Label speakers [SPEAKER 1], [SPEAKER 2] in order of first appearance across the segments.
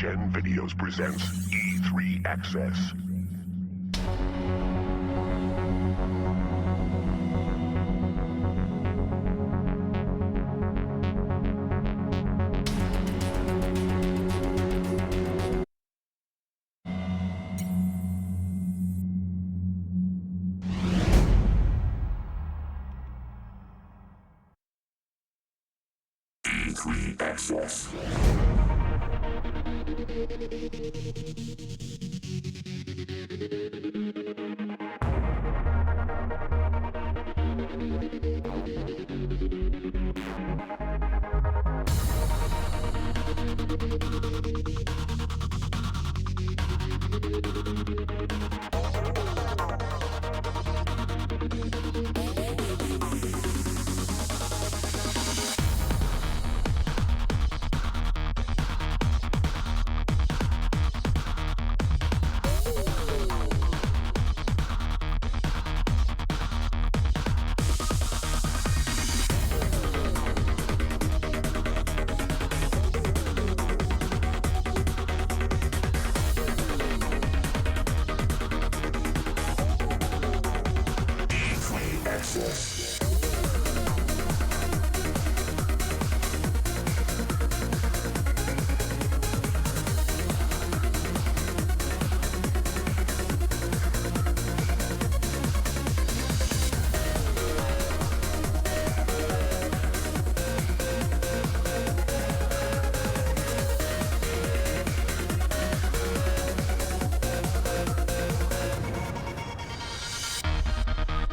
[SPEAKER 1] Gen Videos presents E3 Access. E3 Access.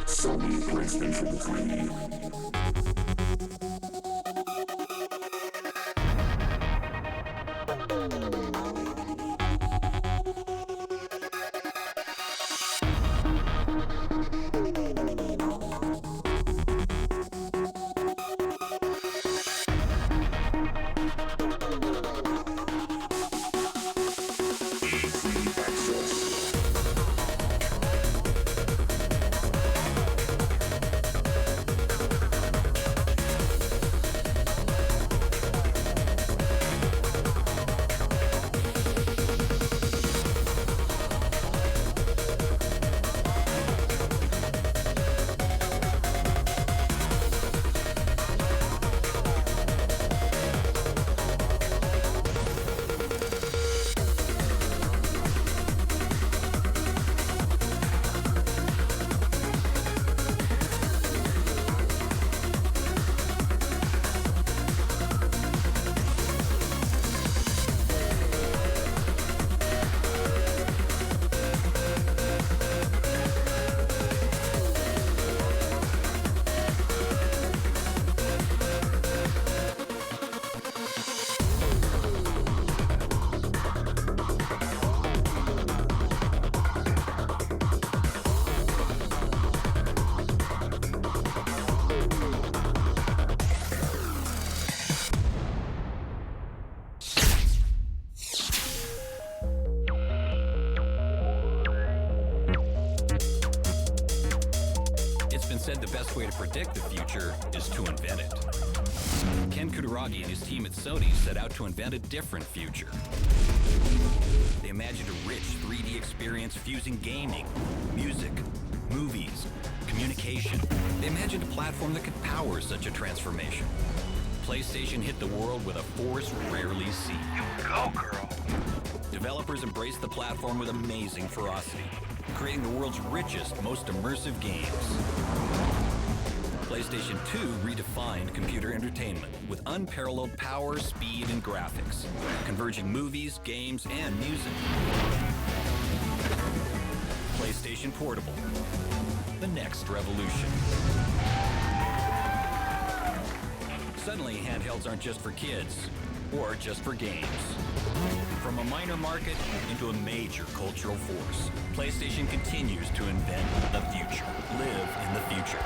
[SPEAKER 1] Sony PlayStation 3.
[SPEAKER 2] Said the best way to predict the future is to invent it. Ken Kutaragi and his team at Sony set out to invent a different future. They imagined a rich 3D experience fusing gaming, music, movies, communication. They imagined a platform that could power such a transformation. PlayStation hit the world with a force rarely seen.
[SPEAKER 3] You go, girl!
[SPEAKER 2] Developers embraced the platform with amazing ferocity, creating the world's richest, most immersive games. PlayStation 2 redefined computer entertainment with unparalleled power, speed, and graphics, converging movies, games, and music. PlayStation Portable, the next revolution. Suddenly, handhelds aren't just for kids, or just for games. From a minor market into a major cultural force, PlayStation continues to invent the future. Live in the future.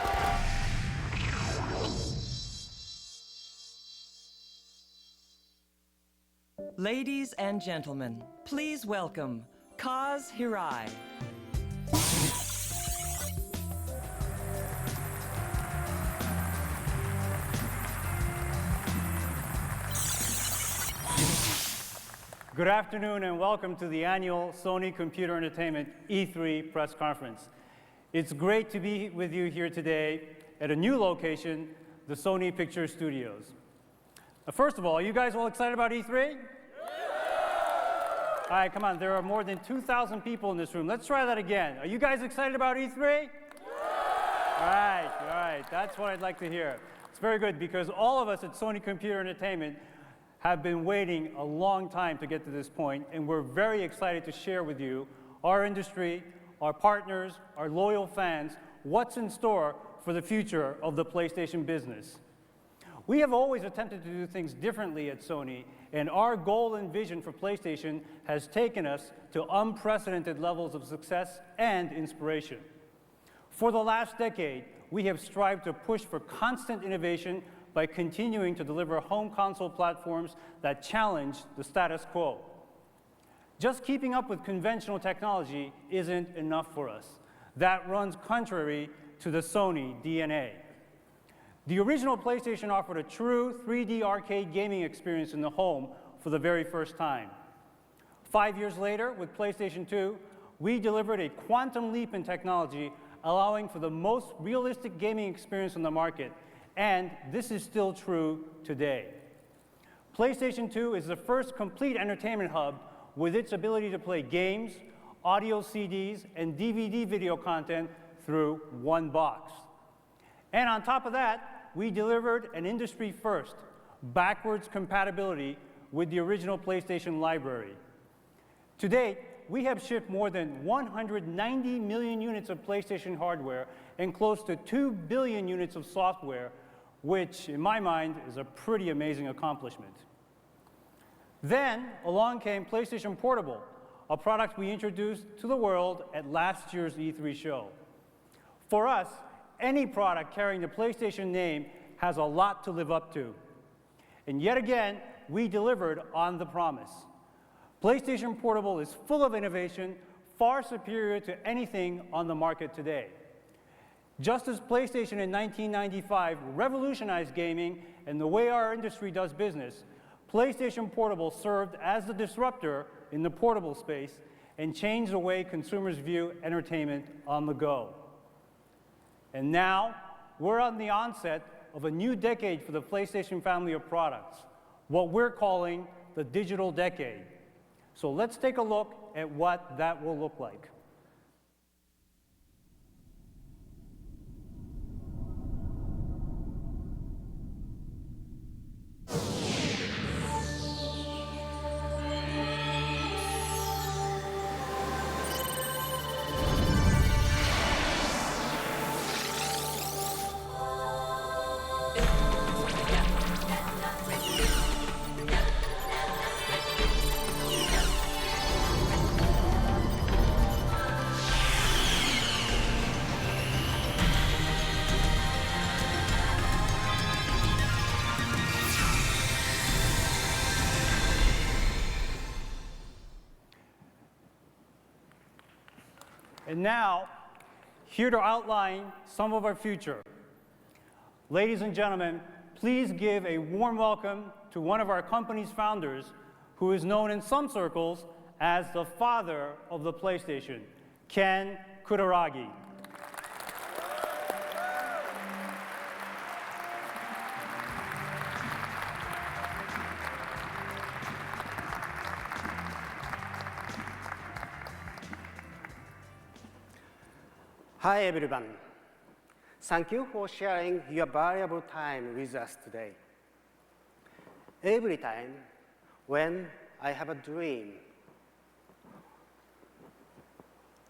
[SPEAKER 4] Ladies and gentlemen, please welcome Kaz Hirai.
[SPEAKER 3] Good afternoon and welcome to the annual Sony Computer Entertainment E3 press conference. It's great to be with you here today at a new location, the Sony Picture Studios. First of all, are you guys all excited about E3? Yeah! All right, come on, there are more than 2,000 people in this room. Let's try that again. Are you guys excited about E3? Yeah! All right, that's what I'd like to hear. It's very good because all of us at Sony Computer Entertainment have been waiting a long time to get to this point, and we're very excited to share with you, our industry, our partners, our loyal fans, what's in store for the future of the PlayStation business. We have always attempted to do things differently at Sony, and our goal and vision for PlayStation has taken us to unprecedented levels of success and inspiration. For the last decade, we have strived to push for constant innovation by continuing to deliver home console platforms that challenge the status quo. Just keeping up with conventional technology isn't enough for us. That runs contrary to the Sony DNA. The original PlayStation offered a true 3D arcade gaming experience in the home for the very first time. 5 years later, with PlayStation 2, we delivered a quantum leap in technology, allowing for the most realistic gaming experience on the market. And this is still true today. PlayStation 2 is the first complete entertainment hub with its ability to play games, audio CDs, and DVD video content through one box. And on top of that, we delivered an industry first, backwards compatibility with the original PlayStation library. To date, we have shipped more than 190 million units of PlayStation hardware and close to 2 billion units of software, which, in my mind, is a pretty amazing accomplishment. Then, along came PlayStation Portable, a product we introduced to the world at last year's E3 show. For us, any product carrying the PlayStation name has a lot to live up to. And yet again, we delivered on the promise. PlayStation Portable is full of innovation, far superior to anything on the market today. Just as PlayStation in 1995 revolutionized gaming and the way our industry does business, PlayStation Portable served as the disruptor in the portable space and changed the way consumers view entertainment on the go. And now, we're on the onset of a new decade for the PlayStation family of products, what we're calling the digital decade. So let's take a look at what that will look like. And now, here to outline some of our future. Ladies and gentlemen, please give a warm welcome to one of our company's founders, who is known in some circles as the father of the PlayStation, Ken Kutaragi.
[SPEAKER 5] Hi everyone. Thank you for sharing your valuable time with us today. Every time when I have a dream,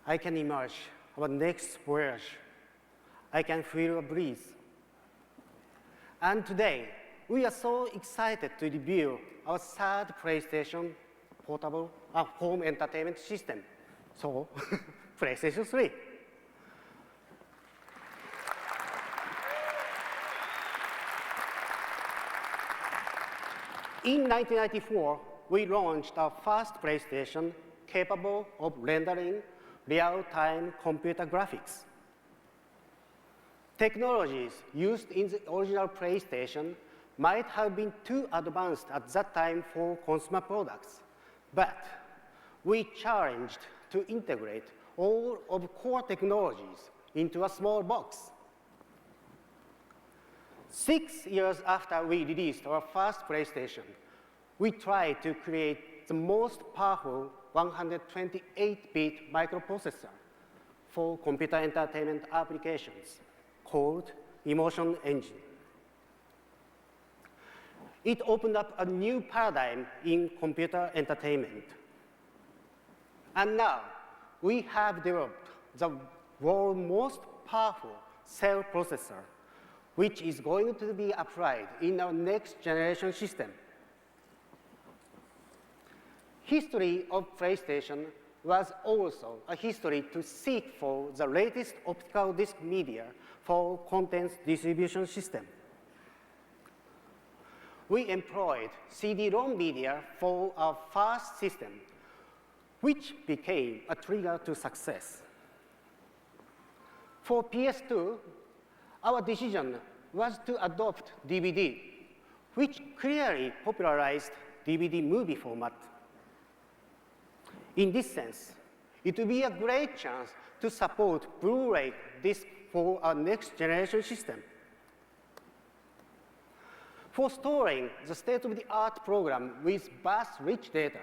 [SPEAKER 5] I can emerge our next voyage. I can feel a breeze. And today, we are so excited to reveal our third PlayStation portable home entertainment system. So, PlayStation 3. In 1994, we launched our first PlayStation capable of rendering real-time computer graphics. Technologies used in the original PlayStation might have been too advanced at that time for consumer products, But we challenged to integrate all of core technologies into a small box. 6 years after we released our first PlayStation, we tried to create the most powerful 128-bit microprocessor for computer entertainment applications called Emotion Engine. It opened up a new paradigm in computer entertainment. And now, we have developed the world's most powerful cell processor, which is going to be applied in our next generation system. History of PlayStation was also a history to seek for the latest optical disc media for content distribution system. We employed CD-ROM media for our first system, which became a trigger to success. For PS2, our decision was to adopt DVD, which clearly popularized DVD movie format. In this sense, it will be a great chance to support Blu-ray disc for our next generation system. For storing the state-of-the-art program with bus-rich data,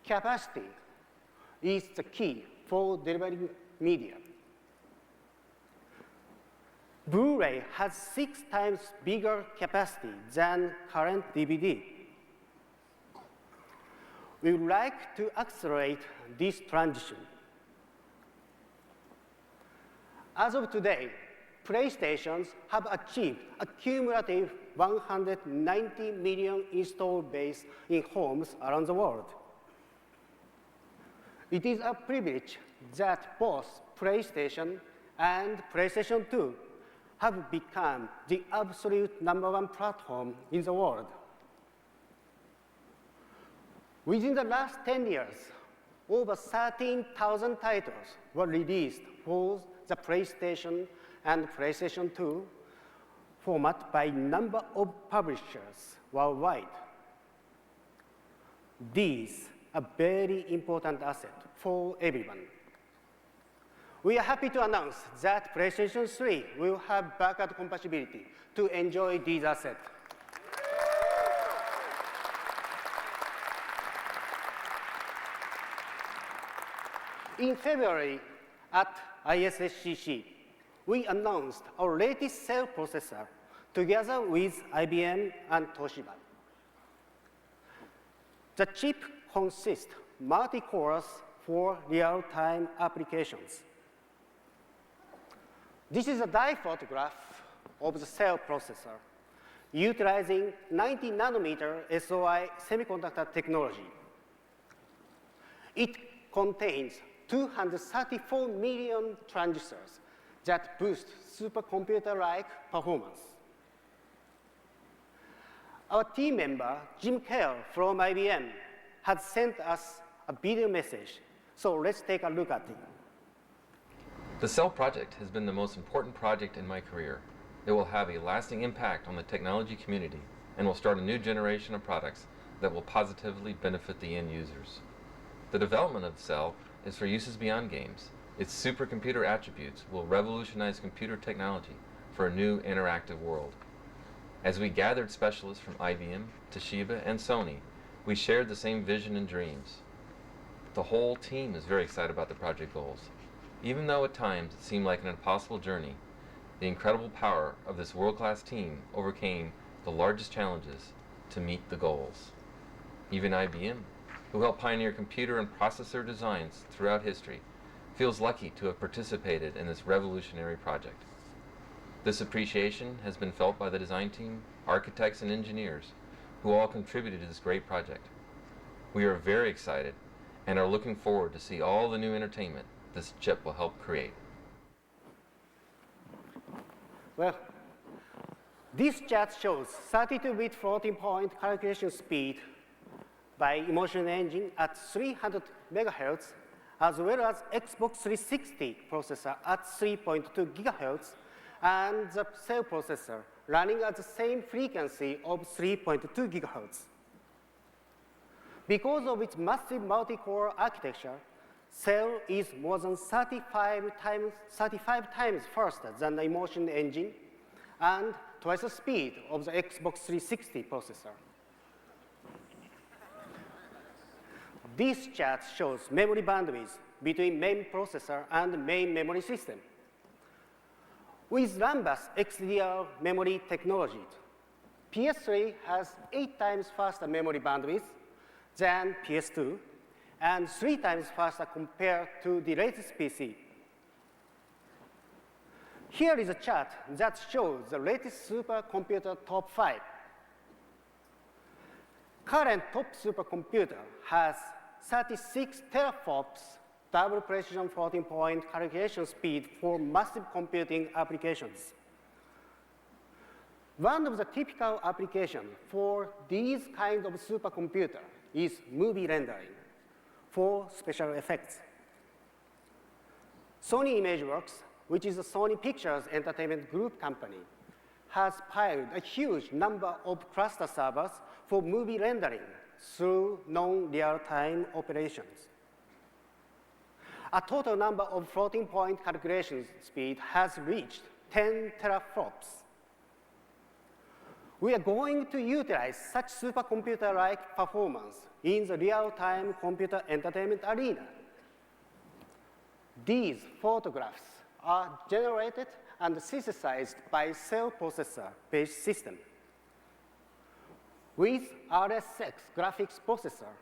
[SPEAKER 5] capacity is the key for delivering media. Blu-ray has 6 times bigger capacity than current DVD. We would like to accelerate this transition. As of today, PlayStations have achieved a cumulative 190 million installed base in homes around the world. It is a privilege that both PlayStation and PlayStation 2 have become the absolute #1 platform in the world. Within the last 10 years, over 13,000 titles were released for the PlayStation and PlayStation 2 format by number of publishers worldwide. These are very important assets for everyone. We are happy to announce that PlayStation 3 will have backward compatibility to enjoy these assets. In February at ISSCC, we announced our latest cell processor together with IBM and Toshiba. The chip consists multi-cores for real-time applications. This is a die photograph of the cell processor utilizing 90 nanometer SOI semiconductor technology. It contains 234 million transistors that boost supercomputer-like performance. Our team member, Jim Kell from IBM, has sent us a video message, so let's take a look at it.
[SPEAKER 6] The Cell project has been the most important project in my career. It will have a lasting impact on the technology community and will start a new generation of products that will positively benefit the end users. The development of Cell is for uses beyond games. Its supercomputer attributes will revolutionize computer technology for a new interactive world. As we gathered specialists from IBM, Toshiba, and Sony, we shared the same vision and dreams. The whole team is very excited about the project goals. Even though at times it seemed like an impossible journey, the incredible power of this world-class team overcame the largest challenges to meet the goals. Even IBM, who helped pioneer computer and processor designs throughout history, feels lucky to have participated in this revolutionary project. This appreciation has been felt by the design team, architects, and engineers who all contributed to this great project. We are very excited and are looking forward to see all the new entertainment this chip will help create.
[SPEAKER 5] Well, this chart shows 32-bit floating-point calculation speed by Emotion Engine at 300 megahertz, as well as Xbox 360 processor at 3.2 gigahertz, and the cell processor running at the same frequency of 3.2 gigahertz. Because of its massive multi-core architecture, Cell is more than 35 times faster than the Emotion engine and twice the speed of the Xbox 360 processor. This chart shows memory bandwidth between main processor and main memory system. With Rambus XDR memory technology, PS3 has 8 times faster memory bandwidth than PS2 and 3 times faster compared to the latest PC. Here is a chart that shows the latest supercomputer top 5. Current top supercomputer has 36 teraflops double precision floating-point calculation speed for massive computing applications. One of the typical applications for these kinds of supercomputer is movie rendering for special effects. Sony ImageWorks, which is a Sony Pictures Entertainment Group company, has piled a huge number of cluster servers for movie rendering through non-real-time operations. A total number of floating-point calculation speed has reached 10 teraflops. We are going to utilize such supercomputer-like performance in the real-time computer entertainment arena. These photographs are generated and synthesized by Cell processor-based system. With RSX graphics processor,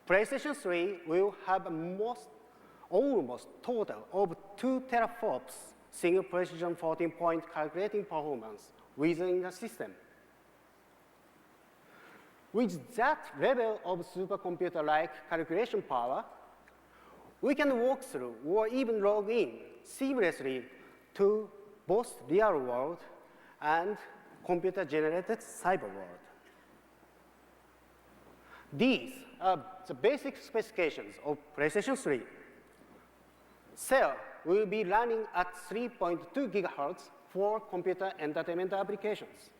[SPEAKER 5] PlayStation 3 will have almost total of 2 teraflops single precision floating-point calculating performance within the system. With that level of supercomputer-like calculation power, we can walk through or even log in seamlessly to both real world and computer-generated cyber world. These are the basic specifications of PlayStation 3. Cell will be running at 3.2 gigahertz for computer entertainment applications.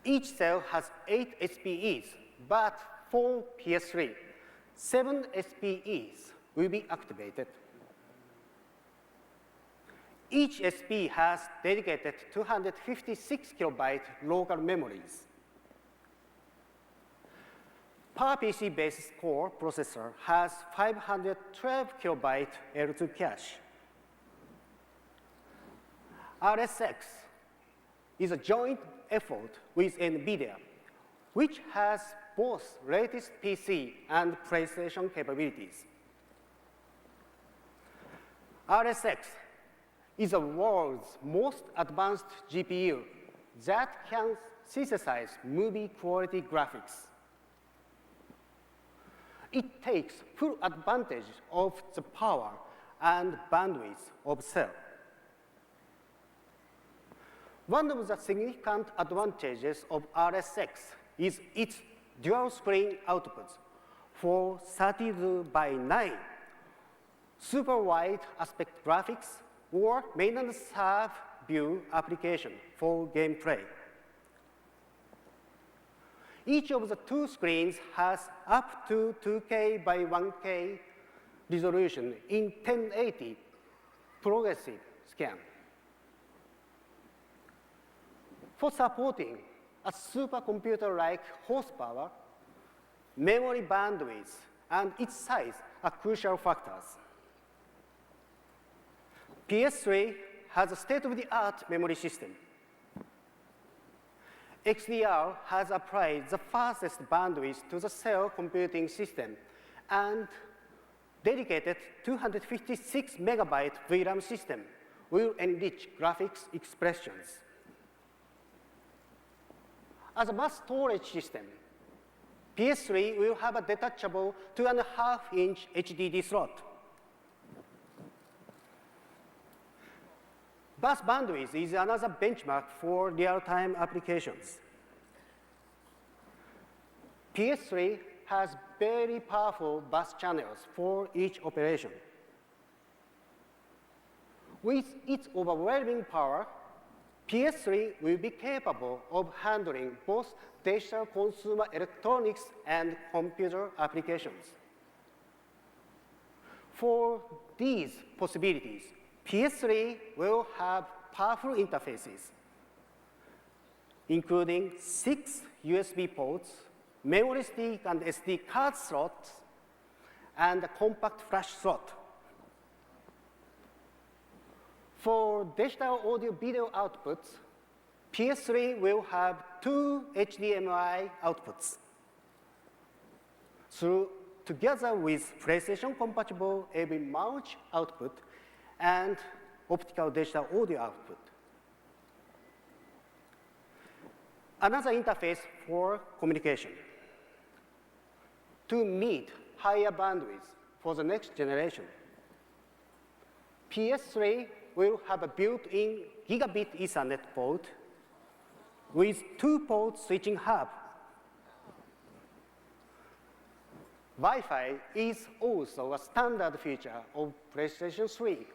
[SPEAKER 5] Each cell has 8 SPEs, but for PS3, 7 SPEs will be activated. Each SPE has dedicated 256 kilobyte local memories. PowerPC-based core processor has 512 kilobyte L2 cache. RSX is a joint effort with NVIDIA, which has both latest PC and PlayStation capabilities. RSX is the world's most advanced GPU that can synthesize movie-quality graphics. It takes full advantage of the power and bandwidth of Cell. One of the significant advantages of RSX is its dual-screen outputs for 32:9 super wide aspect graphics or main and sub view application for gameplay. Each of the two screens has up to 2K by 1K resolution in 1080 progressive scan. For supporting a supercomputer-like horsepower, memory bandwidth and its size are crucial factors. PS3 has a state-of-the-art memory system. XDR has applied the fastest bandwidth to the Cell computing system and dedicated 256 megabyte VRAM system will enrich graphics expressions. As a mass storage system, PS3 will have a detachable 2.5-inch HDD slot. Bus bandwidth is another benchmark for real-time applications. PS3 has very powerful bus channels for each operation. With its overwhelming power, PS3 will be capable of handling both digital consumer electronics and computer applications. For these possibilities, PS3 will have powerful interfaces, including 6 USB ports, memory stick and SD card slots, and a compact flash slot. For digital audio-video outputs, PS3 will have 2 HDMI outputs. Together with PlayStation-compatible AV Merge output and optical digital audio output. Another interface for communication. To meet higher bandwidth for the next generation, PS3 will have a built-in gigabit Ethernet port with 2-port switching hub. Wi-Fi is also a standard feature of PlayStation 3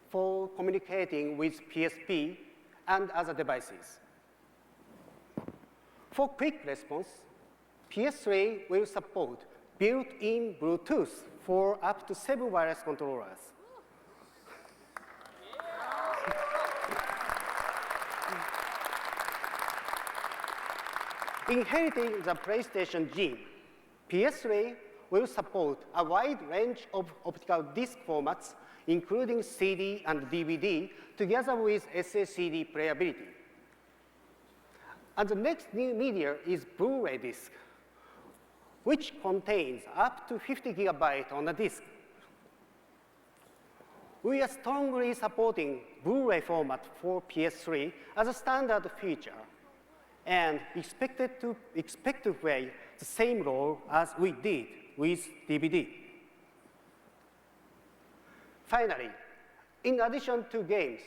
[SPEAKER 5] for communicating with PSP and other devices. For quick response, PS3 will support built-in Bluetooth for up to 7 wireless controllers. Inheriting the PlayStation gene, PS3 will support a wide range of optical disc formats, including CD and DVD, together with SSCD playability. And the next new media is Blu-ray disc, which contains up to 50 gigabytes on a disc. We are strongly supporting Blu-ray format for PS3 as a standard feature, and expect to play the same role as we did with DVD. Finally, in addition to games,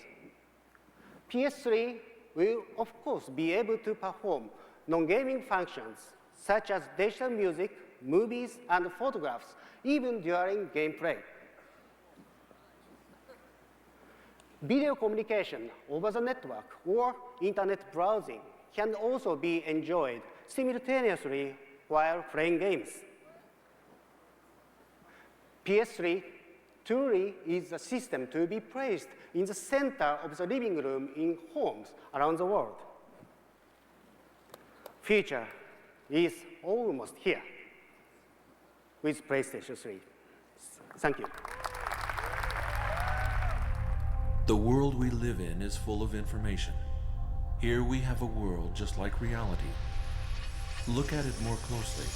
[SPEAKER 5] PS3 will, of course, be able to perform non-gaming functions, such as digital music, movies, and photographs, even during gameplay. Video communication over the network or internet browsing can also be enjoyed simultaneously while playing games. PS3 truly is a system to be placed in the center of the living room in homes around the world. Future is almost here with PlayStation 3. Thank you.
[SPEAKER 7] The world we live in is full of information. Here we have a world just like reality. Look at it more closely.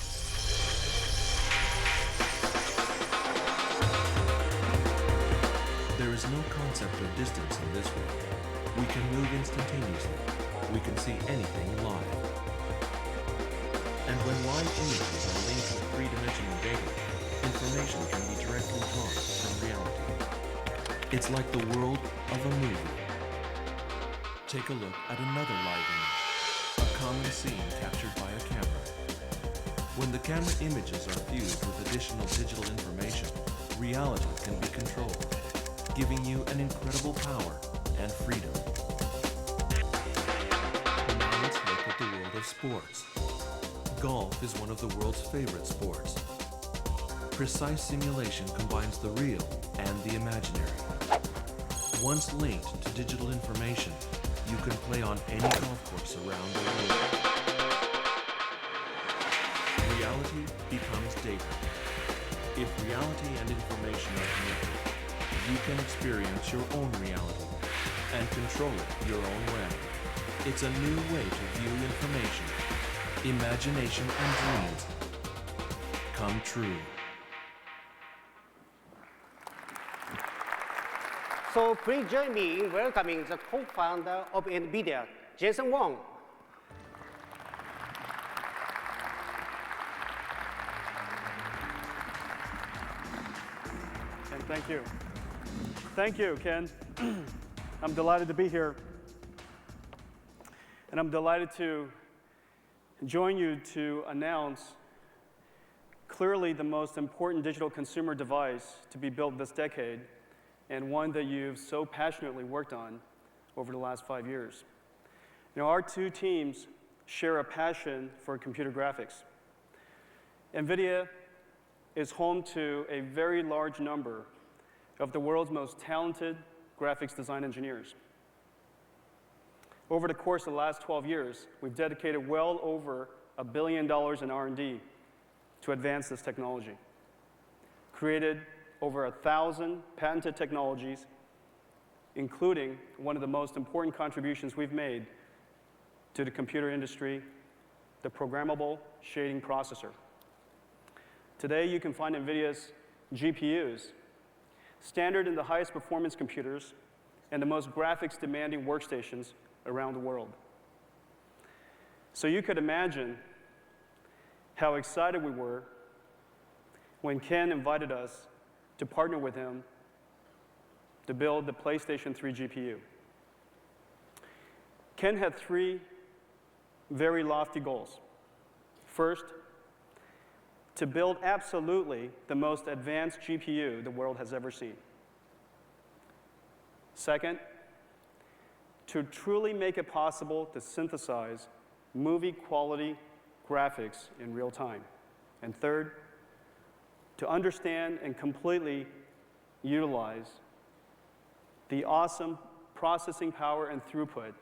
[SPEAKER 7] There is no concept of distance in this world. We can move instantaneously. We can see anything live. And when live images are linked with three-dimensional data, information can be directly drawn from reality. It's like the world of a movie. Take a look at another live image, a common scene captured by a camera. When the camera images are fused with additional digital information, reality can be controlled, giving you an incredible power and freedom. Now let's look at the world of sports. Golf is one of the world's favorite sports. Precise simulation combines the real and the imaginary. Once linked to digital information, you can play on any golf course around the world. Reality becomes data. If reality and information are connected, you can experience your own reality and control it your own way. It's a new way to view information. Imagination and dreams come true.
[SPEAKER 5] So please join me in welcoming the co-founder of NVIDIA, Jason Wong.
[SPEAKER 3] And thank you. Thank you, Ken. I'm delighted to be here. And I'm delighted to join you to announce clearly the most important digital consumer device to be built this decade, and one that you've so passionately worked on
[SPEAKER 8] over the last 5 years. Our two teams share a passion for computer graphics. NVIDIA is home to a very large number of the world's most talented graphics design engineers. Over the course of the last 12 years, we've dedicated well over $1 billion in R&D to advance this technology, created over 1,000 patented technologies, including one of the most important contributions we've made to the computer industry, the programmable shading processor. Today, you can find NVIDIA's GPUs standard in the highest performance computers and the most graphics demanding workstations around the world. So you could imagine how excited we were when Ken invited us to partner with him to build the PlayStation 3 GPU. Ken had 3 very lofty goals. First, to build absolutely the most advanced GPU the world has ever seen. Second, to truly make it possible to synthesize movie-quality graphics in real time. And third, to understand and completely utilize the awesome processing power and throughput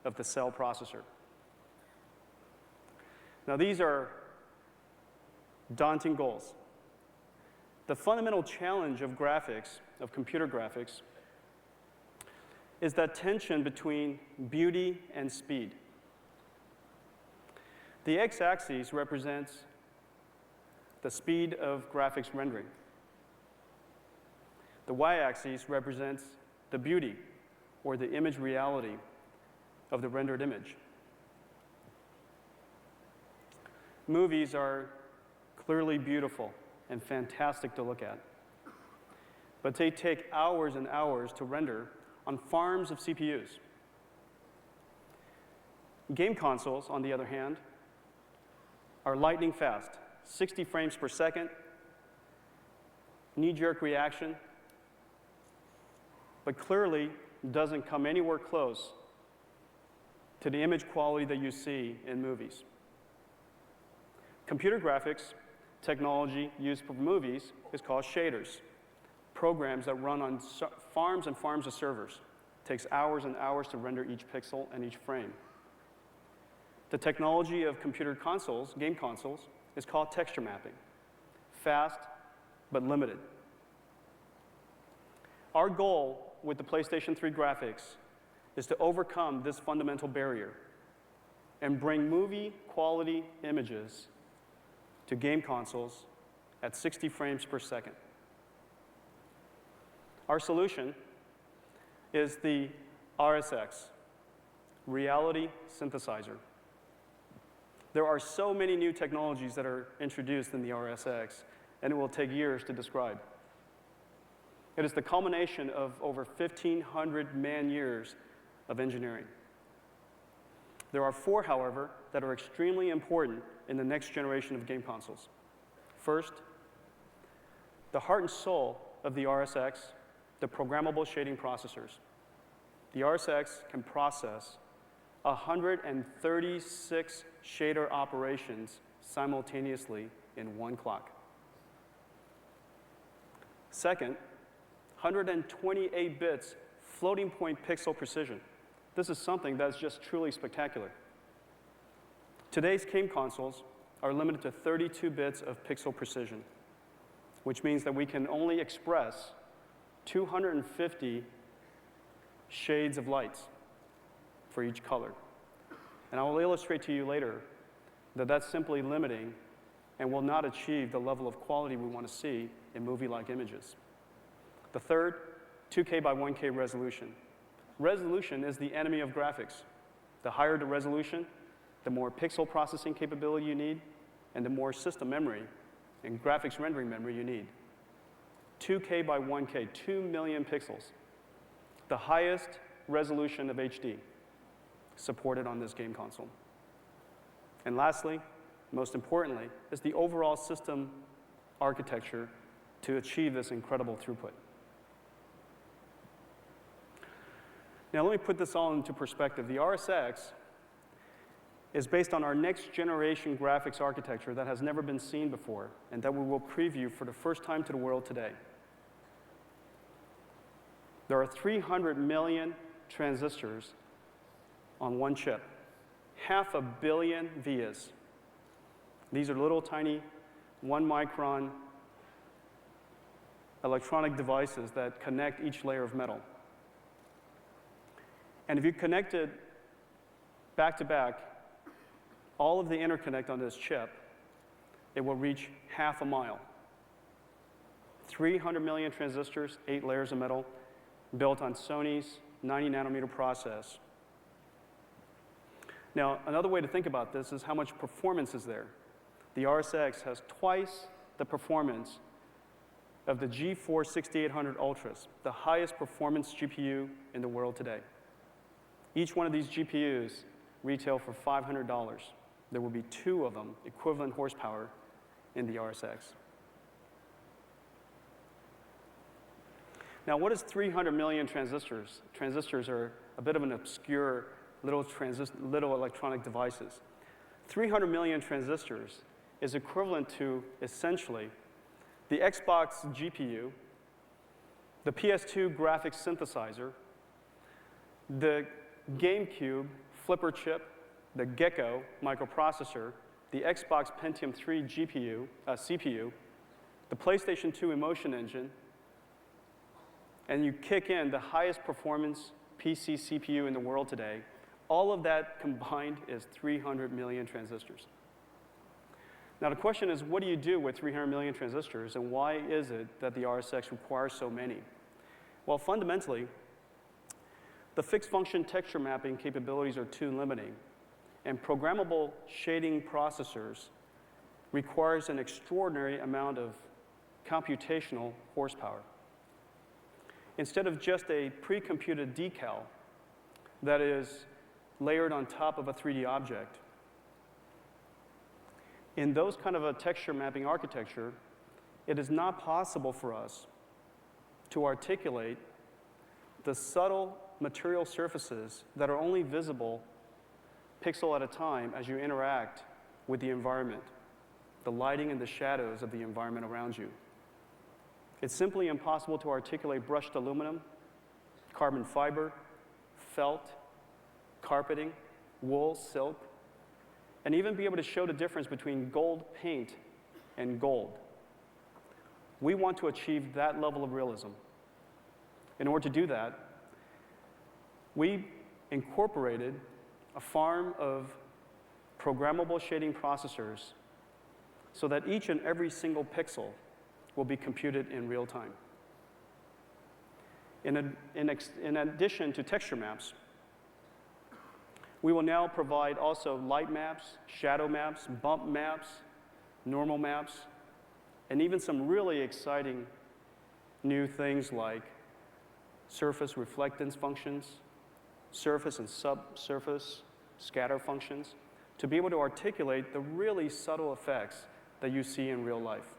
[SPEAKER 8] of the cell processor. Now, these are daunting goals. The fundamental challenge of graphics, of computer graphics, is that tension between beauty and speed. The x-axis represents the speed of graphics rendering. The y-axis represents the beauty, or the image reality, of the rendered image. Movies are clearly beautiful and fantastic to look at, but they take hours and hours to render on farms of CPUs. Game consoles, on the other hand, are lightning fast, 60 frames per second, knee-jerk reaction, but clearly doesn't come anywhere close to the image quality that you see in movies. Computer graphics technology used for movies is called shaders, programs that run on farms and farms of servers. It takes hours and hours to render each pixel and each frame. The technology of computer consoles, game consoles, is called texture mapping. Fast, but limited. Our goal with the PlayStation 3 graphics is to overcome this fundamental barrier and bring movie-quality images to game consoles at 60 frames per second. Our solution is the RSX, Reality Synthesizer. There are so many new technologies that are introduced in the RSX, and it will take years to describe. It is the culmination of over 1,500 man-years of engineering. There are 4, however, that are extremely important in the next generation of game consoles. First, the heart and soul of the RSX, the programmable shading processors. The RSX can process 136 shader operations simultaneously in one clock. Second, 128 bits floating point pixel precision. This is something that's just truly spectacular. Today's game consoles are limited to 32 bits of pixel precision, which means that we can only express 250 shades of lights for each color. And I will illustrate to you later that that's simply limiting and will not achieve the level of quality we want to see in movie-like images. The third, 2K by 1K resolution. Resolution is the enemy of graphics. The higher the resolution, the more pixel processing capability you need, and the more system memory and graphics rendering memory you need. 2K by 1K, 2 million pixels. The highest resolution of HD supported on this game console. And lastly, most importantly, is the overall system architecture to achieve this incredible throughput. Now, let me put this all into perspective. The RSX is based on our next generation graphics architecture that has never been seen before and that we will preview for the first time to the world today. There are 300 million transistors on one chip, 500 million vias. These are little tiny 1-micron electronic devices that connect each layer of metal. And if you connect it back to back, all of the interconnect on this chip, it will reach half a mile. 300 million transistors, 8 layers of metal, built on Sony's 90-nanometer process. Now, another way to think about this is how much performance is there. The RSX has twice the performance of the GeForce 6800 Ultras, the highest performance GPU in the world today. Each one of these GPUs retail for $500. There will be 2 of them, equivalent horsepower, in the RSX. Now, what is 300 million transistors? Transistors are a bit of an obscure little electronic devices. 300 million transistors is equivalent to, essentially, the Xbox GPU, the PS2 graphics synthesizer, the GameCube flipper chip, the Gecko microprocessor, the Xbox Pentium 3 CPU, the PlayStation 2 Emotion Engine, and you kick in the highest performance PC CPU in the world today. All of that combined is 300 million transistors. Now the question is, what do you do with 300 million transistors, and why is it that the RSX requires so many? Well, fundamentally, the fixed function texture mapping capabilities are too limiting, and programmable shading processors requires an extraordinary amount of computational horsepower. Instead of just a pre-computed decal that is layered on top of a 3D object, in those kind of a texture mapping architecture, it is not possible for us to articulate the subtle material surfaces that are only visible pixel at a time as you interact with the environment, the lighting and the shadows of the environment around you. It's simply impossible to articulate brushed aluminum, carbon fiber, felt, carpeting, wool, silk, and even be able to show the difference between gold paint and gold. We want to achieve that level of realism. In order to do that, we incorporated a farm of programmable shading processors so that each and every single pixel will be computed in real time. In addition to texture maps, we will now provide also light maps, shadow maps, bump maps, normal maps, and even some really exciting new things like surface reflectance functions, surface and subsurface scatter functions, to be able to articulate the really subtle effects that you see in real life.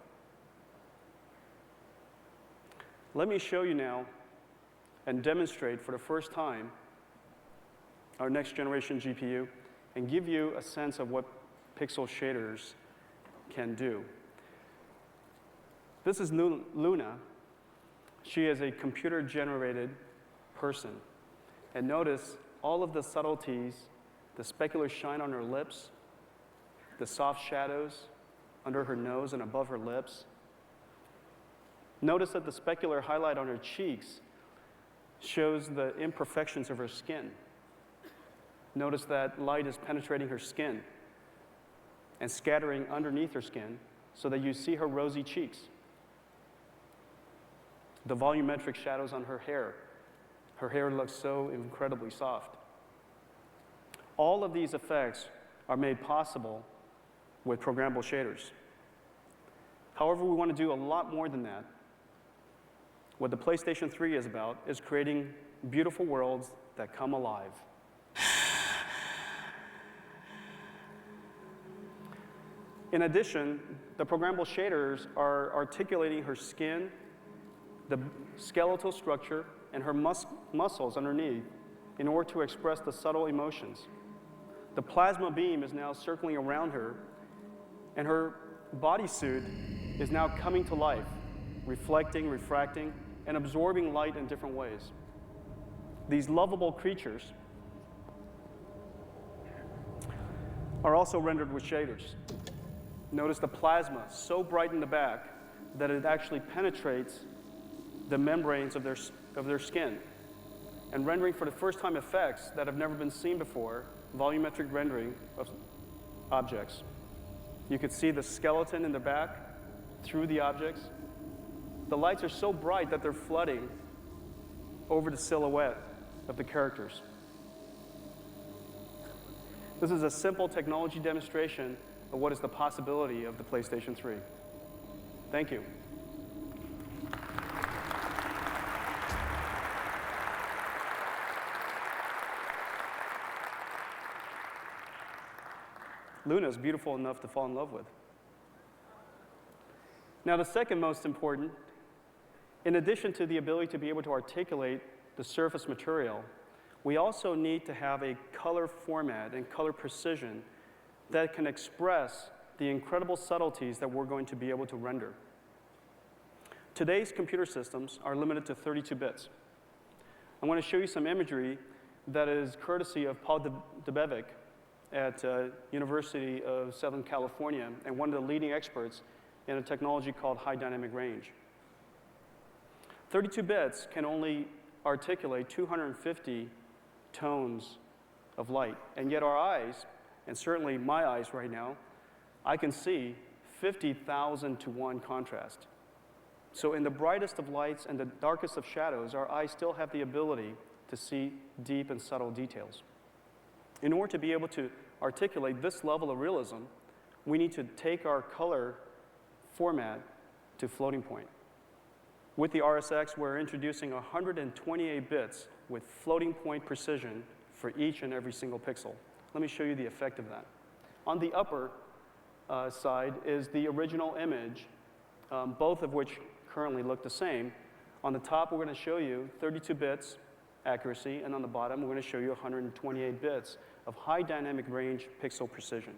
[SPEAKER 8] Let me show you now and demonstrate for the first time our next generation GPU and give you a sense of what pixel shaders can do. This is Luna. She is a computer-generated person. And notice all of the subtleties, the specular shine on her lips, the soft shadows under her nose and above her lips. Notice that the specular highlight on her cheeks shows the imperfections of her skin. Notice that light is penetrating her skin and scattering underneath her skin so that you see her rosy cheeks. The volumetric shadows on her hair. Her hair looks so incredibly soft. All of these effects are made possible with programmable shaders. However, we want to do a lot more than that. What the PlayStation 3 is about is creating beautiful worlds that come alive. In addition, the programmable shaders are articulating her skin, the skeletal structure, and her muscles underneath in order to express the subtle emotions. The plasma beam is now circling around her, and her bodysuit is now coming to life, reflecting, refracting, and absorbing light in different ways. These lovable creatures are also rendered with shaders. Notice the plasma so bright in the back that it actually penetrates the membranes of their skin, and rendering for the first time effects that have never been seen before, volumetric rendering of objects. You could see the skeleton in the back through the objects. The lights are so bright that they're flooding over the silhouette of the characters. This is a simple technology demonstration of what is the possibility of the PlayStation 3. Thank you. Luna is beautiful enough to fall in love with. Now, the second most important, in addition to the ability to be able to articulate the surface material, we also need to have a color format and color precision that can express the incredible subtleties that we're going to be able to render. Today's computer systems are limited to 32 bits. I want to show you some imagery that is courtesy of Paul Debevic at University of Southern California, and one of the leading experts in a technology called high dynamic range. 32 bits can only articulate 250 tones of light, and yet our eyes, and certainly my eyes right now, I can see 50,000 to 1 contrast. So in the brightest of lights and the darkest of shadows, our eyes still have the ability to see deep and subtle details. In order to be able to articulate this level of realism, we need to take our color format to floating point. With the RSX, we're introducing 128 bits with floating point precision for each and every single pixel. Let me show you the effect of that. On the upper side is the original image, both of which currently look the same. On the top, we're going to show you 32 bits accuracy, and on the bottom, we're going to show you 128 bits of high dynamic range pixel precision.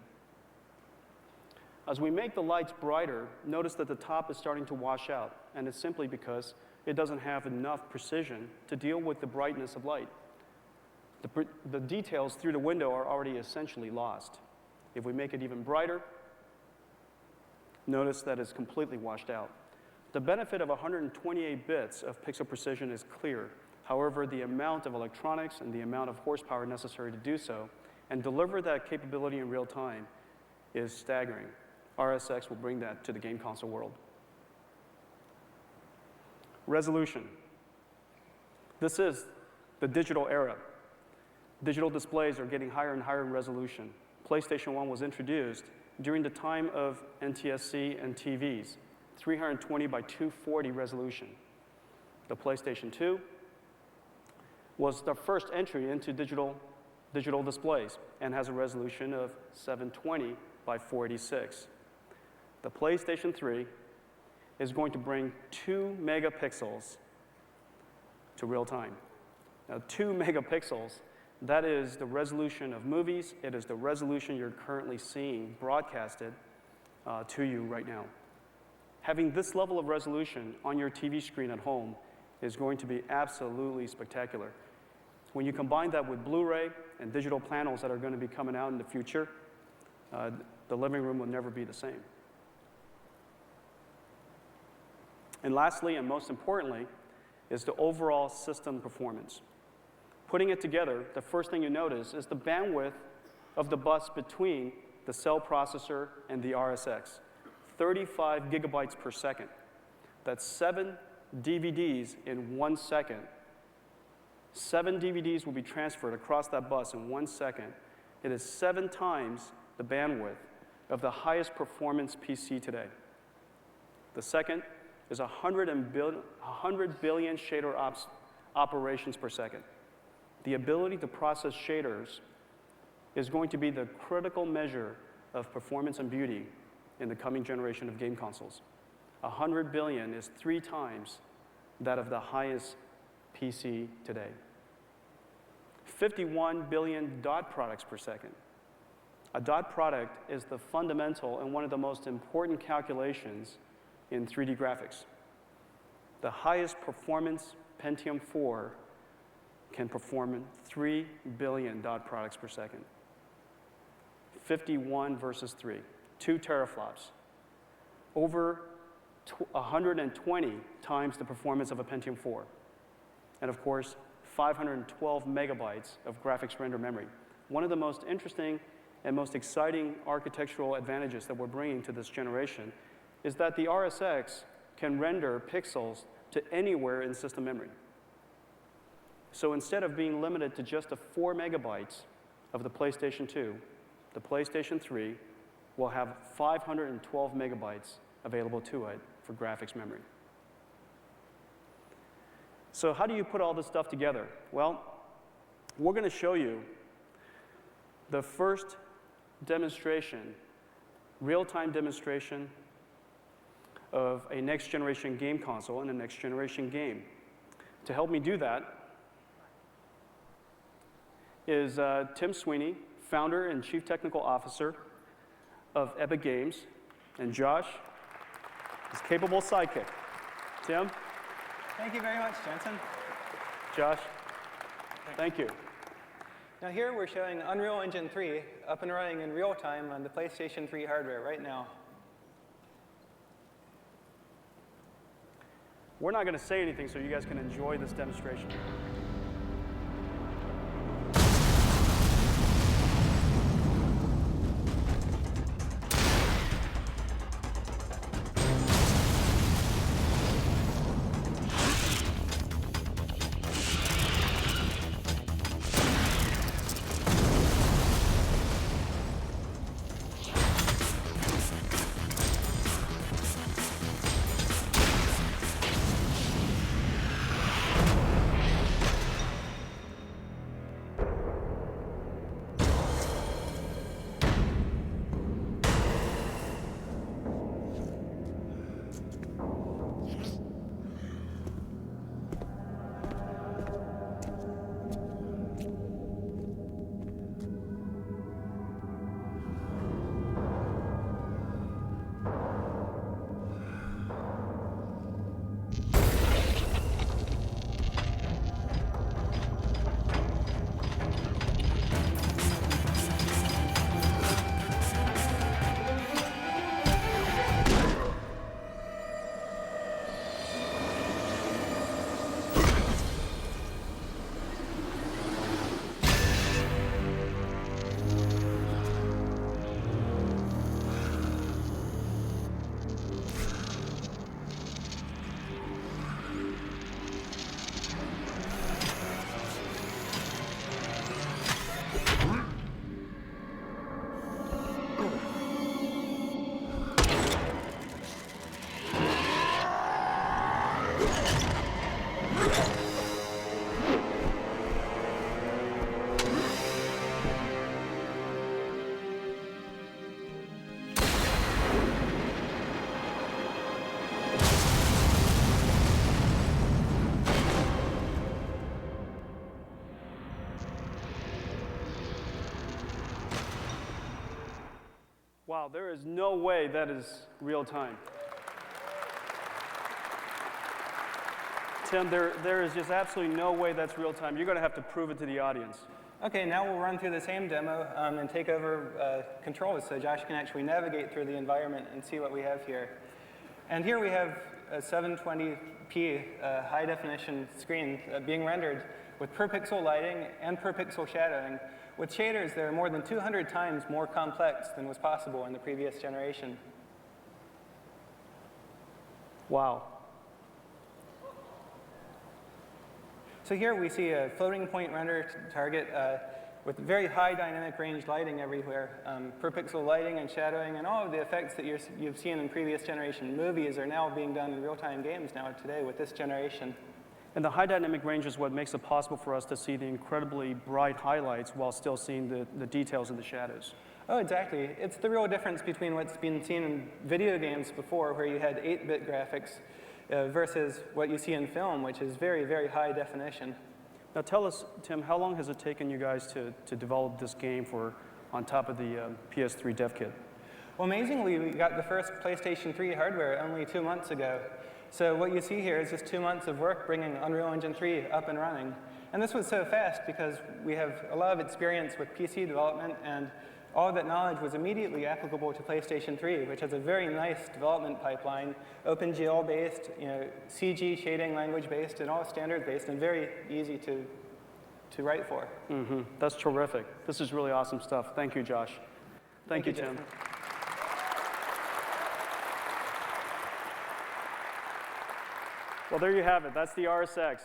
[SPEAKER 8] As we make the lights brighter, notice that the top is starting to wash out, and it's simply because it doesn't have enough precision to deal with the brightness of light. The details through the window are already essentially lost. If we make it even brighter, notice that it's completely washed out. The benefit of 128 bits of pixel precision is clear. However, the amount of electronics and the amount of horsepower necessary to do so and deliver that capability in real time is staggering. RSX will bring that to the game console world. Resolution. This is the digital era. Digital displays are getting higher and higher in resolution. PlayStation 1 was introduced during the time of NTSC and TVs, 320 by 240 resolution. The PlayStation 2 was the first entry into digital displays and has a resolution of 720 by 486. The PlayStation 3 is going to bring 2 megapixels to real time. Now, 2 megapixels, that is the resolution of movies. It is the resolution you're currently seeing broadcasted to you right now. Having this level of resolution on your TV screen at home is going to be absolutely spectacular. When you combine that with Blu-ray and digital panels that are going to be coming out in the future, the living room will never be the same. And lastly, and most importantly, is the overall system performance. Putting it together, the first thing you notice is the bandwidth of the bus between the cell processor and the RSX, 35 gigabytes per second. That's 7 DVDs in 1 second. 7 DVDs will be transferred across that bus in 1 second. It is 7 times the bandwidth of the highest performance PC today. The second is 100 billion shader operations per second. The ability to process shaders is going to be the critical measure of performance and beauty in the coming generation of game consoles. 100 billion is 3 times that of the highest PC today. 51 billion dot products per second. A dot product is the fundamental and one of the most important calculations in 3D graphics. The highest performance Pentium 4 can perform 3 billion dot products per second. 51 versus 3, 2 teraflops. Over 120 times the performance of a Pentium 4. And of course, 512 megabytes of graphics render memory. One of the most interesting and most exciting architectural advantages that we're bringing to this generation is that the RSX can render pixels to anywhere in system memory. So instead of being limited to just the 4 megabytes of the PlayStation 2, the PlayStation 3 will have 512 megabytes available to it for graphics memory. So how do you put all this stuff together? Well, we're going to show you the first demonstration, real-time demonstration of a next-generation game console and a next-generation game. To help me do that is Tim Sweeney, founder and chief technical officer of Epic Games, and Josh, his capable sidekick. Tim?
[SPEAKER 9] Thank you very much, Jensen.
[SPEAKER 8] Josh? Thank you.
[SPEAKER 9] Now here we're showing Unreal Engine 3 up and running in real time on the PlayStation 3 hardware right now.
[SPEAKER 8] We're not going to say anything so you guys can enjoy this demonstration. Wow, there is no way that is real time. Tim, there is just absolutely no way that's real time. You're going to have to prove it to the audience.
[SPEAKER 9] Okay, now we'll run through the same demo and take over controls so Josh can actually navigate through the environment and see what we have here. And here we have a 720p high-definition screen being rendered with per-pixel lighting and per-pixel shadowing. With shaders, they're more than 200 times more complex than was possible in the previous generation.
[SPEAKER 8] Wow.
[SPEAKER 9] So here we see a floating point render target with very high dynamic range lighting everywhere. Per-pixel lighting and shadowing and all of the effects that you've seen in previous generation movies are now being done in real-time games now today with this generation.
[SPEAKER 8] And the high dynamic range is what makes it possible for us to see the incredibly bright highlights while still seeing the details of the shadows.
[SPEAKER 9] Oh, exactly. It's the real difference between what's been seen in video games before, where you had 8-bit graphics, versus what you see in film, which is very, very high definition.
[SPEAKER 8] Now tell us, Tim, how long has it taken you guys to develop this game for on top of the PS3 dev kit?
[SPEAKER 9] Well, amazingly, we got the first PlayStation 3 hardware only 2 months ago. So what you see here is just 2 months of work bringing Unreal Engine 3 up and running. And this was so fast because we have a lot of experience with PC development, and all of that knowledge was immediately applicable to PlayStation 3, which has a very nice development pipeline, OpenGL-based, CG shading language-based, and all standard-based, and very easy to write for.
[SPEAKER 8] Mm-hmm. That's terrific. This is really awesome stuff. Thank you, Josh. Thank you, Tim. Well, there you have it. That's the RSX.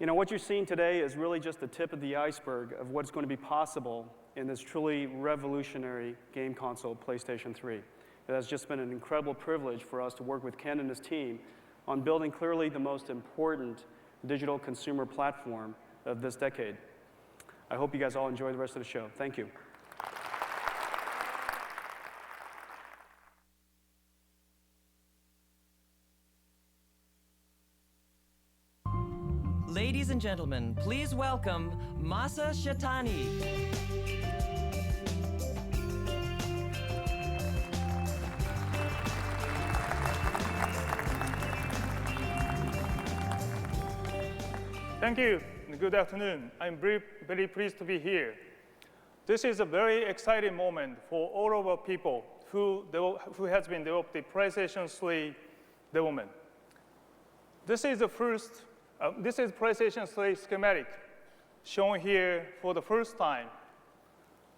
[SPEAKER 8] What you're seeing today is really just the tip of the iceberg of what's going to be possible in this truly revolutionary game console, PlayStation 3. It has just been an incredible privilege for us to work with Ken and his team on building clearly the most important digital consumer platform of this decade. I hope you guys all enjoy the rest of the show. Thank you.
[SPEAKER 4] Ladies and gentlemen, please welcome Masa Shatani.
[SPEAKER 10] Thank you. Good afternoon. I'm very pleased to be here. This is a very exciting moment for all of our people who has been developed the PlayStation 3 development. This is PlayStation 3 schematic shown here for the first time.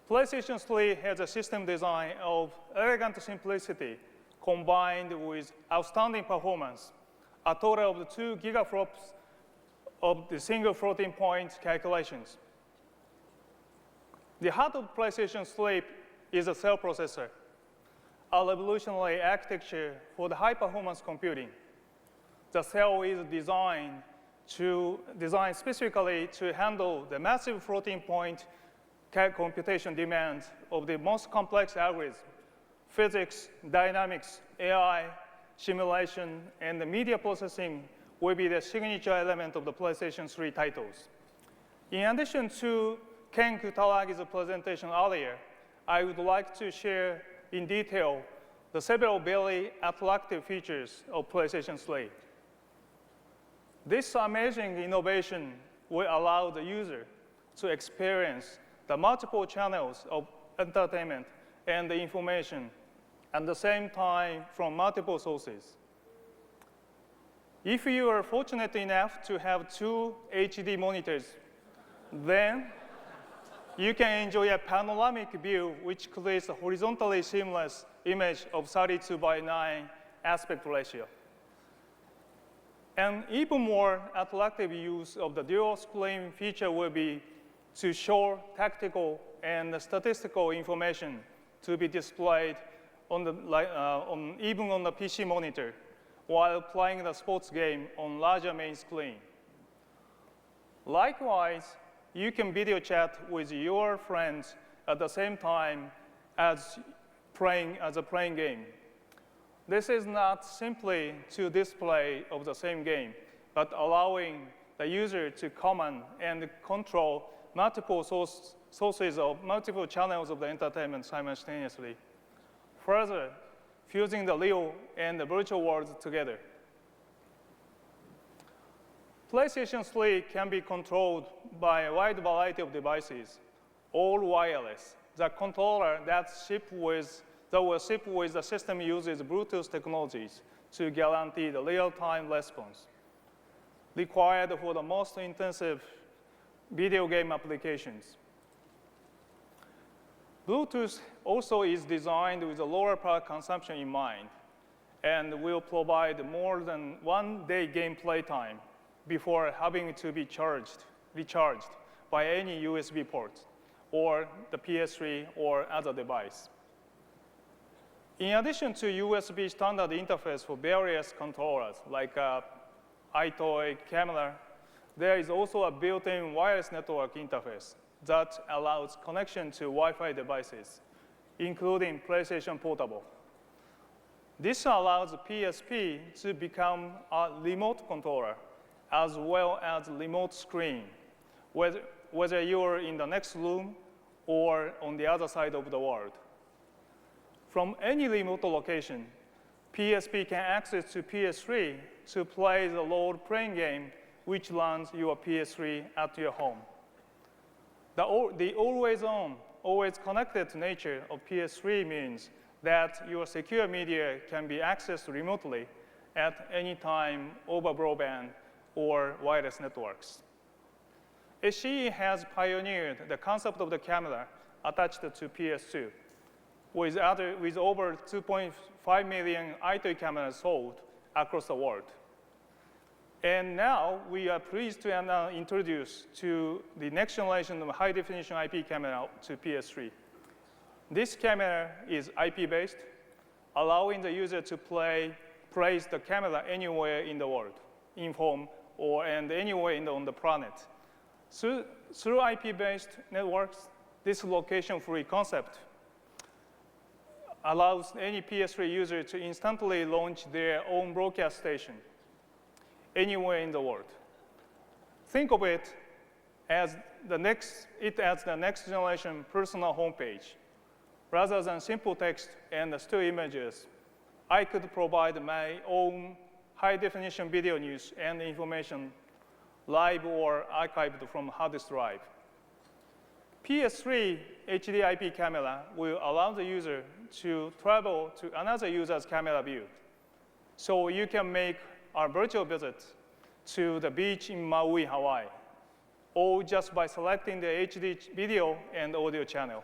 [SPEAKER 10] PlayStation 3 has a system design of elegant simplicity combined with outstanding performance, a total of 2 gigaflops of the single floating point calculations. The heart of PlayStation 3 is a cell processor, a revolutionary architecture for the high-performance computing. The cell is designed specifically to handle the massive floating point computation demands of the most complex algorithms: physics, dynamics, AI, simulation, and the media processing will be the signature element of the PlayStation 3 titles. In addition to Ken Kutaragi's presentation earlier, I would like to share in detail the several very attractive features of PlayStation 3. This amazing innovation will allow the user to experience the multiple channels of entertainment and the information at the same time from multiple sources. If you are fortunate enough to have 2 HD monitors, then you can enjoy a panoramic view which creates a horizontally seamless image of 32:9 aspect ratio. An even more attractive use of the dual screen feature will be to show tactical and statistical information to be displayed even on the PC monitor while playing the sports game on larger main screen. Likewise, you can video chat with your friends at the same time as a playing game. This is not simply to display of the same game, but allowing the user to command and control multiple sources of multiple channels of the entertainment simultaneously. Further, fusing the real and the virtual worlds together. PlayStation 3 can be controlled by a wide variety of devices, all wireless. The controller that will ship with the system uses Bluetooth technologies to guarantee the real-time response required for the most intensive video game applications. Bluetooth also is designed with a lower power consumption in mind and will provide more than 1 day gameplay time before having to be recharged by any USB port or the PS3 or other device. In addition to USB standard interface for various controllers like iToy, camera, there is also a built-in wireless network interface that allows connection to Wi-Fi devices, including PlayStation Portable. This allows PSP to become a remote controller as well as remote screen whether you're in the next room or on the other side of the world. From any remote location, PSP can access to PS3 to play the role-playing game which runs your PS3 at your home. The always-on, always connected nature of PS3 means that your secure media can be accessed remotely at any time over broadband or wireless networks. SCE has pioneered the concept of the camera attached to PS2, with over 2.5 million iToy cameras sold across the world. And now we are pleased to introduce to the next generation of high-definition IP camera to PS3. This camera is IP-based, allowing the user to place the camera anywhere in the world, in home, and anywhere on the planet. Through IP-based networks, this location-free concept allows any PS3 user to instantly launch their own broadcast station anywhere in the world. Think of it as the next generation personal homepage. Rather than simple text and still images, I could provide my own high-definition video news and information live or archived from hard disk drive. PS3 HD IP camera will allow the user to travel to another user's camera view. So you can make a virtual visit to the beach in Maui, Hawaii, or just by selecting the HD video and audio channel.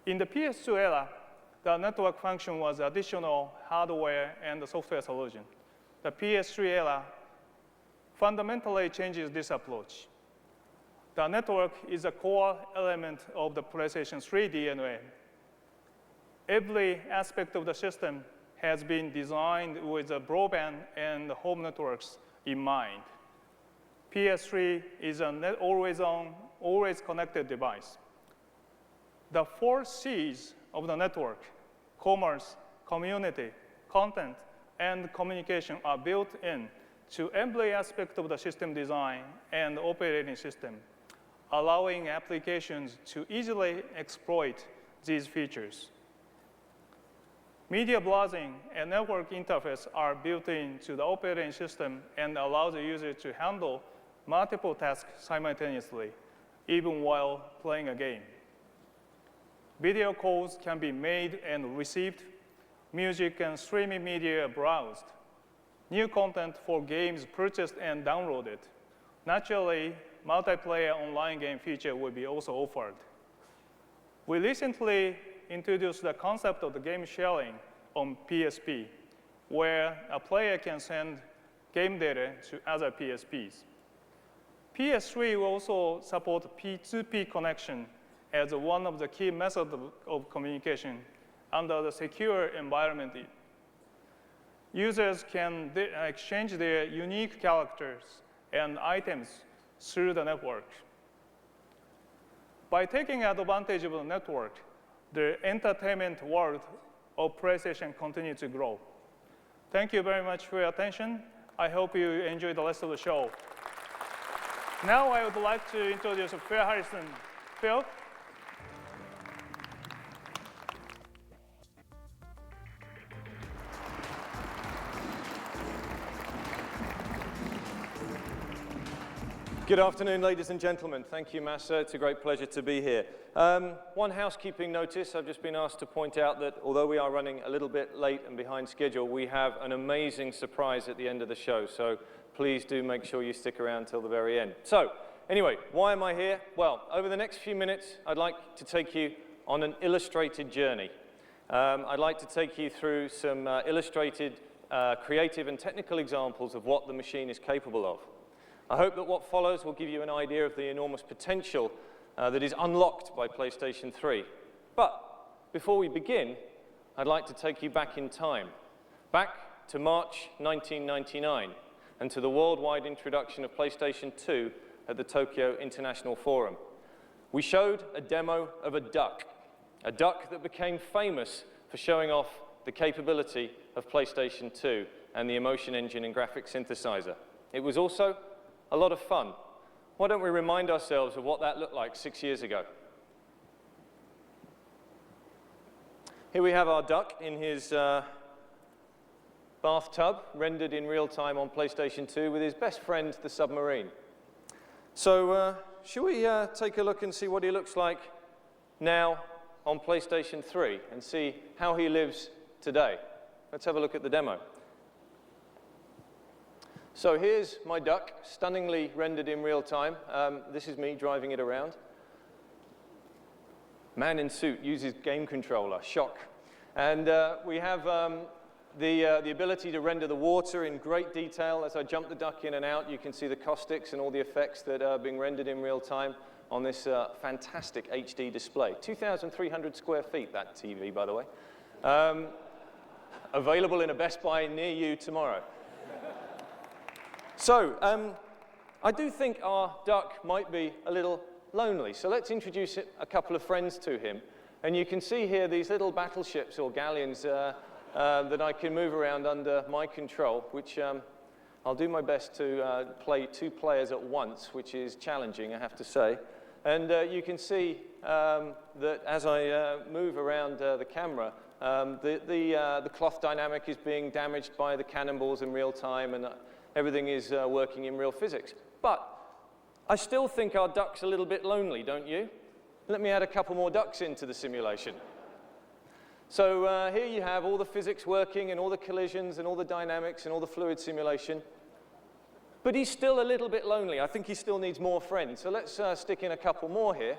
[SPEAKER 10] In the PS2 era, the network function was additional hardware and software solution. The PS3 era fundamentally changes this approach. The network is a core element of the PlayStation 3 DNA. Every aspect of the system has been designed with the broadband and the home networks in mind. PS3 is an always-on, always connected device. The 4 C's of the network, commerce, community, content, and communication are built in to every aspect of the system design and operating system, allowing applications to easily exploit these features. Media browsing and network interface are built into the operating system and allow the user to handle multiple tasks simultaneously, even while playing a game. Video calls can be made and received, music and streaming media are browsed, new content for games purchased and downloaded. Naturally, multiplayer online game feature will be also offered. We recently introduced the concept of the game sharing on PSP, where a player can send game data to other PSPs. PS3 will also support P2P connection as one of the key methods of communication under the secure environment. Users can exchange their unique characters and items through the network. By taking advantage of the network, the entertainment world of PlayStation continues to grow. Thank you very much for your attention. I hope you enjoy the rest of the show. Now I would like to introduce Phil Harrison. Phil?
[SPEAKER 11] Good afternoon, ladies and gentlemen. Thank you, Masa. It's a great pleasure to be here. One housekeeping notice. I've just been asked to point out that although we are running a little bit late and behind schedule, we have an amazing surprise at the end of the show. So please do make sure you stick around till the very end. So anyway, why am I here? Well, over the next few minutes, I'd like to take you on an illustrated journey. I'd like to take you through some illustrated, creative and technical examples of what the machine is capable of. I hope that what follows will give you an idea of the enormous potential that is unlocked by PlayStation 3. But before we begin, I'd like to take you back in time, back to March 1999, and to the worldwide introduction of PlayStation 2 at the Tokyo International Forum. We showed a demo of a duck that became famous for showing off the capability of PlayStation 2 and the emotion engine and graphic synthesizer. It was also a lot of fun, why don't we remind ourselves of what that looked like 6 years ago? Here we have our duck in his bathtub, rendered in real time on PlayStation 2 with his best friend, the submarine. So, shall we take a look and see what he looks like now on PlayStation 3 and see how he lives today? Let's have a look at the demo. So here's my duck, stunningly rendered in real time. This is me driving it around. Man in suit uses game controller, shock. And we have the ability to render the water in great detail. As I jump the duck in and out, you can see the caustics and all the effects that are being rendered in real time on this fantastic HD display. 2,300 square feet, that TV, by the way. Available in a Best Buy near you tomorrow. So, I do think our duck might be a little lonely. So let's introduce a couple of friends to him. And you can see here these little battleships or galleons that I can move around under my control, which I'll do my best to play 2 players at once, which is challenging, I have to say. And you can see that as I move around the camera, the cloth dynamic is being damaged by the cannonballs in real time, and everything is working in real physics. But I still think our duck's a little bit lonely, don't you? Let me add a couple more ducks into the simulation. So here you have all the physics working and all the collisions and all the dynamics and all the fluid simulation. But he's still a little bit lonely. I think he still needs more friends. So let's stick in a couple more here.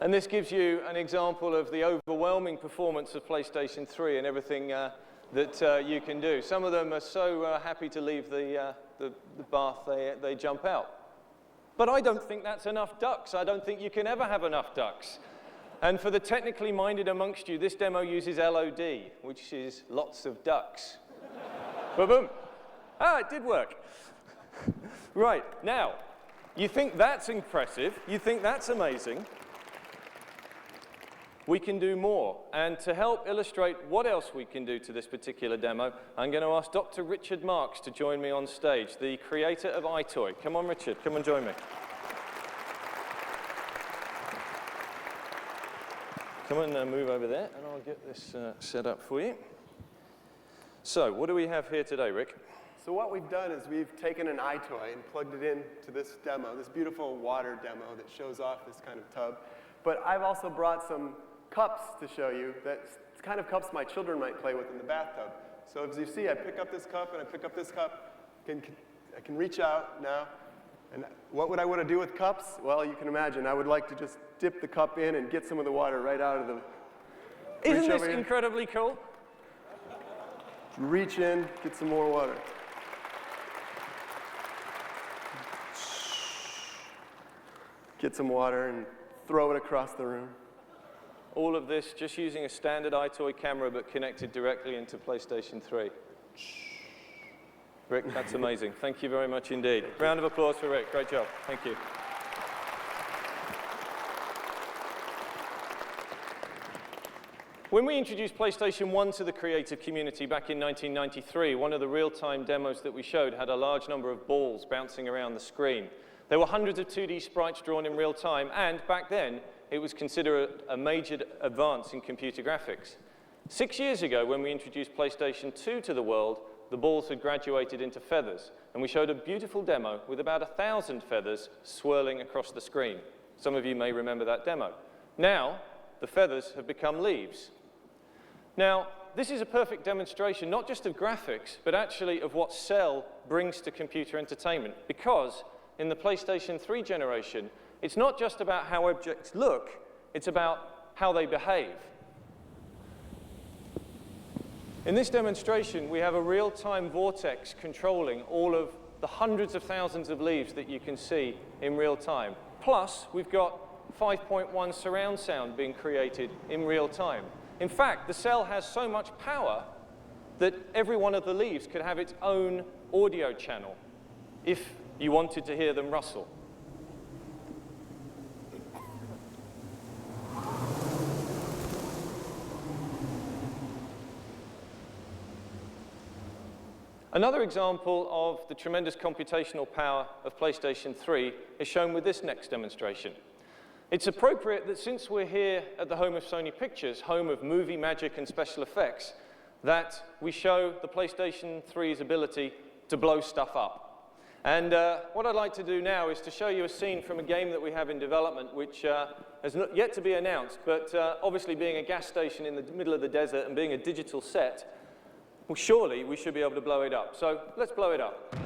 [SPEAKER 11] And this gives you an example of the overwhelming performance of PlayStation 3 and everything that you can do. Some of them are so happy to leave the bath, they jump out. But I don't think that's enough ducks. I don't think you can ever have enough ducks. And for the technically minded amongst you, this demo uses LOD, which is lots of ducks. Ba-boom. Ah, it did work. Right, now, you think that's impressive, you think that's amazing. We can do more. And to help illustrate what else we can do to this particular demo, I'm going to ask Dr. Richard Marks to join me on stage, the creator of iToy. Come on, Richard, come and join me. Come and move over there, and I'll get this set up for you. So, what do we have here today, Rick?
[SPEAKER 12] So what we've done is we've taken an iToy and plugged it into this demo, this beautiful water demo that shows off this kind of tub. But I've also brought some cups to show you that's kind of cups my children might play with in the bathtub. So as you see, I pick up this cup and I pick up this cup. I can reach out now. And what would I want to do with cups? Well, you can imagine. I would like to just dip the cup in and get some of the water right out of the...
[SPEAKER 11] Isn't this incredibly cool?
[SPEAKER 12] Reach in, get some more water. Get some water and throw it across the room.
[SPEAKER 11] All of this just using a standard iToy camera but connected directly into PlayStation 3. Rick, that's amazing. Thank you very much indeed. Round of applause for Rick. Great job. Thank you. When we introduced PlayStation 1 to the creative community back in 1993, one of the real-time demos that we showed had a large number of balls bouncing around the screen. There were hundreds of 2D sprites drawn in real time, and back then, it was considered a major advance in computer graphics. 6 years ago, when we introduced PlayStation 2 to the world, the balls had graduated into feathers, and we showed a beautiful demo with about 1,000 feathers swirling across the screen. Some of you may remember that demo. Now, the feathers have become leaves. Now, this is a perfect demonstration, not just of graphics, but actually of what Cell brings to computer entertainment, because in the PlayStation 3 generation, it's not just about how objects look, it's about how they behave. In this demonstration, we have a real-time vortex controlling all of the hundreds of thousands of leaves that you can see in real time. Plus, we've got 5.1 surround sound being created in real time. In fact, the Cell has so much power that every one of the leaves could have its own audio channel if you wanted to hear them rustle. Another example of the tremendous computational power of PlayStation 3 is shown with this next demonstration. It's appropriate that since we're here at the home of Sony Pictures, home of movie magic and special effects, that we show the PlayStation 3's ability to blow stuff up. And what I'd like to do now is to show you a scene from a game that we have in development, which has not yet to be announced, but obviously being a gas station in the middle of the desert and being a digital set, well, surely we should be able to blow it up. So let's blow it up.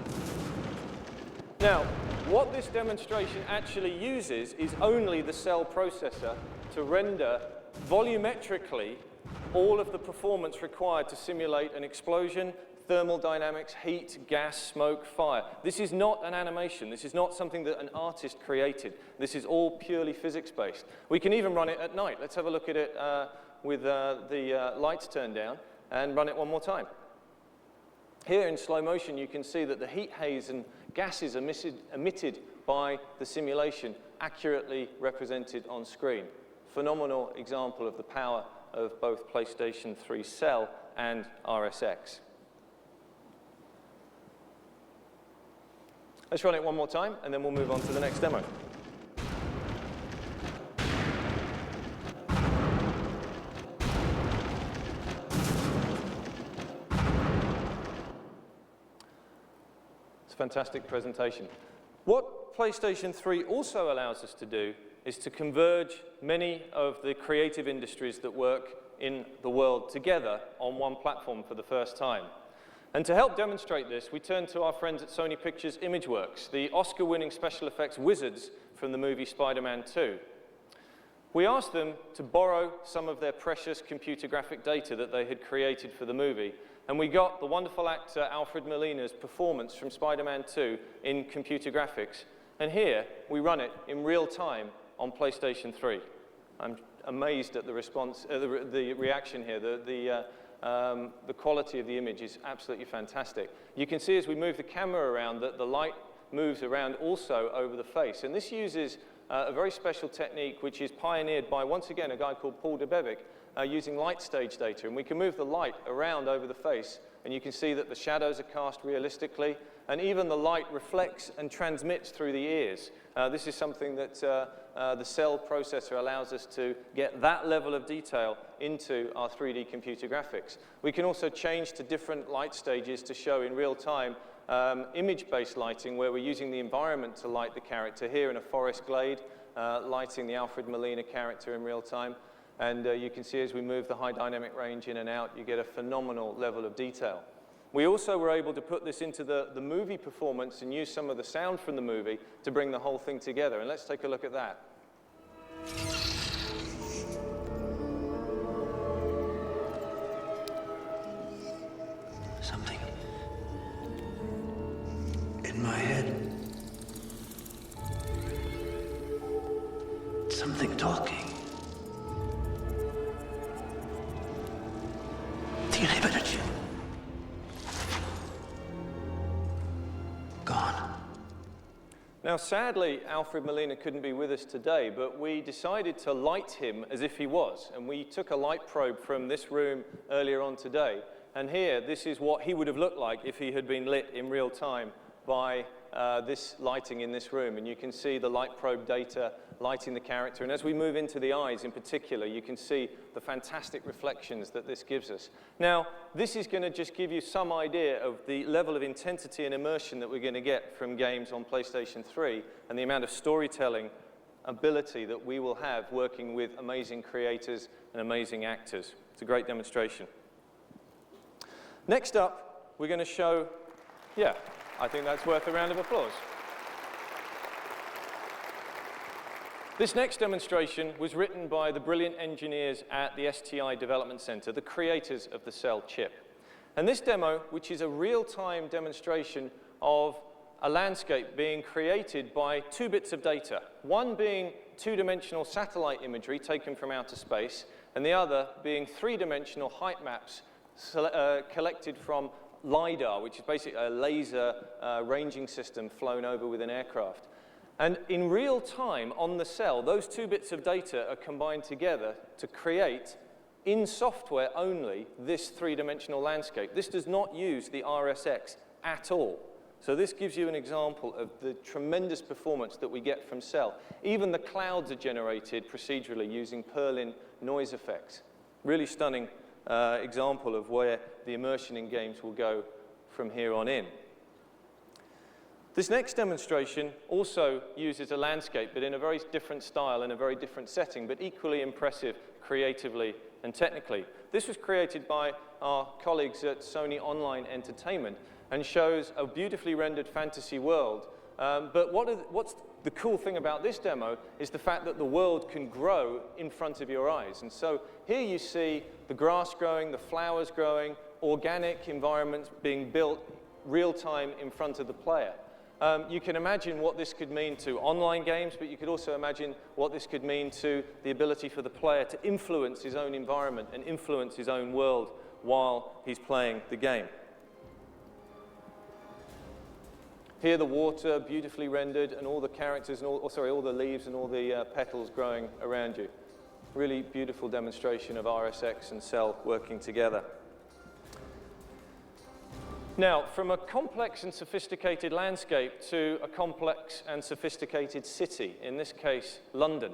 [SPEAKER 11] Now, what this demonstration actually uses is only the cell processor to render volumetrically all of the performance required to simulate an explosion, thermal dynamics, heat, gas, smoke, fire. This is not an animation. This is not something that an artist created. This is all purely physics-based. We can even run it at night. Let's have a look at it with the lights turned down and run it one more time. Here in slow motion, you can see that the heat haze and gases emitted by the simulation accurately represented on screen. Phenomenal example of the power of both PlayStation 3 Cell and RSX. Let's run it one more time, and then we'll move on to the next demo. It's a fantastic presentation. What PlayStation 3 also allows us to do is to converge many of the creative industries that work in the world together on one platform for the first time. And to help demonstrate this, we turn to our friends at Sony Pictures Imageworks, the Oscar-winning special effects wizards from the movie Spider-Man 2. We asked them to borrow some of their precious computer graphic data that they had created for the movie, and we got the wonderful actor Alfred Molina's performance from Spider-Man 2 in computer graphics. And here, we run it in real time on PlayStation 3. I'm amazed at the response, the reaction here. The quality of the image is absolutely fantastic. You can see as we move the camera around that the light moves around also over the face. And this uses a very special technique which is pioneered by, once again, a guy called Paul Debevic, using light stage data. And we can move the light around over the face, and you can see that the shadows are cast realistically, and even the light reflects and transmits through the ears. This is something that the cell processor allows us to get that level of detail into our 3D computer graphics. We can also change to different light stages to show in real time image-based lighting, where we're using the environment to light the character. Here in a forest glade, lighting the Alfred Molina character in real time. And you can see as we move the high dynamic range in and out, you get a phenomenal level of detail. We also were able to put this into the movie performance and use some of the sound from the movie to bring the whole thing together. And let's take a look at that.
[SPEAKER 13] Something in my head. Something talking. The inhibitor chip. Gone.
[SPEAKER 11] Now, sadly, Alfred Molina couldn't be with us today, but we decided to light him as if he was. And we took a light probe from this room earlier on today. And here, this is what he would have looked like if he had been lit in real time by this lighting in this room. And you can see the light probe data lighting the character. And as we move into the eyes in particular, you can see the fantastic reflections that this gives us. Now, this is going to just give you some idea of the level of intensity and immersion that we're going to get from games on PlayStation 3 and the amount of storytelling ability that we will have working with amazing creators and amazing actors. It's a great demonstration. Next up, we're going to show, yeah, I think that's worth a round of applause. This next demonstration was written by the brilliant engineers at the STI Development Center, the creators of the Cell chip. And this demo, which is a real-time demonstration of a landscape being created by 2 bits of data, one being 2-dimensional satellite imagery taken from outer space, and the other being 3-dimensional height maps collected from LiDAR, which is basically a laser ranging system flown over with an aircraft. And in real time on the cell, those 2 bits of data are combined together to create in software only, this three-dimensional landscape. This does not use the RSX at all. So this gives you an example of the tremendous performance that we get from Cell. Even the clouds are generated procedurally using Perlin noise effects. Really stunning example of where the immersion in games will go from here on in. This next demonstration also uses a landscape, but in a very different style, in a very different setting, but equally impressive creatively and technically. This was created by our colleagues at Sony Online Entertainment and shows a beautifully rendered fantasy world. But what's the cool thing about this demo is the fact that the world can grow in front of your eyes. And so here you see the grass growing, the flowers growing, organic environments being built real time in front of the player. You can imagine what this could mean to online games, but you could also imagine what this could mean to the ability for the player to influence his own environment and influence his own world while he's playing the game. Here the water beautifully rendered and all the characters and all the leaves and all the petals growing around you. Really beautiful demonstration of RSX and Cell working together. Now, from a complex and sophisticated landscape to a complex and sophisticated city, in this case, London.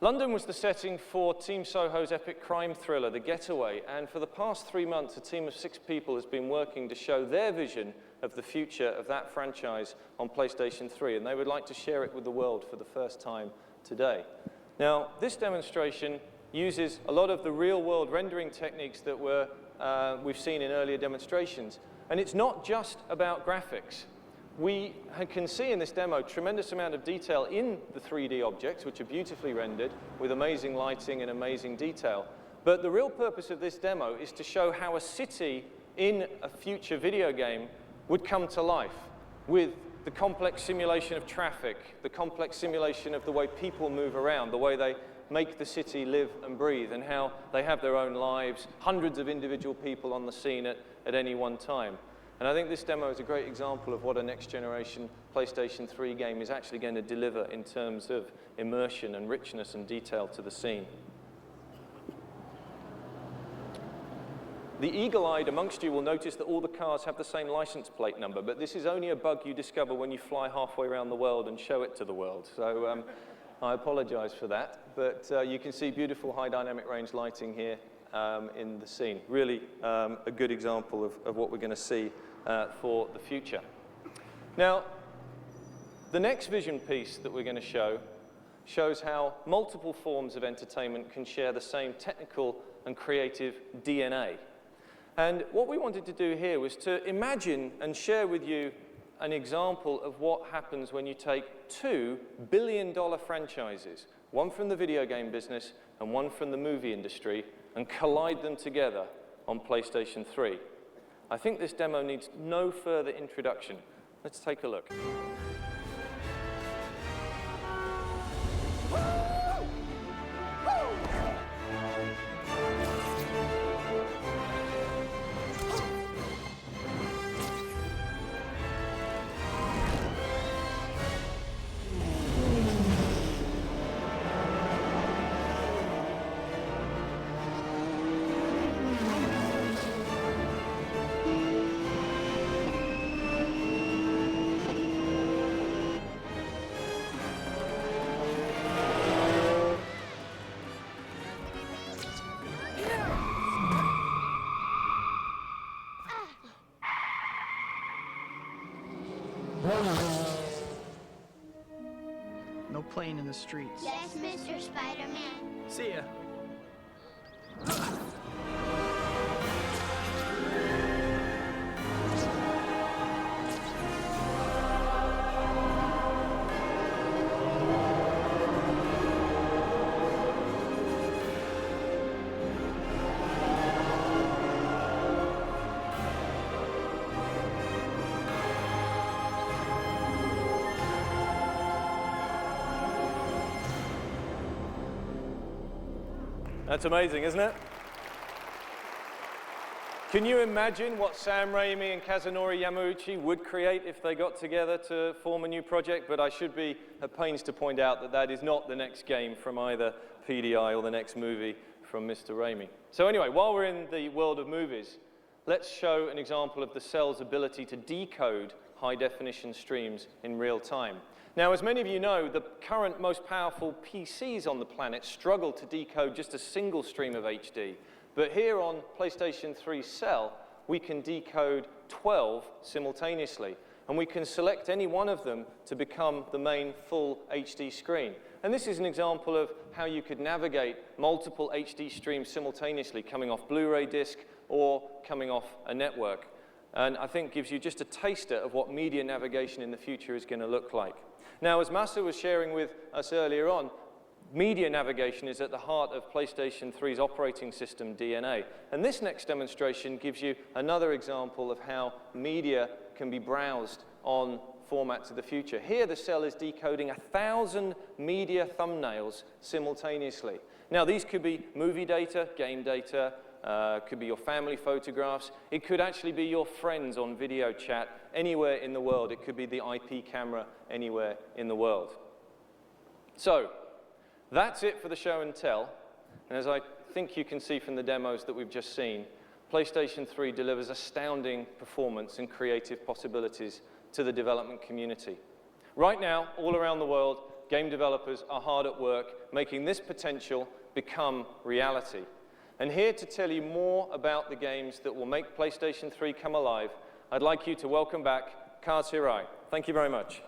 [SPEAKER 11] London was the setting for Team Soho's epic crime thriller, The Getaway, and for the past 3 months, a team of 6 people has been working to show their vision of the future of that franchise on PlayStation 3, and they would like to share it with the world for the first time today. Now, this demonstration uses a lot of the real-world rendering techniques that we've seen in earlier demonstrations. And it's not just about graphics. We can see in this demo a tremendous amount of detail in the 3D objects, which are beautifully rendered with amazing lighting and amazing detail. But the real purpose of this demo is to show how a city in a future video game would come to life with the complex simulation of traffic, the complex simulation of the way people move around, the way they make the city live and breathe, and how they have their own lives, hundreds of individual people on the scene at any one time. And I think this demo is a great example of what a next-generation PlayStation 3 game is actually going to deliver in terms of immersion and richness and detail to the scene. The eagle-eyed amongst you will notice that all the cars have the same license plate number, but this is only a bug you discover when you fly halfway around the world and show it to the world. So I apologize for that, but you can see beautiful high dynamic range lighting here in the scene. Really a good example of what we're going to see for the future. Now, the next vision piece that we're going to show shows how multiple forms of entertainment can share the same technical and creative DNA. And what we wanted to do here was to imagine and share with you an example of what happens when you take 2 billion-dollar franchises, one from the video game business and one from the movie industry, and collide them together on PlayStation 3. I think this demo needs no further introduction. Let's take a look.
[SPEAKER 14] No playing in the streets.
[SPEAKER 15] Yes, Mr. Spider-Man.
[SPEAKER 14] See ya.
[SPEAKER 11] That's amazing, isn't it? Can you imagine what Sam Raimi and Kazunori Yamauchi would create if they got together to form a new project? But I should be at pains to point out that that is not the next game from either PDI or the next movie from Mr. Ramey. So anyway, while we're in the world of movies, let's show an example of the cell's ability to decode high-definition streams in real time. Now, as many of you know, the current most powerful PCs on the planet struggle to decode just a single stream of HD. But here on PlayStation 3 Cell, we can decode 12 simultaneously. And we can select any one of them to become the main full HD screen. And this is an example of how you could navigate multiple HD streams simultaneously, coming off Blu-ray disc or coming off a network. And I think gives you just a taster of what media navigation in the future is going to look like. Now, as Masa was sharing with us earlier on, media navigation is at the heart of PlayStation 3's operating system DNA. And this next demonstration gives you another example of how media can be browsed on formats of the future. Here, the cell is decoding 1,000 media thumbnails simultaneously. Now, these could be movie data, game data, could be your family photographs. It could actually be your friends on video chat anywhere in the world. It could be the IP camera anywhere in the world. So, that's it for the show and tell. And as I think you can see from the demos that we've just seen, PlayStation 3 delivers astounding performance and creative possibilities to the development community. Right now, all around the world, game developers are hard at work making this potential become reality. And here to tell you more about the games that will make PlayStation 3 come alive, I'd like you to welcome back Kaz Hirai. Thank you very much.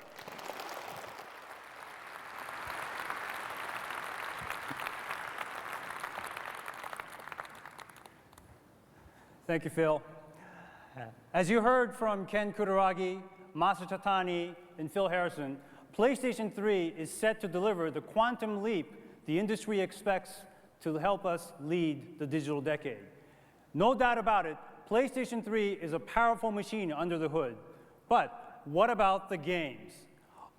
[SPEAKER 3] Thank you, Phil. As you heard from Ken Kutaragi, Masa Tatani, and Phil Harrison, PlayStation 3 is set to deliver the quantum leap the industry expects to help us lead the digital decade. No doubt about it, PlayStation 3 is a powerful machine under the hood. But what about the games?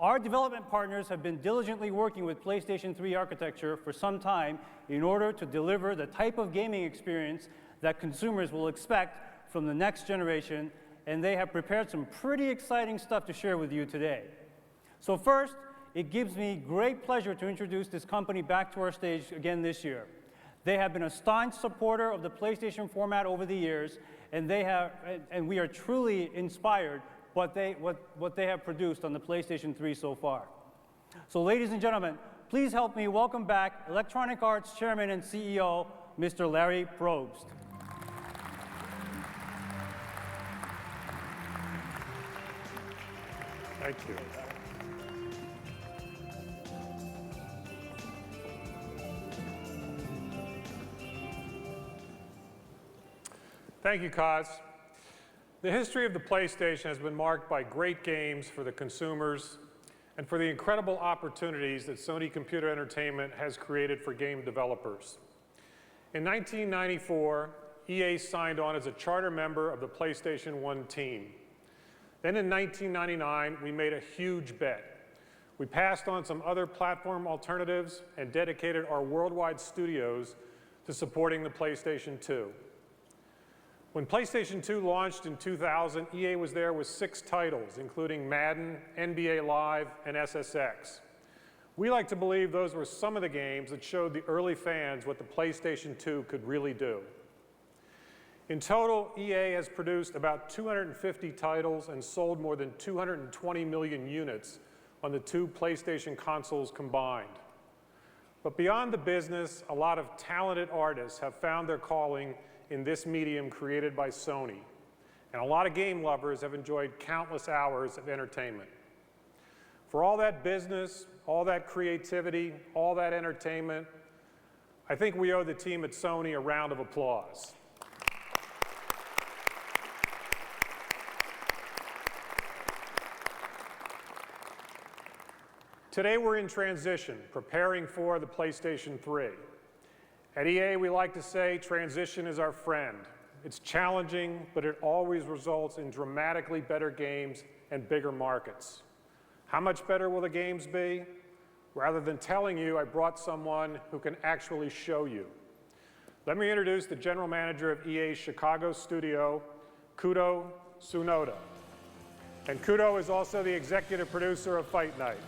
[SPEAKER 3] Our development partners have been diligently working with PlayStation 3 architecture for some time in order to deliver the type of gaming experience that consumers will expect from the next generation, and they have prepared some pretty exciting stuff to share with you today. So first, it gives me great pleasure to introduce this company back to our stage again this year. They have been a staunch supporter of the PlayStation format over the years, and we are truly inspired what they have produced on the PlayStation 3 so far. So ladies and gentlemen, please help me welcome back Electronic Arts Chairman and CEO, Mr. Larry Probst.
[SPEAKER 16] Thank you. Thank you, Kaz. The history of the PlayStation has been marked by great games for the consumers and for the incredible opportunities that Sony Computer Entertainment has created for game developers. In 1994, EA signed on as a charter member of the PlayStation 1 team. Then in 1999, we made a huge bet. We passed on some other platform alternatives and dedicated our worldwide studios to supporting the PlayStation 2. When PlayStation 2 launched in 2000, EA was there with 6 titles, including Madden, NBA Live, and SSX. We like to believe those were some of the games that showed the early fans what the PlayStation 2 could really do. In total, EA has produced about 250 titles and sold more than 220 million units on the 2 PlayStation consoles combined. But beyond the business, a lot of talented artists have found their calling in this medium created by Sony. And a lot of game lovers have enjoyed countless hours of entertainment. For all that business, all that creativity, all that entertainment, I think we owe the team at Sony a round of applause. Today we're in transition, preparing for the PlayStation 3. At EA, we like to say transition is our friend. It's challenging, but it always results in dramatically better games and bigger markets. How much better will the games be? Rather than telling you, I brought someone who can actually show you. Let me introduce the general manager of EA's Chicago studio, Kudo Tsunoda. And Kudo is also the executive producer of Fight Night.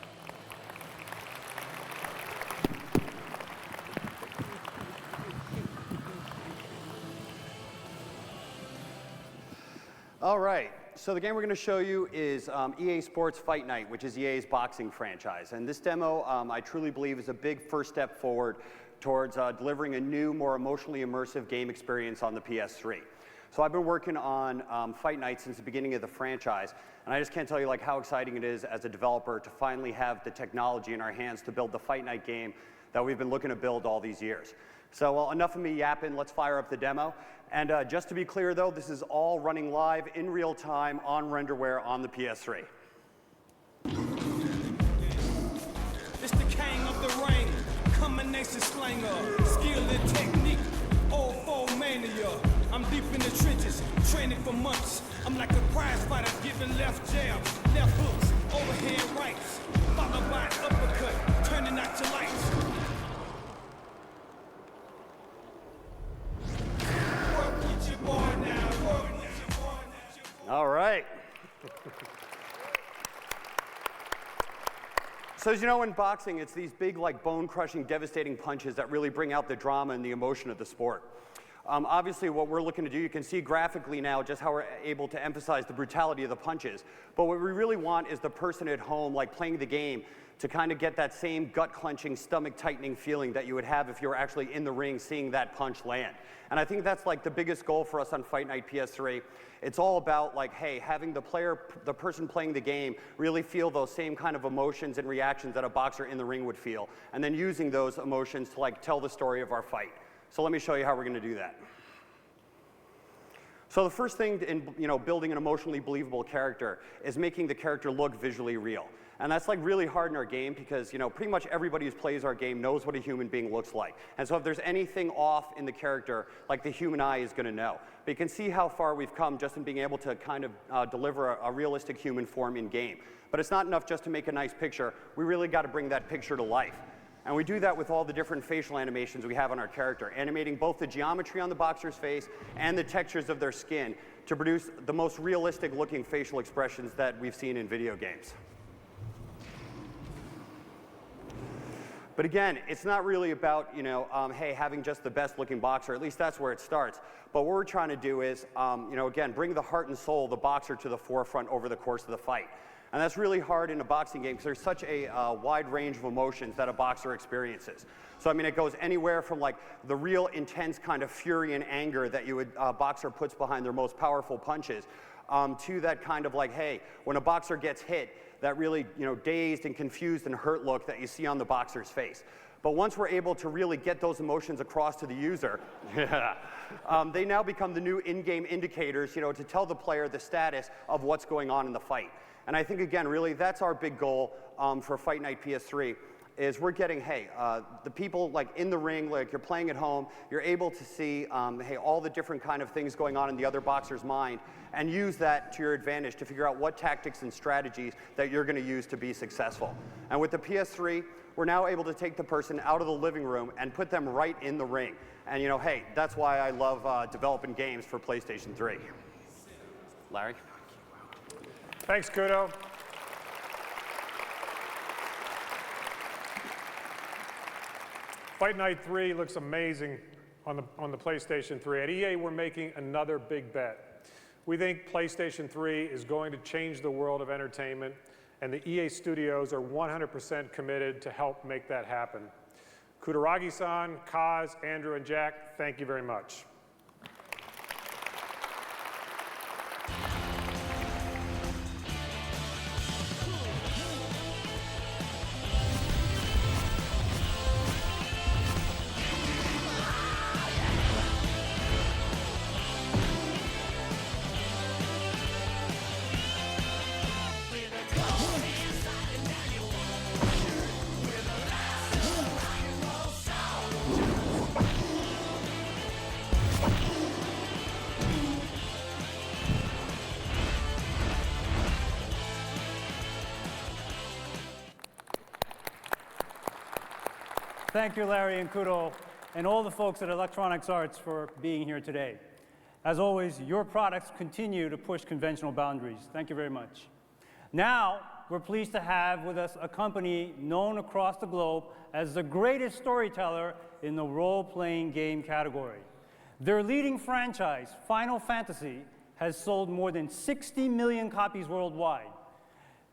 [SPEAKER 17] All right, so the game we're going to show you is EA Sports Fight Night, which is EA's boxing franchise. And this demo, I truly believe, is a big first step forward towards delivering a new, more emotionally immersive game experience on the PS3. So I've been working on Fight Night since the beginning of the franchise, and I just can't tell you how exciting it is as a developer to finally have the technology in our hands to build the Fight Night game that we've been looking to build all these years. So well, enough of me yapping, let's fire up the demo. And just to be clear though, this is all running live in real time on renderware on the PS3.
[SPEAKER 18] It's the king of the ring, combination slanger, skill and technique, old foe mania. I'm deep in the trenches, training for months. I'm like a prize fighter, giving left jabs, left hooks, overhand rights, followed by an uppercut, turning out your lights.
[SPEAKER 17] All right. So as you know, in boxing, it's these big, bone-crushing, devastating punches that really bring out the drama and the emotion of the sport. Obviously, what we're looking to do, you can see graphically now just how we're able to emphasize the brutality of the punches. But what we really want is the person at home, playing the game, to kind of get that same gut-clenching, stomach-tightening feeling that you would have if you were actually in the ring seeing that punch land. And I think that's the biggest goal for us on Fight Night PS3. It's all about hey, having the person playing the game really feel those same kind of emotions and reactions that a boxer in the ring would feel, and then using those emotions to tell the story of our fight. So let me show you how we're going to do that. So the first thing in building an emotionally believable character is making the character look visually real. And that's really hard in our game because pretty much everybody who plays our game knows what a human being looks like. And so if there's anything off in the character, the human eye is going to know. But you can see how far we've come just in being able to kind of deliver a realistic human form in game. But it's not enough just to make a nice picture. We really got to bring that picture to life. And we do that with all the different facial animations we have on our character, animating both the geometry on the boxer's face and the textures of their skin to produce the most realistic looking facial expressions that we've seen in video games. But again, it's not really about, hey, having just the best looking boxer. At least that's where it starts. But what we're trying to do is, again, bring the heart and soul of the boxer to the forefront over the course of the fight. And that's really hard in a boxing game because there's such a wide range of emotions that a boxer experiences. So, it goes anywhere from the real intense kind of fury and anger that a boxer puts behind their most powerful punches to that kind of hey, when a boxer gets hit, that really, dazed and confused and hurt look that you see on the boxer's face. But once we're able to really get those emotions across to the user, they now become the new in-game indicators, to tell the player the status of what's going on in the fight. And I think, again, really, that's our big goal for Fight Night PS3, is we're getting, hey, the people in the ring, you're playing at home, you're able to see, hey, all the different kind of things going on in the other boxer's mind, and use that to your advantage to figure out what tactics and strategies that you're going to use to be successful. And with the PS3, we're now able to take the person out of the living room and put them right in the ring. And hey, that's why I love developing games for PlayStation 3. Larry?
[SPEAKER 16] Thanks, Kudo. Fight Night 3 looks amazing on the PlayStation 3. At EA, we're making another big bet. We think PlayStation 3 is going to change the world of entertainment, and the EA studios are 100% committed to help make that happen. Kutaragi-san, Kaz, Andrew, and Jack, thank you very much.
[SPEAKER 3] Thank you, Larry and Kudo, and all the folks at Electronics Arts for being here today. As always, your products continue to push conventional boundaries. Thank you very much. Now, we're pleased to have with us a company known across the globe as the greatest storyteller in the role-playing game category. Their leading franchise, Final Fantasy, has sold more than 60 million copies worldwide.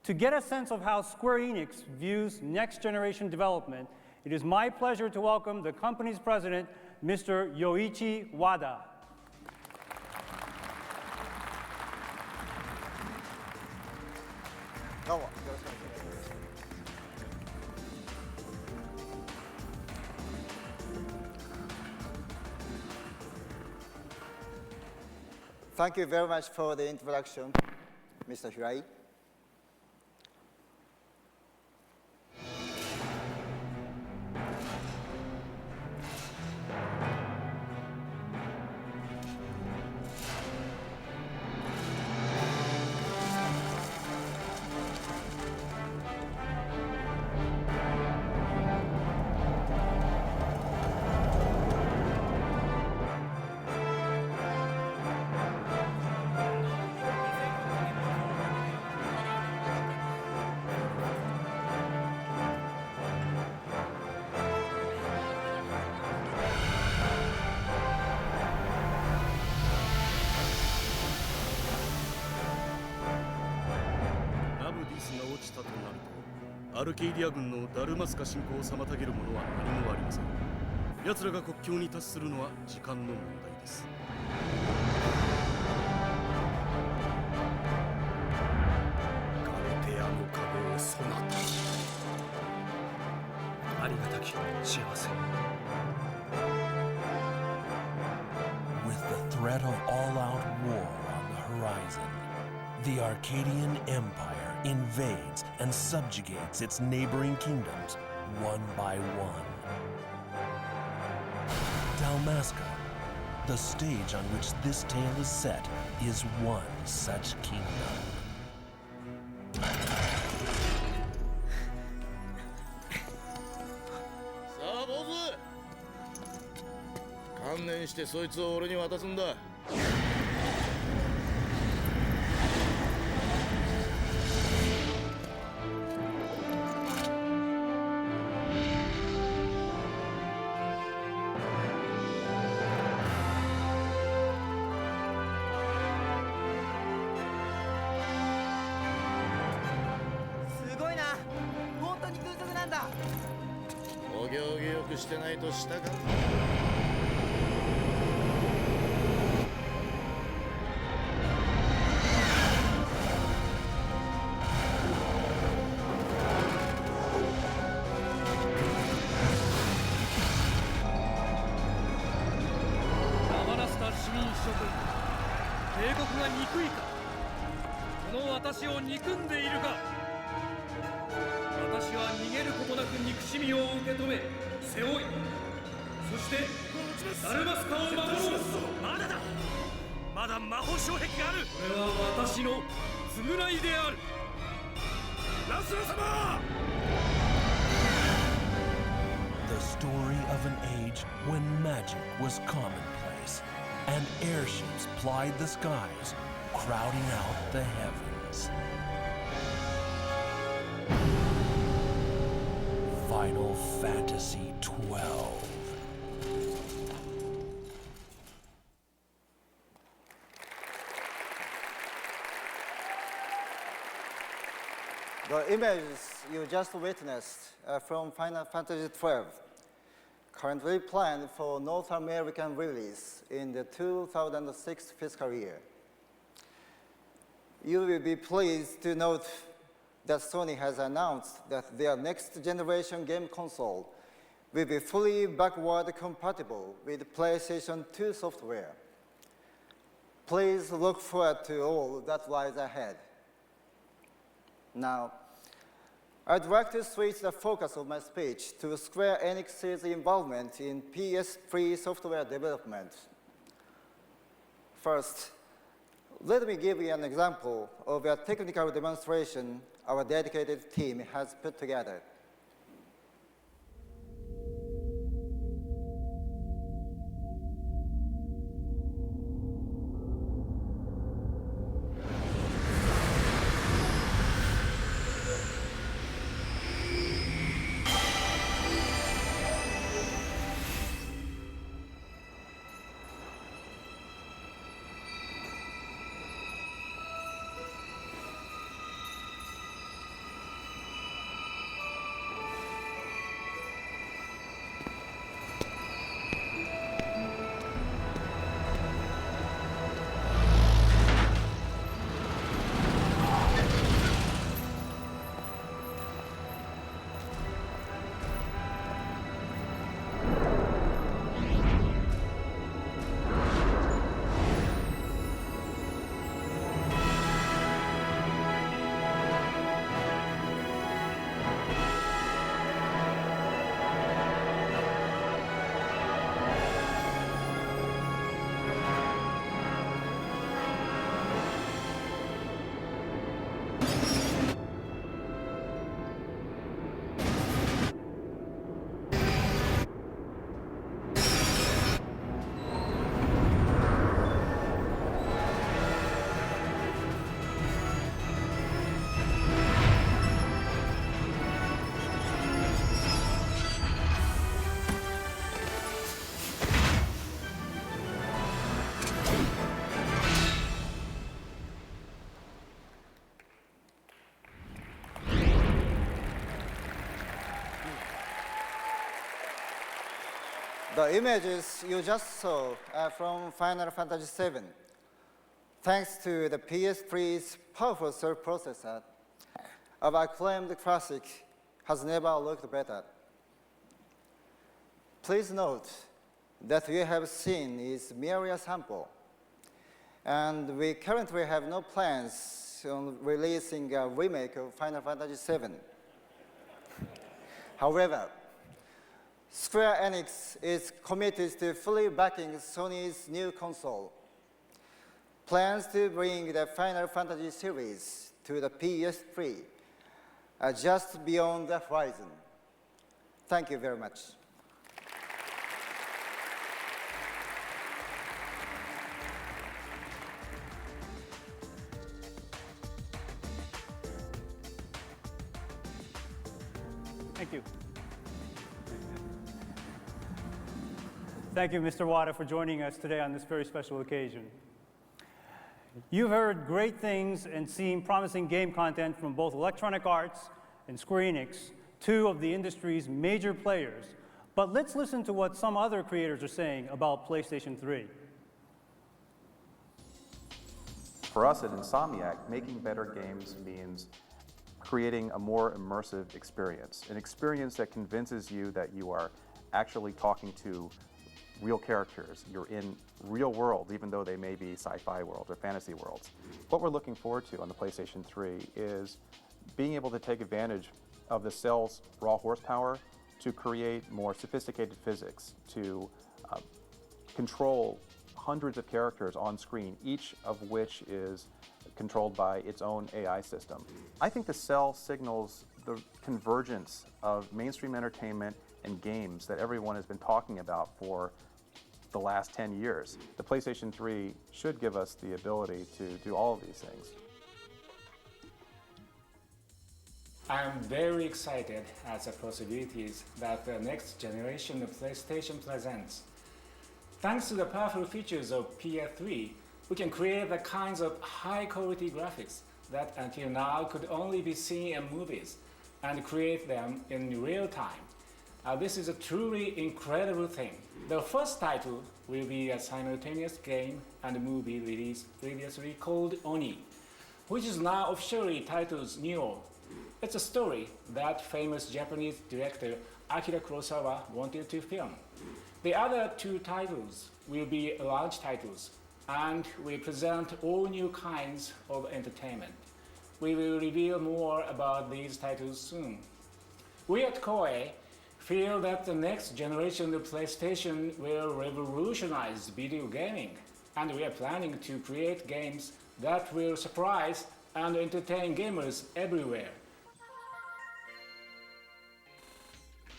[SPEAKER 3] To get a sense of how Square Enix views next-generation development, it is my pleasure to welcome the company's president, Mr. Yoichi Wada.
[SPEAKER 19] Thank you very much for the introduction, Mr. Hirai.
[SPEAKER 20] ディスが落ちたとなると、アルケイディア軍のダルマスカ侵攻を妨げるものは何もありません。奴らが国境に達するのは時間の問題です。ガレテアの壁をそなた。ありがたき幸せ。
[SPEAKER 21] With the threat of all-out war on the horizon, the Arcadian Empire invades and subjugates its neighboring kingdoms one by one. Dalmasca, the stage on which this tale is set, is one such kingdom.
[SPEAKER 20] さあ、坊主！観念してそいつを俺に渡すんだ。お行儀よくしてないとしたかん。
[SPEAKER 18] ラマラスタ市民諸君、帝国が憎いか、この私を憎んでいるか。私は逃げることなく憎しみを受け止め、背負い、そしてダルマスカを守ろう。まだだ、まだ魔法障壁がある。これは私の償いである。ラスラ様。
[SPEAKER 21] The story of an age when magic was commonplace, and airships plied the skies, crowding out the heavens. Final Fantasy XII.
[SPEAKER 19] The images you just witnessed are from Final Fantasy XII, currently planned for North American release in the 2006 fiscal year. You will be pleased to note that Sony has announced that their next generation game console will be fully backward compatible with PlayStation 2 software. Please look forward to all that lies ahead. Now, I'd like to switch the focus of my speech to Square Enix's involvement in PS3 software development. First, let me give you an example of a technical demonstration our dedicated team has put together. The images you just saw are from Final Fantasy VII. Thanks to the PS3's powerful surf processor, our acclaimed classic has never looked better. Please note that you have seen is merely a sample, and we currently have no plans on releasing a remake of Final Fantasy VII. However, Square Enix is committed to fully backing Sony's new console. Plans to bring the Final Fantasy series to the PS3 are just beyond the horizon. Thank you very much.
[SPEAKER 3] Thank you. Thank you, Mr. Wada, for joining us today on this very special occasion. You've heard great things and seen promising game content from both Electronic Arts and Square Enix, two of the industry's major players. But let's listen to what some other creators are saying about PlayStation 3.
[SPEAKER 1] For us at Insomniac, making better games means creating a more immersive experience, an experience that convinces you that you are actually talking to real characters. You're in real world, even though they may be sci-fi worlds or fantasy worlds. What we're looking forward to on the PlayStation 3 is being able to take advantage of the cell's raw horsepower to create more sophisticated physics, to control hundreds of characters on screen, each of which is controlled by its own AI system. I think the cell signals the convergence of mainstream entertainment and games that everyone has been talking about for the last 10 years. The PlayStation 3 should give us the ability to do all of these things.
[SPEAKER 22] I'm very excited at the possibilities that the next generation of PlayStation presents. Thanks to the powerful features of PS3, we can create the kinds of high-quality graphics that until now could only be seen in movies and create them in real time. This is a truly incredible thing. The first title will be a simultaneous game and movie release previously called Oni, which is now officially titled Neo. It's a story that famous Japanese director Akira Kurosawa wanted to film. The other two titles will be large titles and will present all new kinds of entertainment. We will reveal more about these titles soon. We at Koei feel that the next generation of PlayStation will revolutionize video gaming, and we are planning to create games that will surprise and entertain gamers everywhere.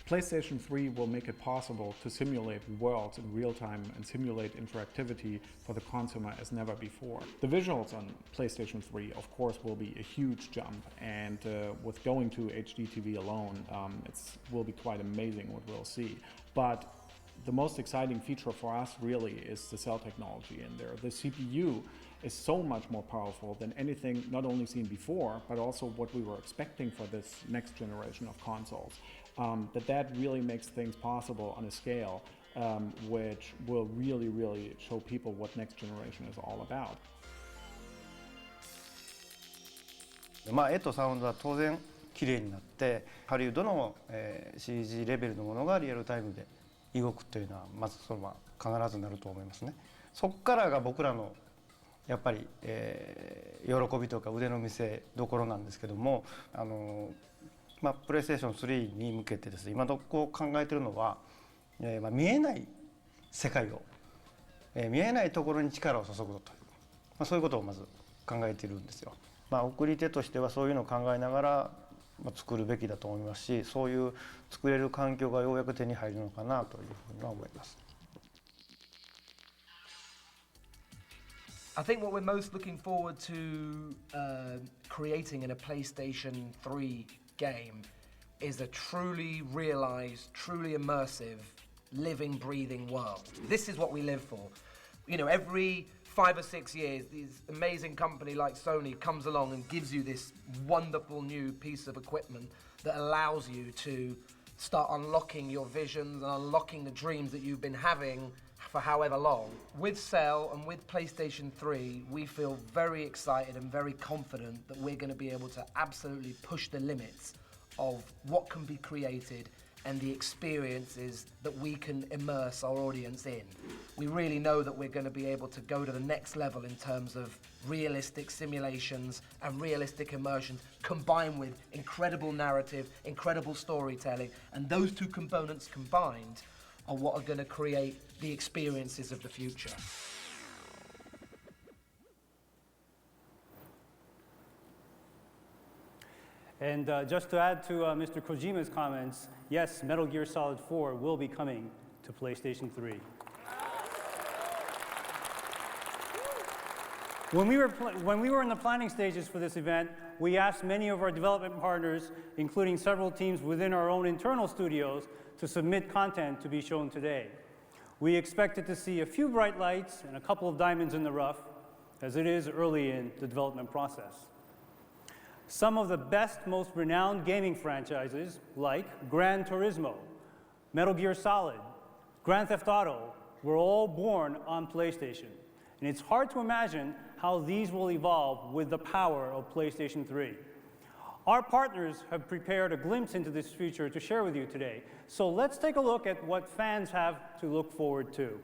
[SPEAKER 23] PlayStation 3 will make it possible to simulate worlds in real time and simulate interactivity for the consumer as never before. The visuals on PlayStation 3, of course, will be a huge jump, and with going to HD TV alone, it will be quite amazing what we'll see. But the most exciting feature for us really is the cell technology in there. The CPU is so much more powerful than anything not only seen before, but also what we were expecting for this next generation of consoles. That really makes things possible on a scale which will really show people what next generation is all about.
[SPEAKER 24] 絵とサウンドは当然綺麗になってハリウッドの、CG レベルのものがリアルタイムで動くというのはまずそれは必ずなると思いますね。そこからが僕らのやっぱり、喜びとか腕の見せ所なんですけども、プレイステーション3に向けてですね、今どこ考えているのは、見えない世界を、見えないところに力を注ぐという、そういうことをまず考えているんですよ。送り手としてはそういうのを考えながら、作るべきだと思いますし、そういう作れる環境がようやく手に入るのかなというふうには思います。
[SPEAKER 25] I think what we're most looking forward to creating in a PlayStation 3 game is a truly realized, truly immersive, living, breathing world. This is what we live for. You know, every 5 or 6 years, this amazing company like Sony comes along and gives you this wonderful new piece of equipment that allows you to start unlocking your visions and unlocking the dreams that you've been having for however long. With Cell and with PlayStation 3, we feel very excited and very confident that we're going to be able to absolutely push the limits of what can be created and the experiences that we can immerse our audience in. We really know that we're going to be able to go to the next level in terms of realistic simulations and realistic immersions combined with incredible narrative, incredible storytelling, and those two components combined are what are going to create the experiences of the future.
[SPEAKER 3] And just to add to Mr. Kojima's comments, yes, Metal Gear Solid 4 will be coming to PlayStation 3. When we were in the planning stages for this event, we asked many of our development partners, including several teams within our own internal studios, to submit content to be shown today. We expected to see a few bright lights and a couple of diamonds in the rough, as it is early in the development process. Some of the best, most renowned gaming franchises, like Gran Turismo, Metal Gear Solid, Grand Theft Auto, were all born on PlayStation. And it's hard to imagine how these will evolve with the power of PlayStation 3. Our partners have prepared a glimpse into this future to share with you today. So let's take a look at what fans have to look forward to.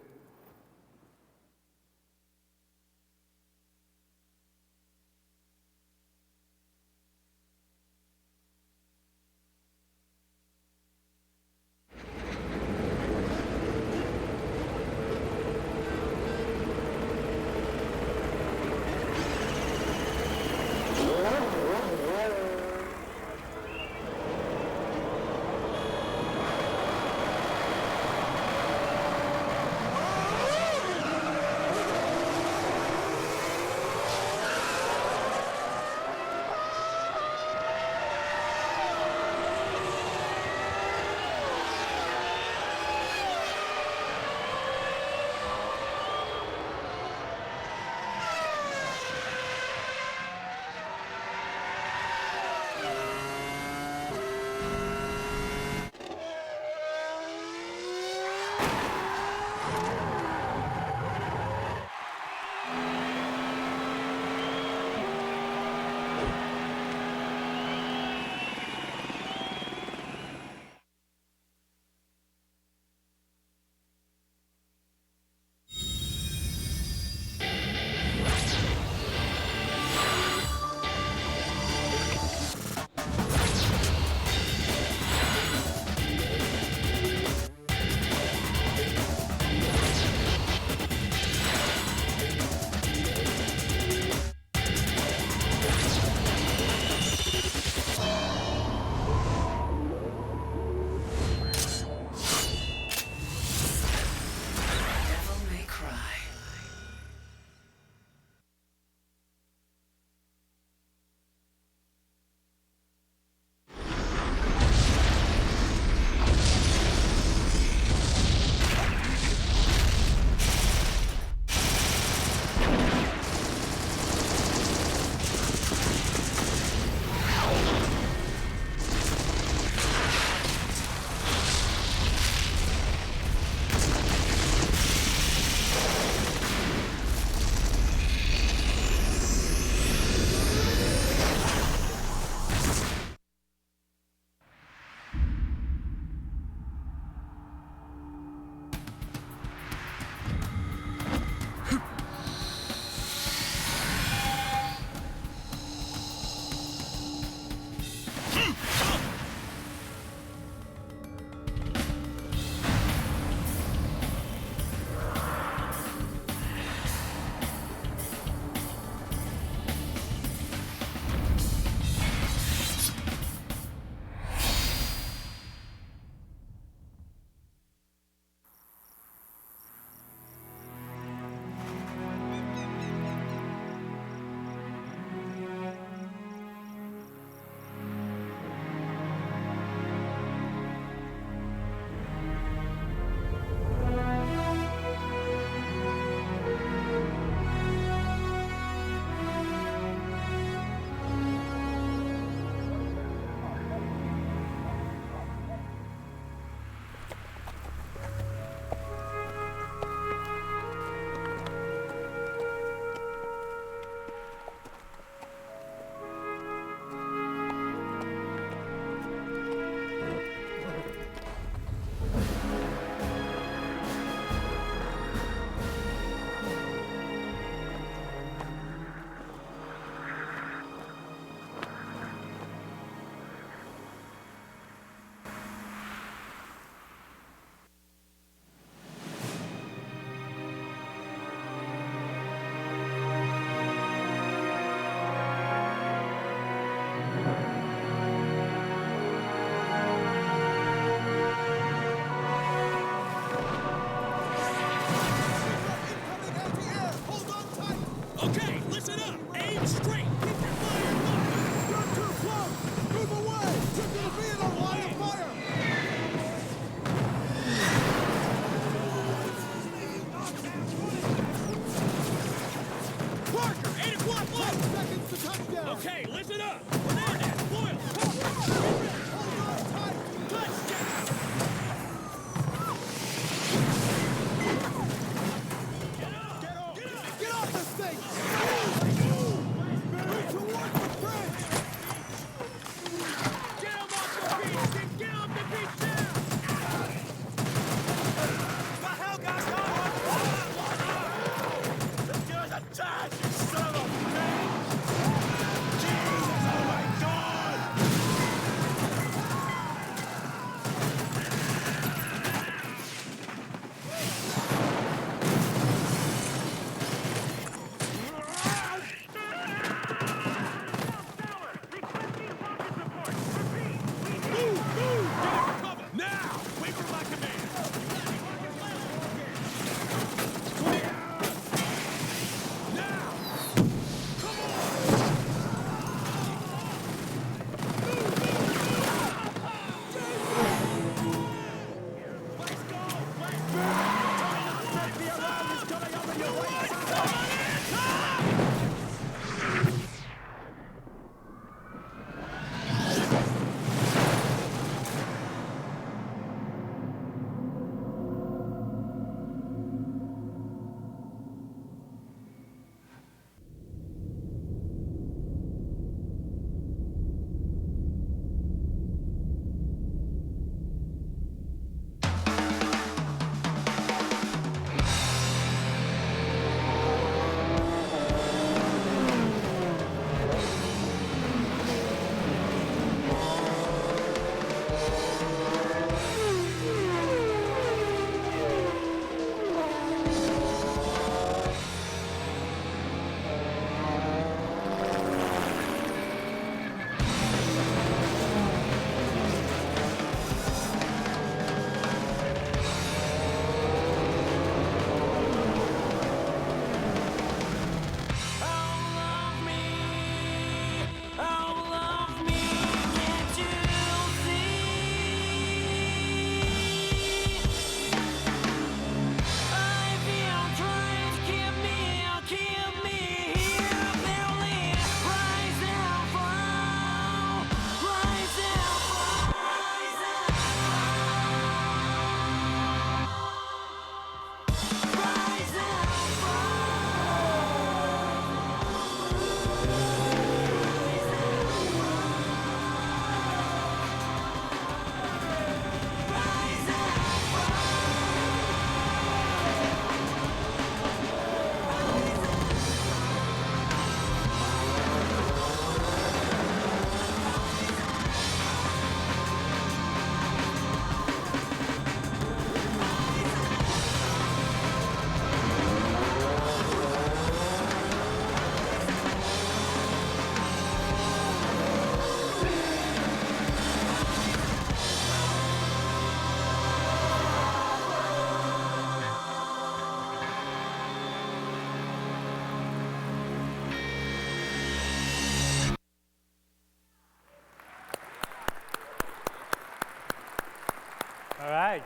[SPEAKER 3] All right.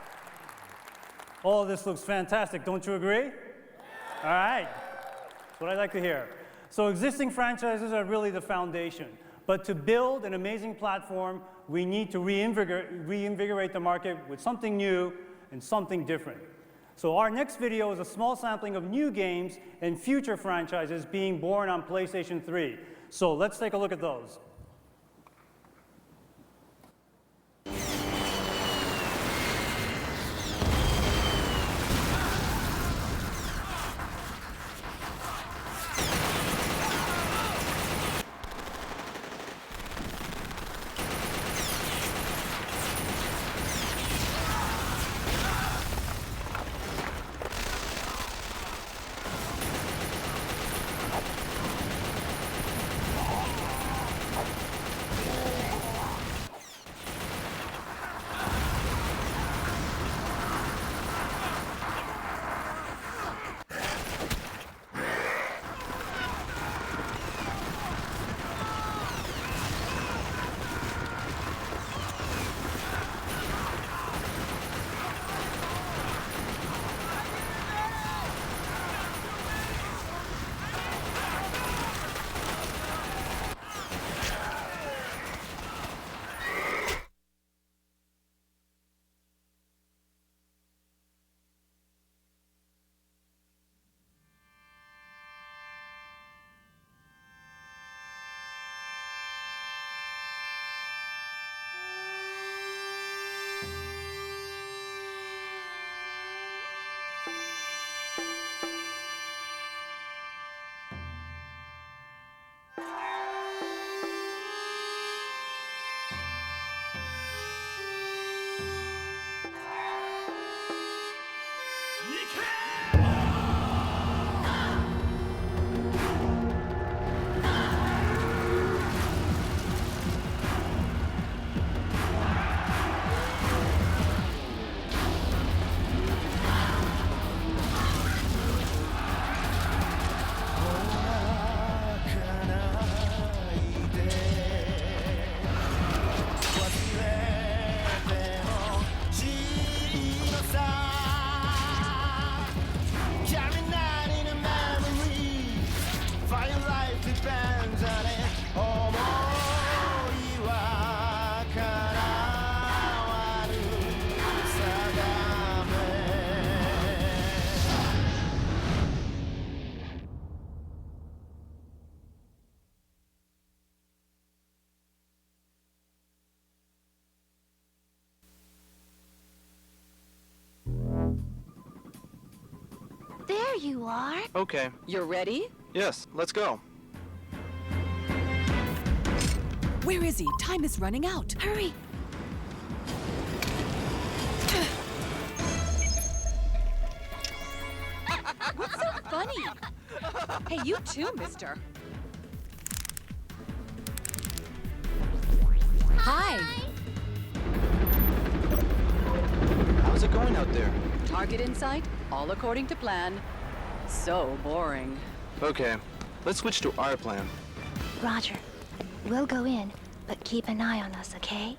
[SPEAKER 3] All this looks fantastic, don't you agree? All right. That's what I like to hear. So existing franchises are really the foundation. But to build an amazing platform, we need to reinvigorate the market with something new and something different. So our next video is a small sampling of new games and future franchises being born on PlayStation 3. So let's take a look at those.
[SPEAKER 15] There you are.
[SPEAKER 2] Okay.
[SPEAKER 5] You're ready?
[SPEAKER 2] Yes, let's go.
[SPEAKER 5] Where is he? Time is running out.
[SPEAKER 15] Hurry.
[SPEAKER 2] funny. Hey, you too, mister. Hi.
[SPEAKER 5] How's it going out there?
[SPEAKER 2] Target in sight, all according to plan. So boring.
[SPEAKER 5] Okay, let's switch to our plan.
[SPEAKER 15] Roger. We'll go in, but keep an eye on us, okay?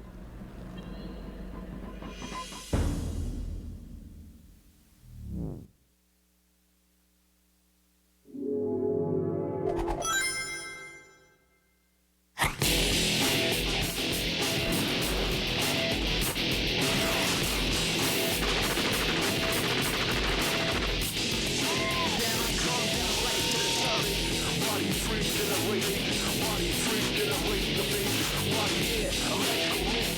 [SPEAKER 18] Body freak, get away the beat. Body hit, electrical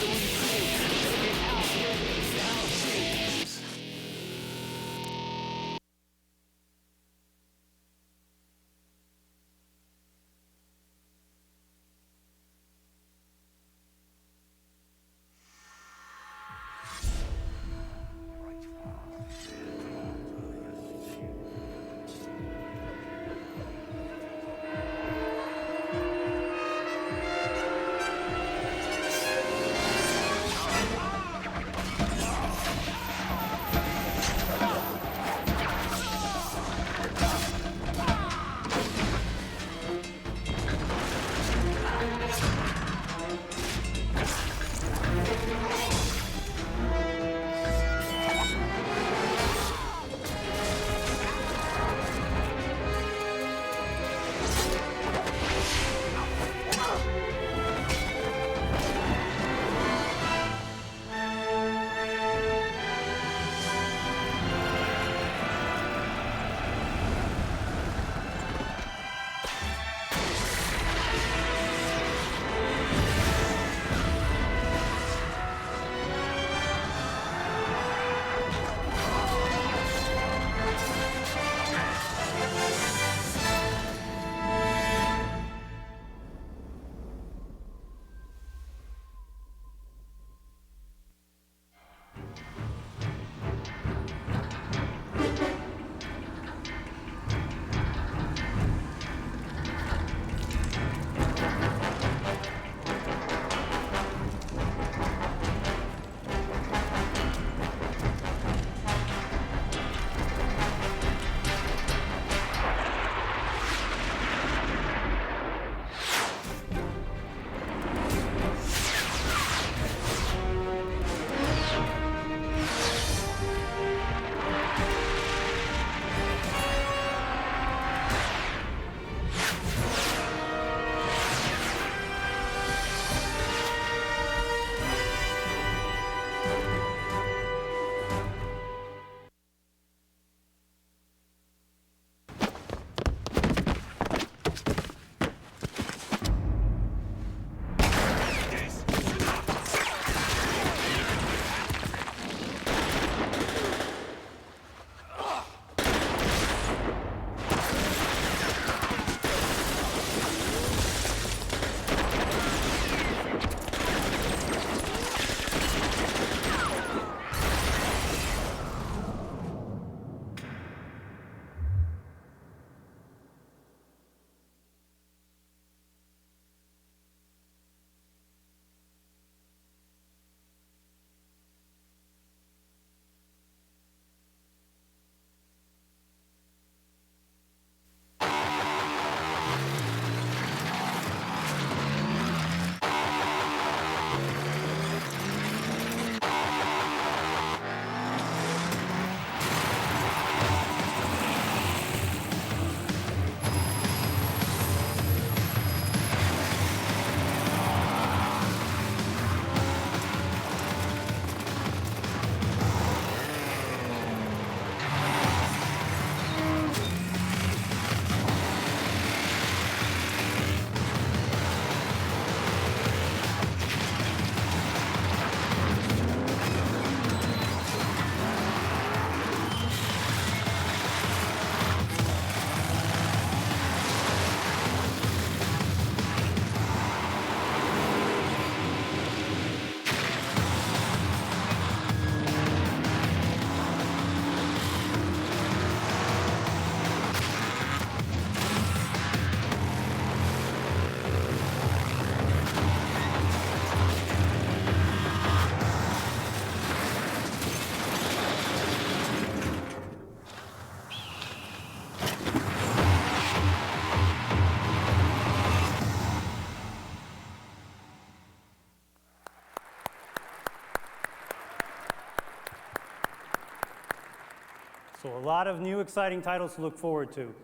[SPEAKER 3] So a lot of new exciting titles to look forward to.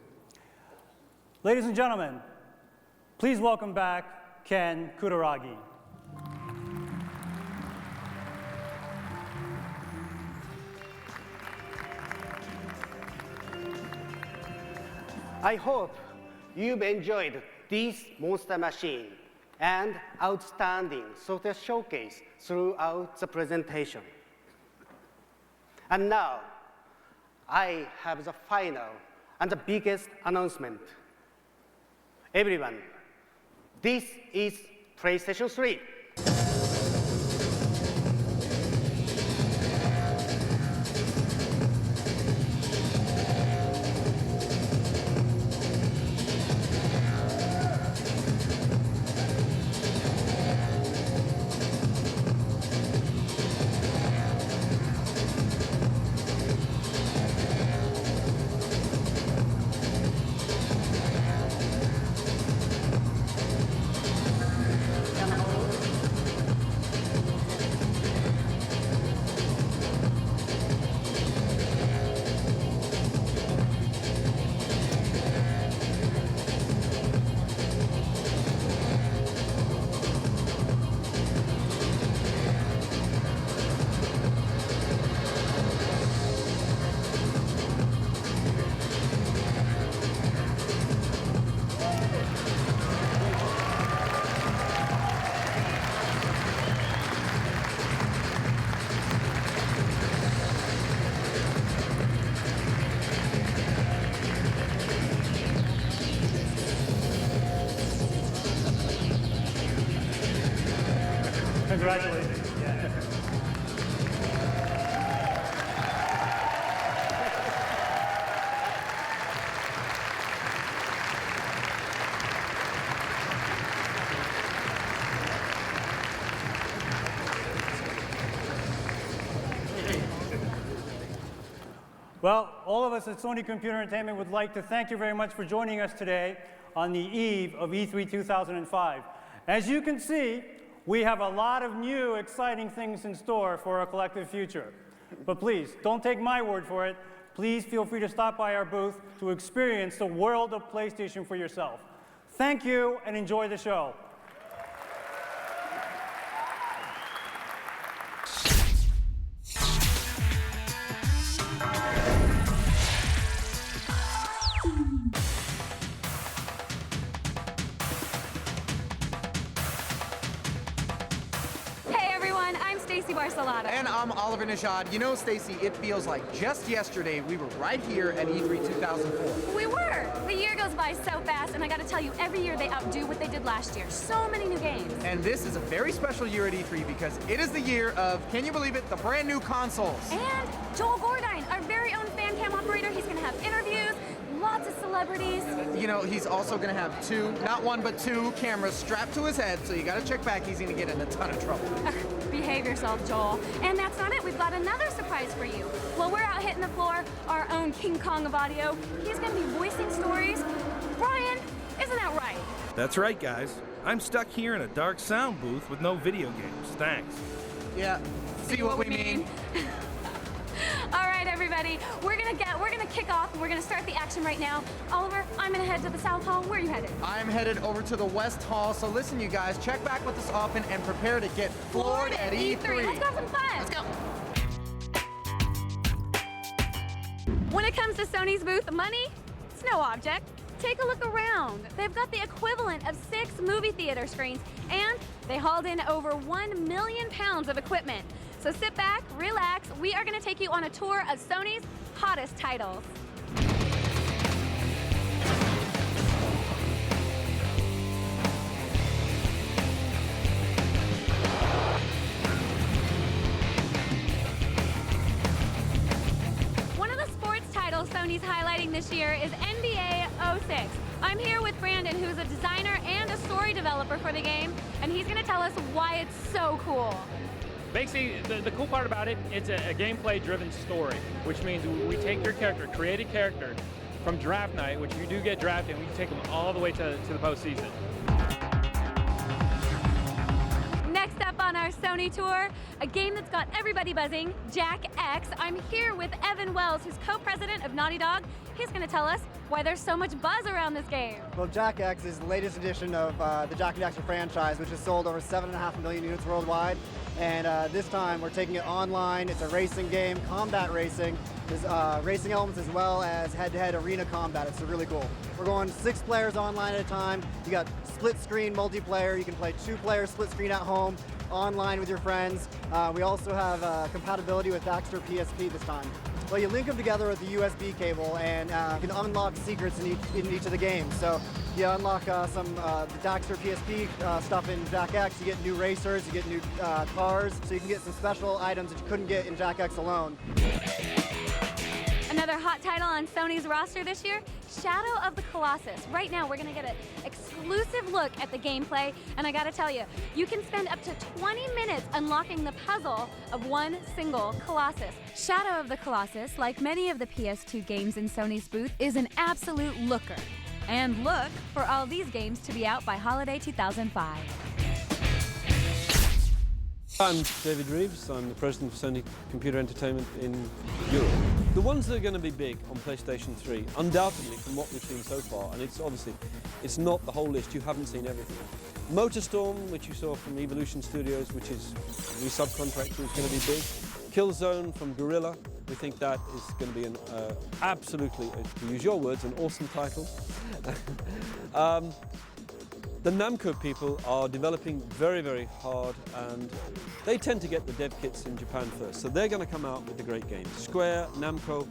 [SPEAKER 3] Ladies and gentlemen, please welcome back Ken Kutaragi.
[SPEAKER 4] I hope you've enjoyed this Monster Machine and outstanding software showcase throughout the presentation. And now, I have the final and the biggest announcement. Everyone, this is PlayStation 3.
[SPEAKER 3] Congratulations. Yeah. Well, all of us at Sony Computer Entertainment would like to thank you very much for joining us today on the eve of E3 2005. As you can see, we have a lot of new, exciting things in store for our collective future. But please, don't take my word for it. Please feel free to stop by our booth to experience the world of PlayStation for yourself. Thank you, and enjoy the show.
[SPEAKER 6] And I'm Oliver Nishad. You know, Stacy, it feels like just yesterday we were right here at E3 2004.
[SPEAKER 7] We were. The year goes by so fast, and I gotta tell you, every year they outdo what they did last year. So many new games.
[SPEAKER 6] And this is a very special year at E3 because it is the year of, can you believe it, the brand new consoles.
[SPEAKER 7] And Joel Gordine, our very own fan cam operator, he's gonna have interviews, lots of celebrities.
[SPEAKER 6] You know, he's also gonna have two, not one, but two cameras strapped to his head, so you gotta check back. He's gonna get in a ton of trouble.
[SPEAKER 7] Behave yourself, Joel. And that's not it. We've got another surprise for you. While we're out hitting the floor, our own King Kong of audio, he's gonna be voicing stories. Brian, isn't that right?
[SPEAKER 8] That's right, guys. I'm stuck here in a dark sound booth with no video games. Thanks.
[SPEAKER 6] Yeah, see what we mean.
[SPEAKER 7] All right, everybody, we're gonna kick off, and we're gonna start the action right now. Oliver, I'm gonna head to the South Hall. Where are you headed?
[SPEAKER 6] I'm headed over to the West Hall, so listen, you guys, check back with us often and prepare to get floored at E3.
[SPEAKER 7] Let's go have some fun.
[SPEAKER 6] Let's go.
[SPEAKER 7] When it comes to Sony's booth, money, it's no object. Take a look around. They've got the equivalent of 6 movie theater screens, and they hauled in over 1 million pounds of equipment. So sit back, relax. We are gonna take you on a tour of Sony's hottest titles. One of the sports titles Sony's highlighting this year is NBA 06. I'm here with Brandon, who's a designer and a story developer for the game, and he's gonna tell us why it's so cool.
[SPEAKER 9] Basically, the cool part about it, it's a gameplay-driven story, which means we take your character, create a character from draft night, which you do get drafted, and we take them all the way to the postseason.
[SPEAKER 7] Next up on our Sony tour, a game that's got everybody buzzing, Jack X. I'm here with Evan Wells, who's co-president of Naughty Dog. He's going to tell us why there's so much buzz around this game.
[SPEAKER 10] Well, Jack X is the latest edition of the Jak and Daxter franchise, which has sold over 7.5 million units worldwide. And this time we're taking it online. It's a racing game, combat racing. There's racing elements as well as head-to-head arena combat. It's really cool. We're going 6 players online at a time. You got split screen multiplayer. You can play 2 players split screen at home, online with your friends. We also have compatibility with Daxter PSP this time. Well, you link them together with the USB cable, and you can unlock secrets in each of the games. So you unlock some the Daxter PSP stuff in Jak X. You get new racers, you get new cars, so you can get some special items that you couldn't get in Jak X alone.
[SPEAKER 7] Another hot title on Sony's roster this year, Shadow of the Colossus. Right now, we're going to get an exclusive look at the gameplay, and I got to tell you, you can spend up to 20 minutes unlocking the puzzle of one single Colossus. Shadow of the Colossus, like many of the PS2 games in Sony's booth, is an absolute looker. And look for all these games to be out by holiday 2005.
[SPEAKER 11] I'm David Reeves. I'm the president of Sony Computer Entertainment in Europe. The ones that are going to be big on PlayStation 3, undoubtedly from what we've seen so far, and it's obviously, it's not the whole list, you haven't seen everything. MotorStorm, which you saw from Evolution Studios, which is a new subcontractor, is going to be big. Killzone from Guerrilla, we think that is going to be an absolutely, to use your words, an awesome title. The Namco people are developing very, very hard, and they tend to get the dev kits in Japan first. So they're going to come out with the great games. Square, Namco,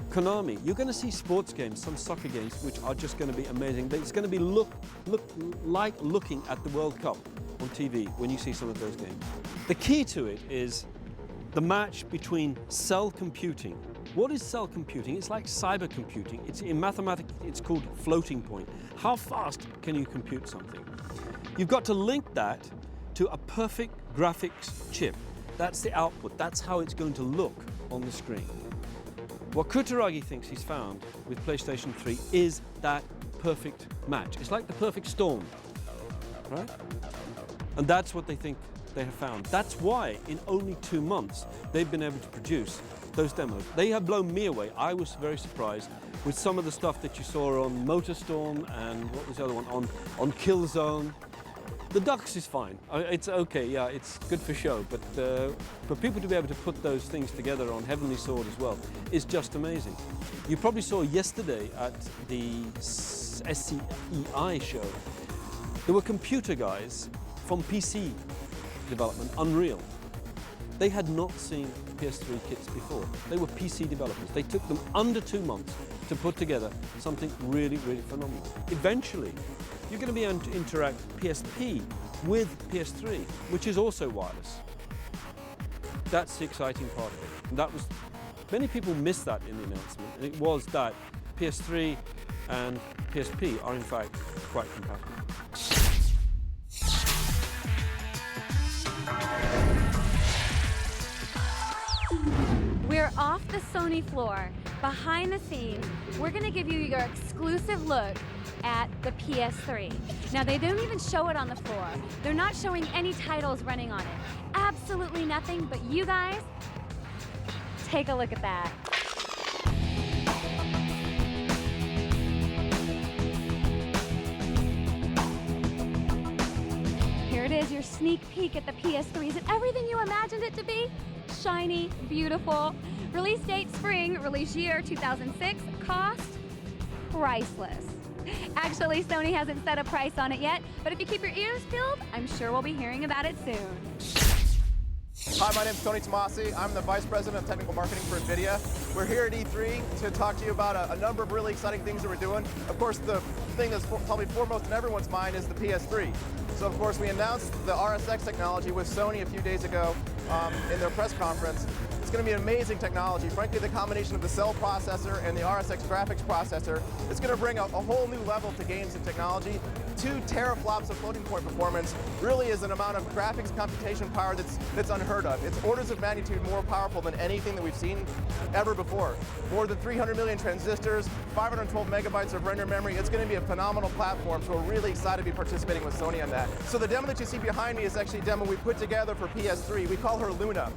[SPEAKER 11] Konami. You're going to see sports games, some soccer games, which are just going to be amazing. It's going to be like looking at the World Cup on TV when you see some of those games. The key to it is the match between cell computing. What is cell computing? It's like cyber computing. It's in mathematics, it's called floating point. How fast can you compute something? You've got to link that to a perfect graphics chip. That's the output. That's how it's going to look on the screen. What Kutaragi thinks he's found with PlayStation 3 is that perfect match. It's like the perfect storm, right? And that's what they think they have found. That's why in only 2 months they've been able to produce those demos. They have blown me away. I was very surprised with some of the stuff that you saw on MotorStorm and what was the other one, on Killzone. The Ducks is fine. It's okay, yeah, it's good for show, but for people to be able to put those things together on Heavenly Sword as well is just amazing. You probably saw yesterday at the SCEI show, there were computer guys from PC development, Unreal. They had not seen PS3 kits before. They were PC developers. They took them under 2 months to put together something really, really phenomenal. Eventually, you're going to be able to interact PSP with PS3, which is also wireless. That's the exciting part of it. And that was, many people missed that in the announcement, and it was that PS3 and PSP are in fact quite compatible.
[SPEAKER 7] We're off the Sony floor. Behind the scenes, we're going to give you your exclusive look at the PS3. Now, they don't even show it on the floor. They're not showing any titles running on it. Absolutely nothing, but you guys, take a look at that. Here it is, your sneak peek at the PS3. Is it everything you imagined it to be? Shiny, beautiful. Release date spring, release year 2006, cost priceless. Actually, Sony hasn't set a price on it yet, but if you keep your ears peeled, I'm sure we'll be hearing about it soon.
[SPEAKER 12] Hi, my name is Tony Tomasi. I'm the Vice President of Technical Marketing for NVIDIA. We're here at E3 to talk to you about a number of really exciting things that we're doing. Of course, the thing that's probably foremost in everyone's mind is the PS3. So, of course, we announced the RSX technology with Sony a few days ago in their press conference. It's going to be an amazing technology. Frankly, the combination of the cell processor and the RSX graphics processor is going to bring a whole new level to games and technology. 2 teraflops of floating point performance really is an amount of graphics computation power that's unheard of. It's orders of magnitude more powerful than anything that we've seen ever before. More than 300 million transistors, 512 megabytes of render memory. It's going to be a phenomenal platform, so we're really excited to be participating with Sony on that. So the demo that you see behind me is actually a demo we put together for PS3. We call her Luna.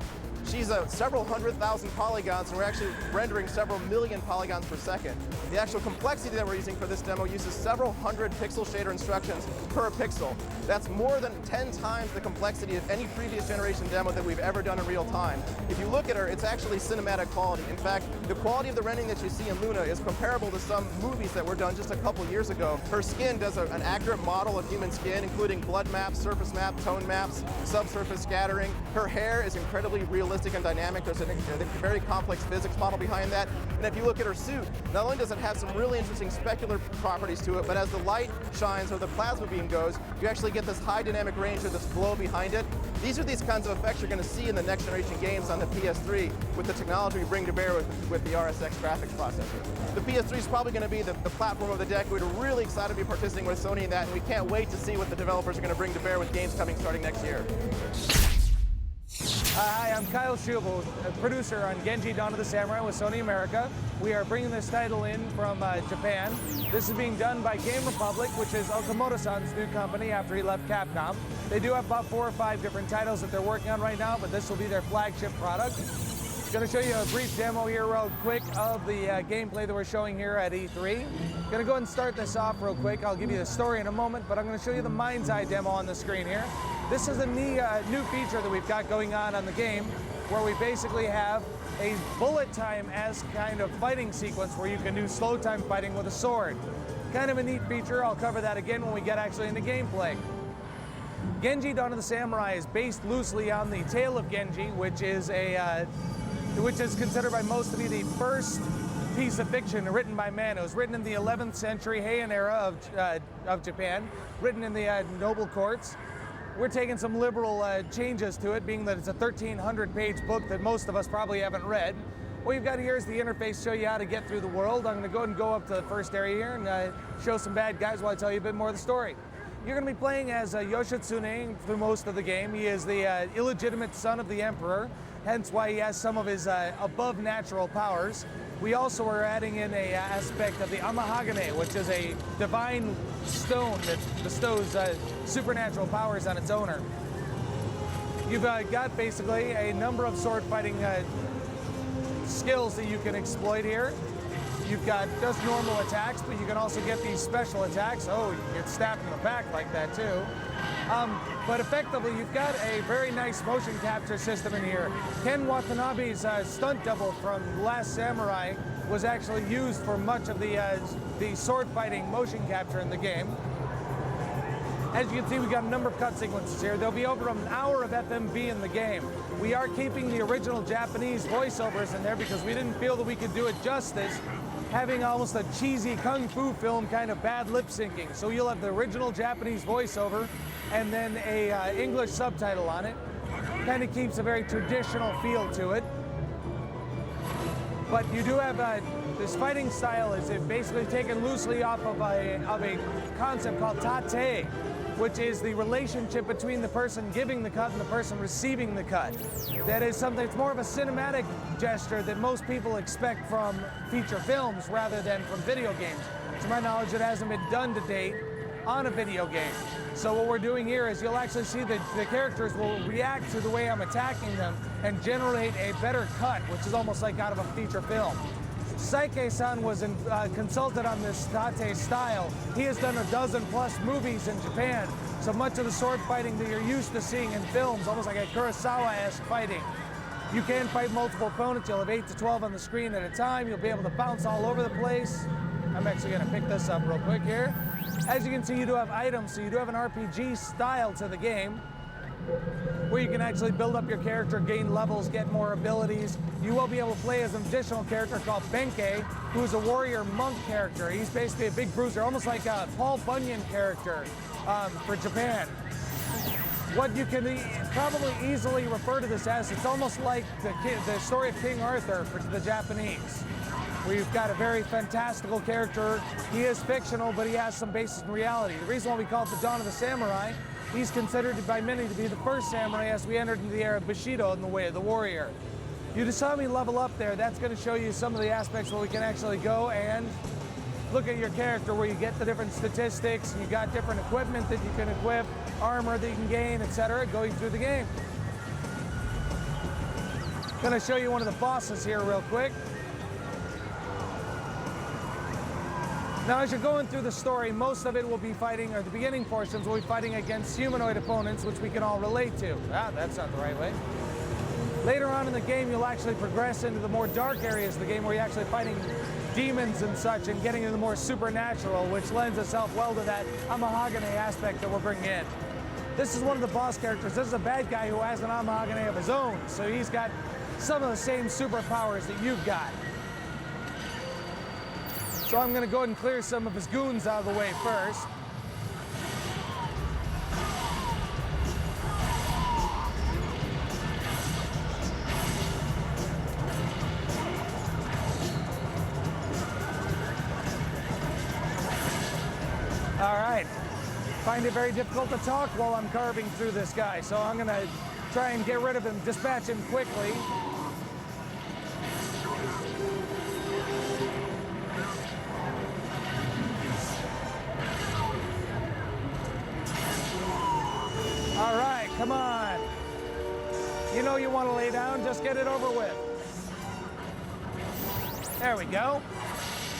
[SPEAKER 12] She's several 100,000 polygons, and we're actually rendering several million polygons per second. The actual complexity that we're using for this demo uses several hundred pixel shader instructions per pixel. That's more than 10 times the complexity of any previous generation demo that we've ever done in real time. If you look at her, it's actually cinematic quality. In fact, the quality of the rendering that you see in Luna is comparable to some movies that were done just a couple years ago. Her skin does an accurate model of human skin, including blood maps, surface map, tone maps, subsurface scattering. Her hair is incredibly realistic and dynamic. There's a very complex physics model behind that. And if you look at her suit, not only does it have some really interesting specular properties to it, but as the light shines or the plasma beam goes, you actually get this high dynamic range or this glow behind it. These are these kinds of effects you're going to see in the next generation games on the PS3 with the technology we bring to bear with the RSX graphics processor. The PS3 is probably going to be the platform of the decade. We're really excited to be participating with Sony in that, and we can't wait to see what the developers are going to bring to bear with games coming starting next year.
[SPEAKER 13] Hi, I'm Kyle Schubel, a producer on Genji Dawn of the Samurai with Sony America. We are bringing this title in from Japan. This is being done by Game Republic, which is Okamoto-san's new company after he left Capcom. They do have about 4 or 5 different titles that they're working on right now, but this will be their flagship product. I'm going to show you a brief demo here real quick of the gameplay that we're showing here at E3. I'm going to go ahead and start this off real quick. I'll give you the story in a moment, but I'm going to show you the Mind's Eye demo on the screen here. This is a new feature that we've got going on the game, where we basically have a bullet time-esque kind of fighting sequence where you can do slow time fighting with a sword. Kind of a neat feature. I'll cover that again when we get actually into gameplay. Genji Dawn of the Samurai is based loosely on the Tale of Genji, which is considered by most to be the first piece of fiction written by man. It was written in the 11th century Heian era of Japan, written in the noble courts. We're taking some liberal changes to it, being that it's a 1,300-page book that most of us probably haven't read. What you've got here is the interface to show you how to get through the world. I'm going to go ahead and go up to the first area here and show some bad guys while I tell you a bit more of the story. You're going to be playing as Yoshitsune through most of the game. He is the illegitimate son of the emperor, hence why he has some of his above-natural powers. We also are adding in an aspect of the Amahagane, which is a divine stone that bestows supernatural powers on its owner. You've got basically a number of sword fighting skills that you can exploit here. You've got just normal attacks, but you can also get these special attacks. Oh, you can get stabbed in the back like that too. But effectively, you've got a very nice motion capture system in here. Ken Watanabe's stunt double from Last Samurai was actually used for much of the sword fighting motion capture in the game. As you can see, we've got a number of cut sequences here. There'll be over an hour of FMV in the game. We are keeping the original Japanese voiceovers in there because we didn't feel that we could do it justice, having almost a cheesy kung fu film kind of bad lip syncing. So you'll have the original Japanese voiceover and then a English subtitle on it. Kind of keeps a very traditional feel to it. But you do have this fighting style is basically taken loosely off of a concept called tate, which is the relationship between the person giving the cut and the person receiving the cut. That is something, it's more of a cinematic gesture that most people expect from feature films rather than from video games. To my knowledge, it hasn't been done to date on a video game. So what we're doing here is you'll actually see that the characters will react to the way I'm attacking them and generate a better cut, which is almost like out of a feature film. Saike-san was consulted on this tate style. He has done 12+ movies in Japan, so much of the sword fighting that you're used to seeing in films, almost like a Kurosawa-esque fighting. You can fight multiple opponents. You'll have 8 to 12 on the screen at a time. You'll be able to bounce all over the place. I'm actually going to pick this up real quick here. As you can see, you do have items, so you do have an RPG style to the game, where you can actually build up your character, gain levels, get more abilities. You will be able to play as an additional character called Benkei, who is a warrior monk character. He's basically a big bruiser, almost like a Paul Bunyan character for Japan. What you can probably easily refer to this as, it's almost like the story of King Arthur for the Japanese. We've got a very fantastical character. He is fictional, but he has some basis in reality. The reason why we call it the Dawn of the Samurai, he's considered by many to be the first samurai as we entered into the era of Bushido in the way of the warrior. You just saw me level up there. That's going to show you some of the aspects where we can actually go and look at your character, where you get the different statistics, and you got different equipment that you can equip, armor that you can gain, etc., going through the game. Going to show you one of the bosses here real quick. Now, as you're going through the story, most of it will be fighting, or the beginning portions will be fighting against humanoid opponents, which we can all relate to. Ah, that's not the right way. Later on in the game, you'll actually progress into the more dark areas of the game, where you're actually fighting demons and such, and getting into the more supernatural, which lends itself well to that Amahagane aspect that we're bringing in. This is one of the boss characters. This is a bad guy who has an Amahagane of his own, so he's got some of the same superpowers that you've got. So I'm going to go ahead and clear some of his goons out of the way first. All right. Find it very difficult to talk while I'm carving through this guy, so I'm going to try and get rid of him, dispatch him quickly. All right, come on. You know you want to lay down, just get it over with. There we go.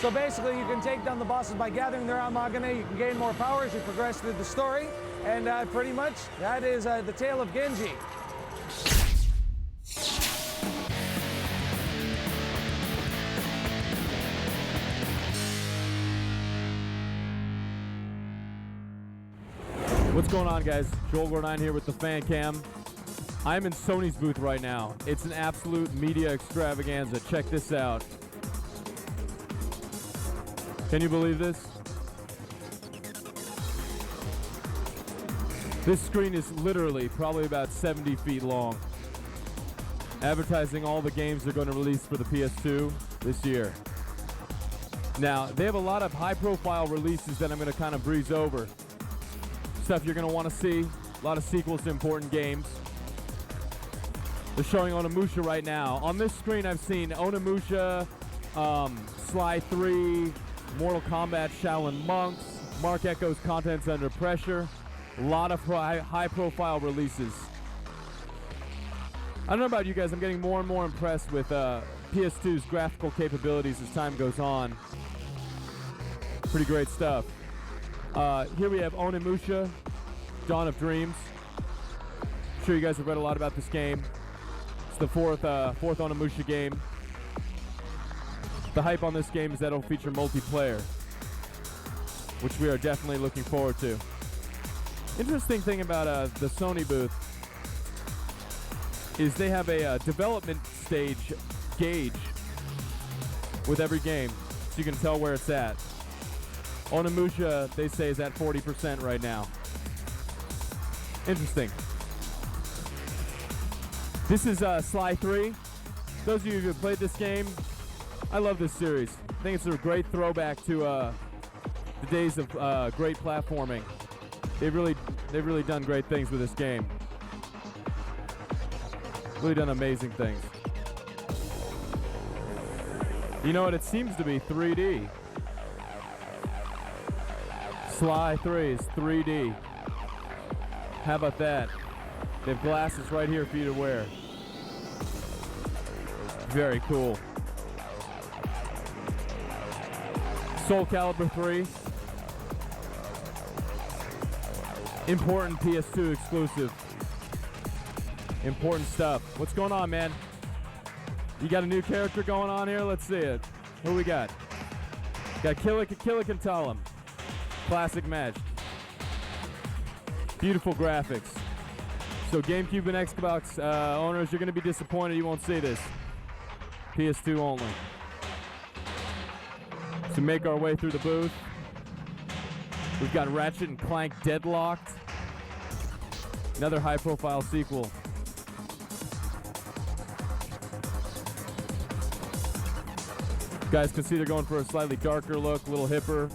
[SPEAKER 13] So basically, you can take down the bosses by gathering their Amahagane. You can gain more power as you progress through the story. And pretty much, that is the tale of Genji.
[SPEAKER 14] What's going on, guys? Joel Gordine here with the Fan Cam. I'm in Sony's booth right now. It's an absolute media extravaganza. Check this out. Can you believe this? This screen is literally probably about 70 feet long, advertising all the games they're going to release for the PS2 this year. Now, they have a lot of high-profile releases that I'm going to kind of breeze over. Stuff you're going to want to see, a lot of sequels to important games. They're showing Onimusha right now. On this screen, I've seen Onimusha, Sly 3, Mortal Kombat Shaolin Monks, Mark Echo's Contents Under Pressure. A lot of high-profile releases. I don't know about you guys, I'm getting more and more impressed with PS2's graphical capabilities as time goes on. Pretty great stuff. Here we have Onimusha, Dawn of Dreams. I'm sure you guys have read a lot about this game. It's the fourth Onimusha game. The hype on this game is that it'll feature multiplayer, which we are definitely looking forward to. Interesting thing about the Sony booth is they have a development stage gauge with every game, so you can tell where it's at. Onimusha, they say, is at 40% right now. Interesting. This is Sly 3. Those of you who have played this game, I love this series. I think it's a great throwback to the days of great platforming. They've really done great things with this game. Really done amazing things. You know what? It seems to be 3D. Sly 3 is 3D. How about that? They have glasses right here for you to wear. Very cool. Soul Calibur 3. Important PS2 exclusive. Important stuff. What's going on, man? You got a new character going on here? Let's see it. Who we got? Got Killicantalum. Classic match. Beautiful graphics. So GameCube and Xbox owners, you're going to be disappointed you won't see this. PS2 only. To make our way through the booth, we've got Ratchet and Clank Deadlocked. Another high-profile sequel. Guys can see they're going for a slightly darker look, a little hipper.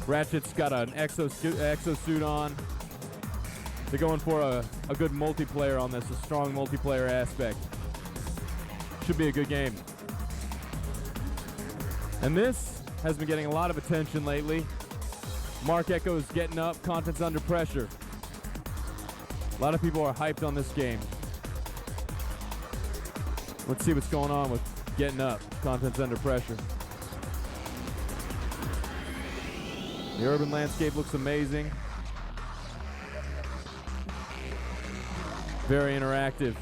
[SPEAKER 14] Ratchet's got an exosuit on. They're going for a good multiplayer on this, a strong multiplayer aspect. Should be a good game. And this has been getting a lot of attention lately. Mark Echo's getting up, content's under pressure. A lot of people are hyped on this game. Let's see what's going on with getting up, content's under pressure. The urban landscape looks amazing. Very interactive.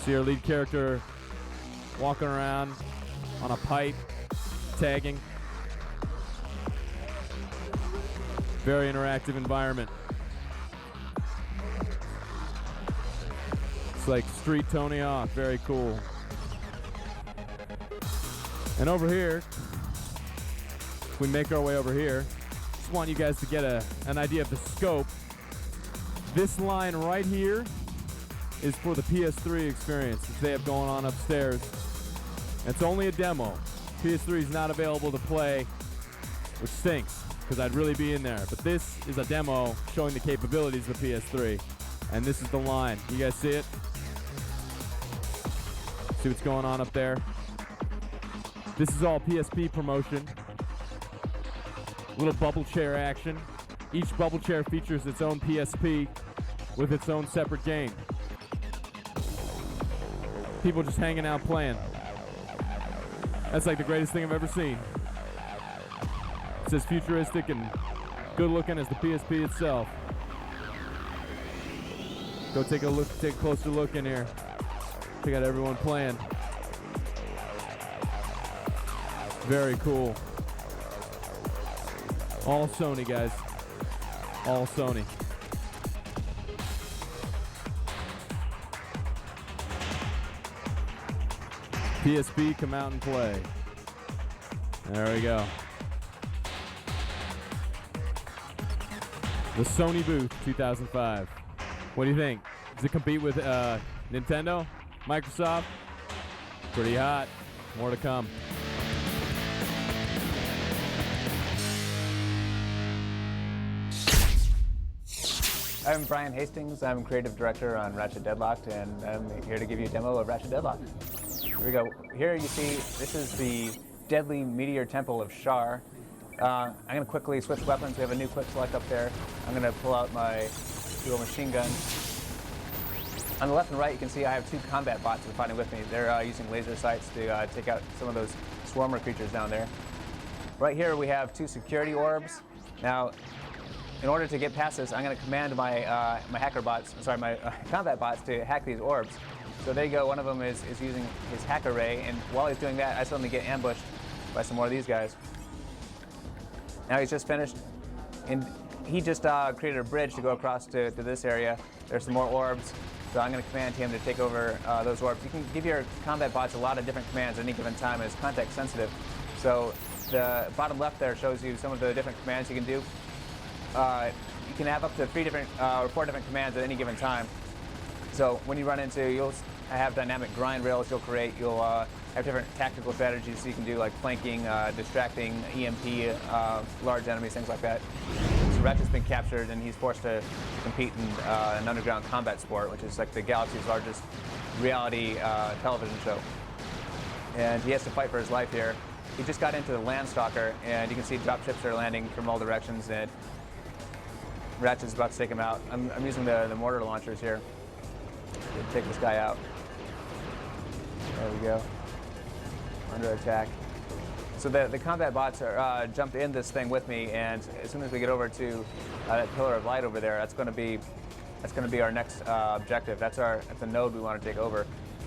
[SPEAKER 14] See our lead character walking around on a pipe, tagging. Very interactive environment. It's like Street Tony Hawk, very cool. And over here, if we make our way over here, just want you guys to get an idea of the scope. This line right here is for the PS3 experience, which they have going on upstairs. It's only a demo. PS3 is not available to play, which stinks, because I'd really be in there. But this is a demo showing the capabilities of the PS3. And this is the line. You guys see it? See what's going on up there? This is all PSP promotion. Little bubble chair action. Each bubble chair features its own PSP with its own separate game. People just hanging out playing. That's like the greatest thing I've ever seen. It's as futuristic and good looking as the PSP itself. Go take a look, take a closer look in here. Check out everyone playing. Very cool. All Sony, guys. All Sony. PSP, come out and play. There we go. The Sony booth 2005. What do you think? Does it compete with Nintendo? Microsoft? Pretty hot. More to come.
[SPEAKER 16] I'm Brian Hastings. I'm creative director on Ratchet Deadlocked, and I'm here to give you a demo of Ratchet Deadlocked. Here we go. Here you see, this is the Deadly Meteor Temple of Shar. I'm going to quickly switch weapons. We have a new quick select up there. I'm going to pull out my dual machine gun. On the left and right, you can see I have two combat bots that are fighting with me. They're using laser sights to take out some of those swarmer creatures down there. Right here, we have two security orbs. Now, in order to get past this, I'm going to command my my combat bots to hack these orbs. So there you go. One of them is using his hack array, and while he's doing that, I suddenly get ambushed by some more of these guys. Now he's just finished, and he just created a bridge to go across to this area. There's some more orbs, so I'm going to command him to take over those orbs. You can give your combat bots a lot of different commands at any given time, and it's context sensitive. So the bottom left there shows you some of the different commands you can do. You can have up to 4 different commands at any given time. So when you run into, you'll have dynamic grind rails you'll create. You'll have different tactical strategies you can do, like flanking, distracting, EMP, large enemies, things like that. So Ratchet's been captured, and he's forced to compete in an underground combat sport, which is like the galaxy's largest reality television show. And he has to fight for his life here. He just got into the Landstalker, and you can see drop ships are landing from all directions, and Ratchet's about to take him out. I'm using the mortar launchers here to take this guy out. There we go. Under attack. So the combat bots are jumped in this thing with me, and as soon as we get over to that pillar of light over there, that's going to be our next objective. That's the node we want to take over.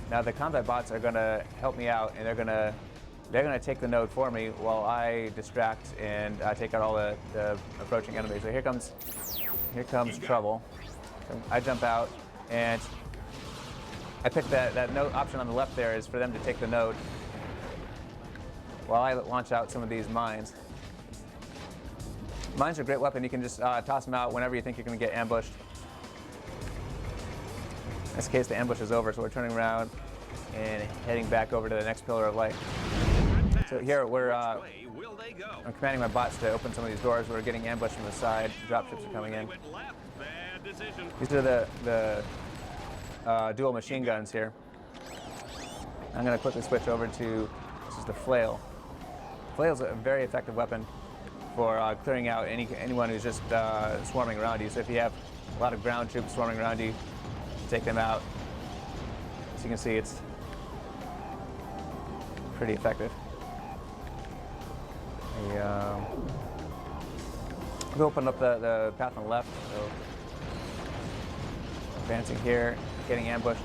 [SPEAKER 16] Now the combat bots are going to help me out, and they're going to take the node for me while I distract and take out all the approaching enemies. So here comes trouble. So I jump out, and I pick that node option on the left there is for them to take the node while I launch out some of these mines. Mines are a great weapon. You can just toss them out whenever you think you're going to get ambushed. In this case, the ambush is over, so we're turning around. and heading back over to the next pillar of light. So here I'm commanding my bots to open some of these doors. We're getting ambushed from the side. Dropships are coming in. These are the dual machine guns here. I'm going to quickly switch over to, this is the flail. Flail is a very effective weapon for clearing out anyone who's just swarming around you. So if you have a lot of ground troops swarming around you, take them out. As you can see, it's pretty effective. We opened up the path on the left, so advancing here, getting ambushed.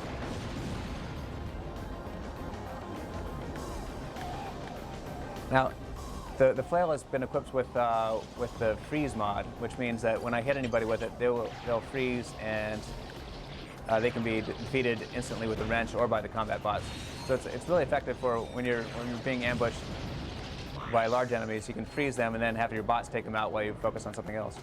[SPEAKER 16] Now, the flail has been equipped with the freeze mod, which means that when I hit anybody with it, they'll freeze and they can be defeated instantly with the wrench or by the combat bots. So it's really effective for when you're being ambushed by large enemies. You can freeze them and then have your bots take them out while you focus on something else.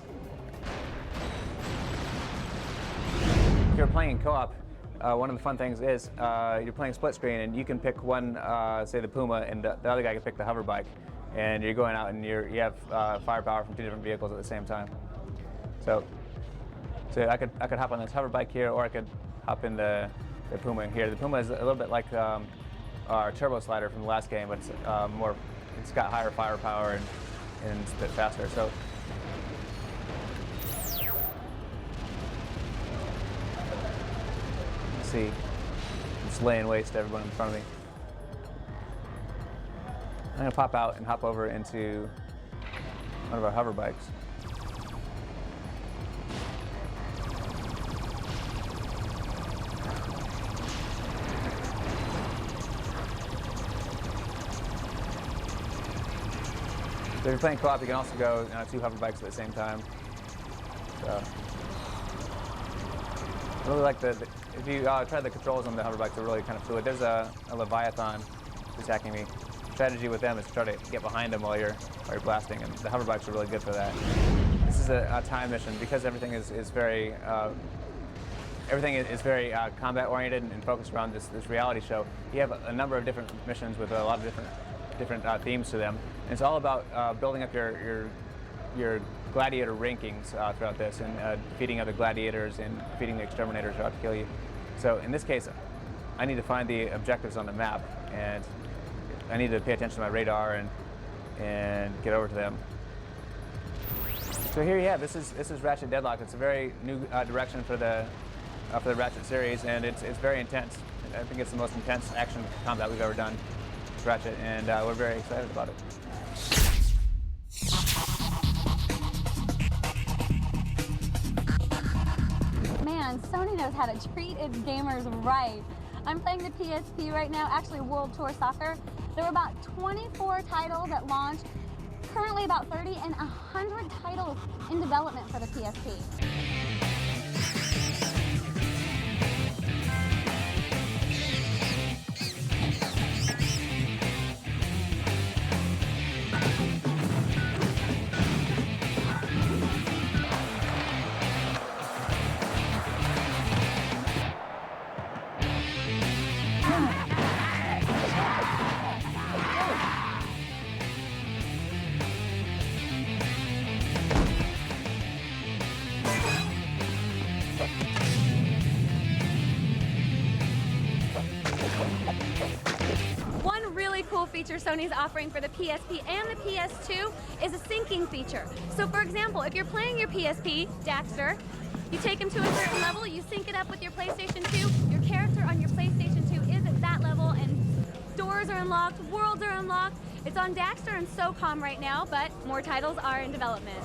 [SPEAKER 16] If you're playing in co-op, one of the fun things is you're playing split screen and you can pick one, say the Puma, and the other guy can pick the hover bike, and you're going out and you have firepower from two different vehicles at the same time. So I could hop on this hover bike here, or I could hop in the Puma here. The Puma is a little bit like our turbo slider from the last game, but it's got higher firepower and it's a bit faster. So let's see, I'm just laying waste to everyone in front of me. I'm gonna pop out and hop over into one of our hover bikes. So if you're playing co-op, you can also go two hover bikes at the same time. So I really like if you try the controls on the hover bikes, they're really kind of fluid. There's a Leviathan attacking me. The strategy with them is to try to get behind them while you're blasting, and the hover bikes are really good for that. This is a time mission because everything is very combat oriented and focused around this reality show. You have a number of different missions with a lot of different themes to them. And it's all about building up your gladiator rankings throughout this, and defeating other gladiators and defeating the exterminators who are out to kill you. So in this case, I need to find the objectives on the map, and I need to pay attention to my radar and get over to them. So here you have, this is Ratchet Deadlock. It's a very new direction for the Ratchet series, and it's very intense. I think it's the most intense action combat we've ever done with Ratchet, and we're very excited about it.
[SPEAKER 7] Man, Sony knows how to treat its gamers right. I'm playing the PSP right now, actually World Tour Soccer. There were about 24 titles at launch, currently about 30, and 100 titles in development for the PSP. Feature Sony's offering for the PSP and the PS2 is a syncing feature. So for example, if you're playing your PSP, Daxter, you take him to a certain level, you sync it up with your PlayStation 2, your character on your PlayStation 2 is at that level, and doors are unlocked, worlds are unlocked. It's on Daxter and SOCOM right now, but more titles are in development.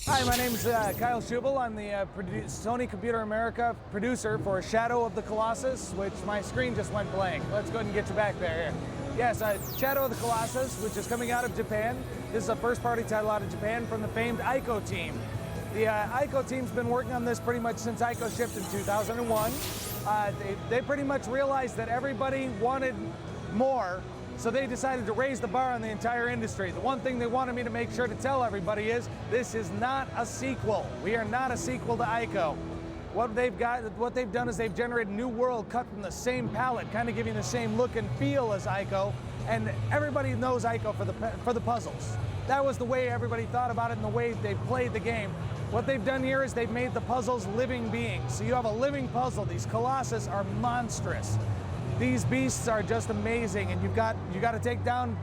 [SPEAKER 13] Hi, my name is Kyle Schubel. I'm the Sony Computer America producer for Shadow of the Colossus, which my screen just went blank. Let's go ahead and get you back there. Yes, Shadow of the Colossus, which is coming out of Japan. This is a first-party title out of Japan from the famed Ico team. The Ico team's been working on this pretty much since Ico shipped in 2001. They pretty much realized that everybody wanted more, so they decided to raise the bar on the entire industry. The one thing they wanted me to make sure to tell everybody is this is not a sequel. We are not a sequel to Ico. What they've done is they've generated a new world cut from the same palette, kind of giving the same look and feel as Ico. And everybody knows Ico for the puzzles. That was the way everybody thought about it and the way they played the game. What they've done here is they've made the puzzles living beings. So you have a living puzzle. These Colossus are monstrous. These beasts are just amazing, and you got to take down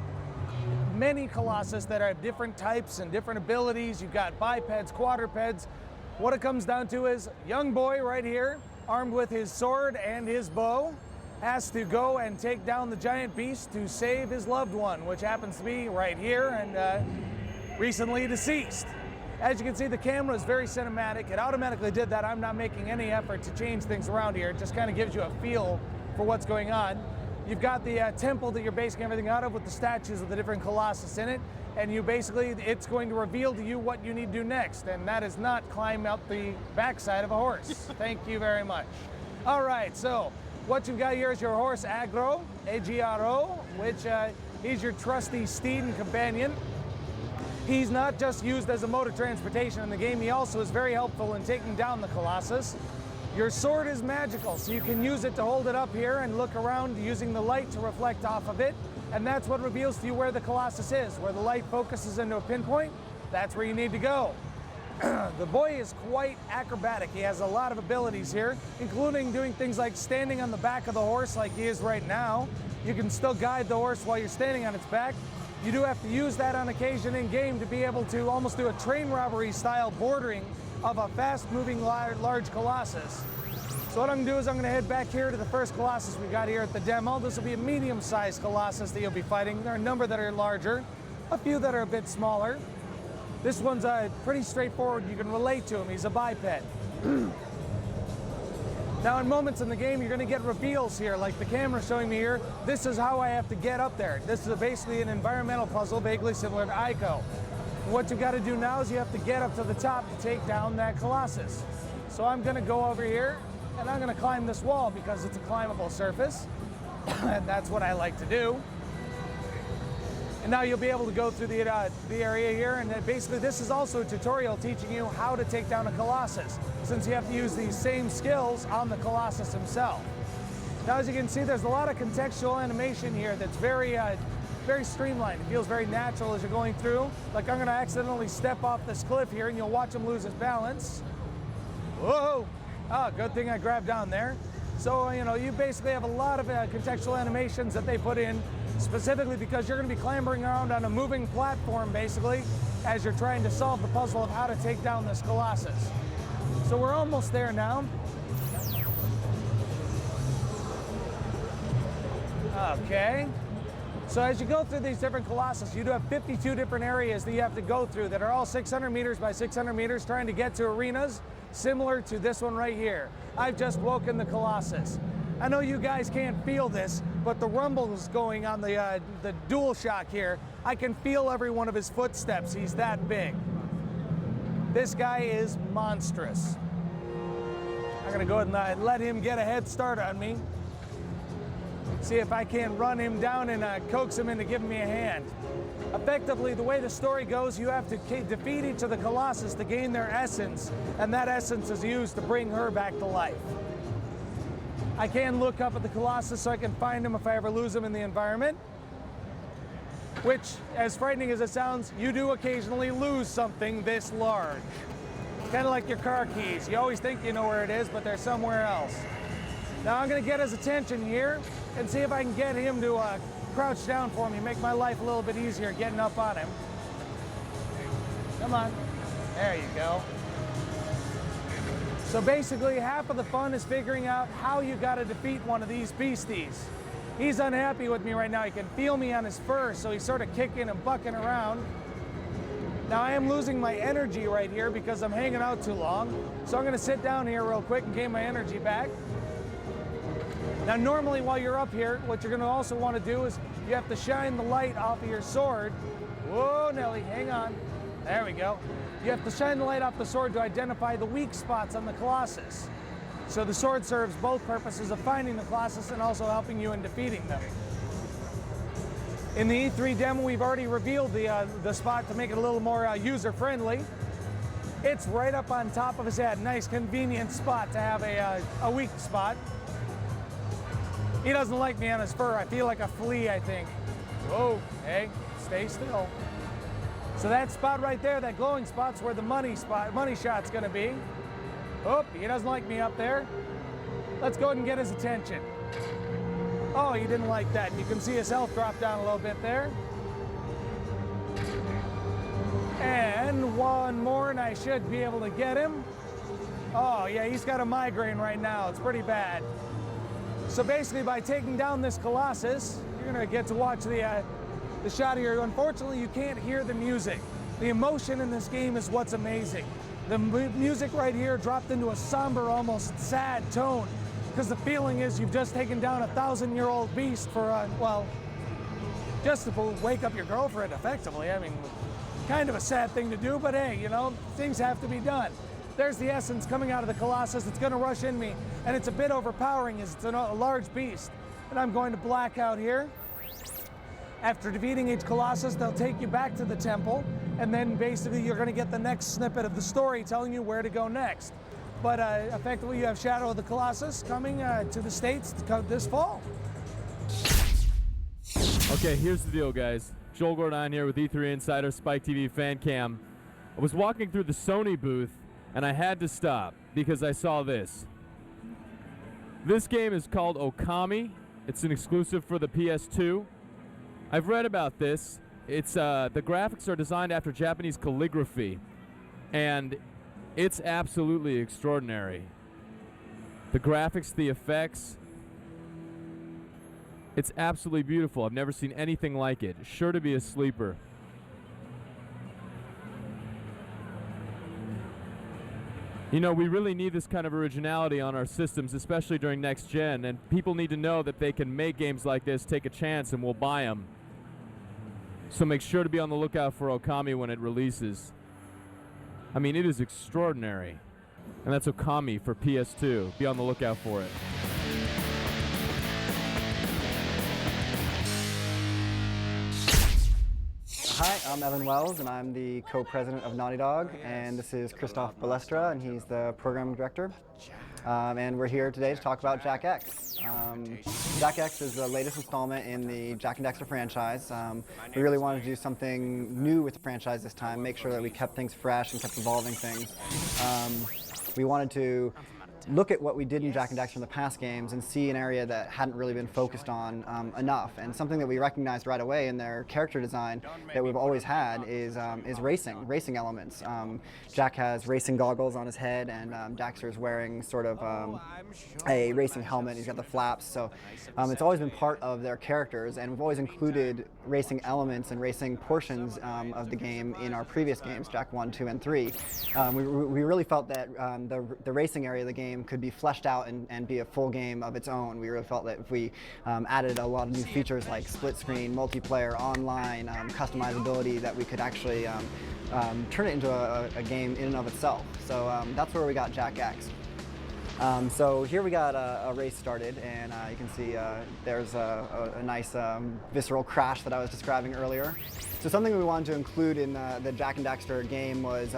[SPEAKER 13] many Colossus that have different types and different abilities. You've got bipeds, quadrupeds. What it comes down to is young boy right here, armed with his sword and his bow, has to go and take down the giant beast to save his loved one, which happens to be right here and recently deceased. As you can see, the camera is very cinematic. It automatically did that. I'm not making any effort to change things around here. It just kind of gives you a feel for what's going on. You've got the temple that you're basing everything out of with the statues of the different Colossus in it, and it's going to reveal to you what you need to do next, and that is not climb up the backside of a horse. Thank you very much. All right, so what you've got here is your horse Agro, A-G-R-O, which he's your trusty steed and companion. He's not just used as a mode of transportation in the game, he also is very helpful in taking down the Colossus. Your sword is magical, so you can use it to hold it up here and look around using the light to reflect off of it. And that's what reveals to you where the Colossus is. Where the light focuses into a pinpoint, that's where you need to go. The boy is quite acrobatic. He has a lot of abilities here, including doing things like standing on the back of the horse like he is right now. You can still guide the horse while you're standing on its back. You do have to use that on occasion in game to be able to almost do a train robbery style bordering of a fast-moving large Colossus. So what I'm gonna do is I'm gonna head back here to the first Colossus we got here at the demo. This will be a medium-sized Colossus that you'll be fighting. There are a number that are larger, a few that are a bit smaller. This one's pretty straightforward. You can relate to him. He's a biped. Now, in moments in the game, you're gonna get reveals here, like the camera showing me here. This is how I have to get up there. This is basically an environmental puzzle, vaguely similar to Ico. What you've got to do now is you have to get up to the top to take down that Colossus. So I'm going to go over here and I'm going to climb this wall because it's a climbable surface. And that's what I like to do. And now you'll be able to go through the area here, and basically this is also a tutorial teaching you how to take down a Colossus, since you have to use these same skills on the Colossus himself. Now, as you can see, there's a lot of contextual animation here that's very streamlined. It feels very natural as you're going through. Like I'm going to accidentally step off this cliff here and you'll watch him lose his balance. Whoa! Oh, good thing I grabbed down there. So, you basically have a lot of contextual animations that they put in specifically because you're going to be clambering around on a moving platform, basically, as you're trying to solve the puzzle of how to take down this Colossus. So we're almost there now. Okay. So as you go through these different Colossus, you do have 52 different areas that you have to go through that are all 600 meters by 600 meters trying to get to arenas similar to this one right here. I've just woken the Colossus. I know you guys can't feel this, but the rumbles going on the dual shock here, I can feel every one of his footsteps. He's that big. This guy is monstrous. I'm gonna go ahead and let him get a head start on me. See if I can't run him down and coax him into giving me a hand. Effectively, the way the story goes, you have to defeat each of the Colossus to gain their essence, and that essence is used to bring her back to life. I can look up at the Colossus so I can find him if I ever lose him in the environment, which, as frightening as it sounds, you do occasionally lose something this large. Kind of like your car keys. You always think you know where it is, but they're somewhere else. Now I'm gonna get his attention here and see if I can get him to crouch down for me, make my life a little bit easier getting up on him. Come on. There you go. So basically, half of the fun is figuring out how you gotta defeat one of these beasties. He's unhappy with me right now. He can feel me on his fur, so he's sort of kicking and bucking around. Now I am losing my energy right here because I'm hanging out too long. So I'm gonna sit down here real quick and gain my energy back. Now normally while you're up here, what you're gonna also wanna do is you have to shine the light off of your sword. Whoa, Nelly, hang on. There we go. You have to shine the light off the sword to identify the weak spots on the Colossus. So the sword serves both purposes of finding the Colossus and also helping you in defeating them. In the E3 demo, we've already revealed the spot to make it a little more user-friendly. It's right up on top of his head. Nice convenient spot to have a weak spot. He doesn't like me on his fur. I feel like a flea, I think. Whoa, hey, stay still. So that spot right there, that glowing spot's where the money shot's gonna be. Oh, he doesn't like me up there. Let's go ahead and get his attention. Oh, he didn't like that. You can see his health drop down a little bit there. And one more, and I should be able to get him. Oh, yeah, he's got a migraine right now. It's pretty bad. So basically, by taking down this Colossus, you're going to get to watch the shot here. Unfortunately, you can't hear the music. The emotion in this game is what's amazing. The music right here dropped into a somber, almost sad tone, because the feeling is you've just taken down a 1,000-year-old beast for, well, just to wake up your girlfriend, effectively. I mean, kind of a sad thing to do, but hey, you know, things have to be done. There's the essence coming out of the Colossus. It's going to rush in me, and it's a bit overpowering as it's a large beast. And I'm going to black out here. After defeating each Colossus, they'll take you back to the temple, and then basically you're going to get the next snippet of the story telling you where to go next. But effectively, you have Shadow of the Colossus coming to the States this fall.
[SPEAKER 14] Okay, here's the deal, guys. Joel Gordon here with E3 Insider Spike TV Fan Cam. I was walking through the Sony booth, and I had to stop because I saw this. This game is called Okami. It's an exclusive for the PS2. I've read about this. It's the graphics are designed after Japanese calligraphy, and it's absolutely extraordinary. The graphics, the effects, it's absolutely beautiful. I've never seen anything like it. Sure to be a sleeper. You know, we really need this kind of originality on our systems, especially during next gen, and people need to know that they can make games like this, take a chance, and we'll buy them. So make sure to be on the lookout for Okami when it releases. I mean, it is extraordinary. And that's Okami for PS2. Be on the lookout for it.
[SPEAKER 10] Hi, I'm Evan Wells, and I'm the co-president of Naughty Dog, and this is Christoph Balestra, and he's the program director. And we're here today to talk about Jak X. Jak X is the latest installment in the Jak and Daxter franchise. We really wanted to do something new with the franchise this time, make sure that we kept things fresh and kept evolving things. We wanted to look at what we did in Jak and Daxter in the past games and see an area that hadn't really been focused on enough. And something that we recognized right away in their character design that we've always had is racing elements. Jak has racing goggles on his head, and Daxter is wearing sort of a racing helmet. He's got the flaps. So it's always been part of their characters, and we've always included racing elements and racing portions of the game in our previous games, Jak 1, 2, and 3. We really felt that the racing area of the game could be fleshed out and be a full game of its own. We really felt that if we added a lot of new features like split screen, multiplayer, online, customizability, that we could actually turn it into a game in and of itself. So that's where we got Jak X. So here we got a race started, and you can see there's a nice visceral crash that I was describing earlier. So something we wanted to include in the Jak and Daxter game was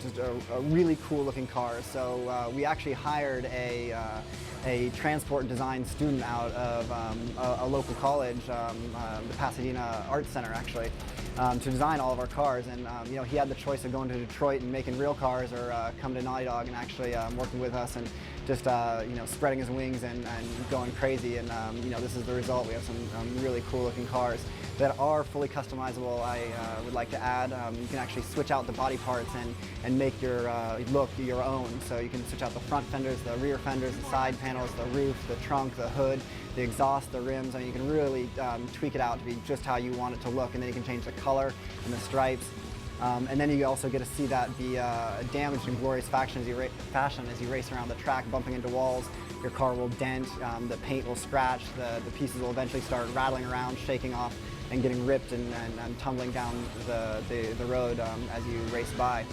[SPEAKER 10] just a really cool looking car. So we actually hired a transport design student out of a local college, the Pasadena Arts Center actually, to design all of our cars. And you know, he had the choice of going to Detroit and making real cars, or come to Naughty Dog and actually working with us and just you know, spreading his wings and going crazy. And you know, this is the result. We have some really cool looking cars that are fully customizable. I would like to add, you can actually switch out the body parts and make your look your own. So you can switch out the front fenders, the rear fenders, the side panels, the roof, the trunk, the hood, the exhaust, the rims. I mean, you can really tweak it out to be just how you want it to look, and then you can change the color and the stripes. And then you also get to see that be damaged in glorious fashion as you race around the track, bumping into walls. Your car will dent, the paint will scratch, the pieces will eventually start rattling around, shaking off, and getting ripped and tumbling down the road as you race by.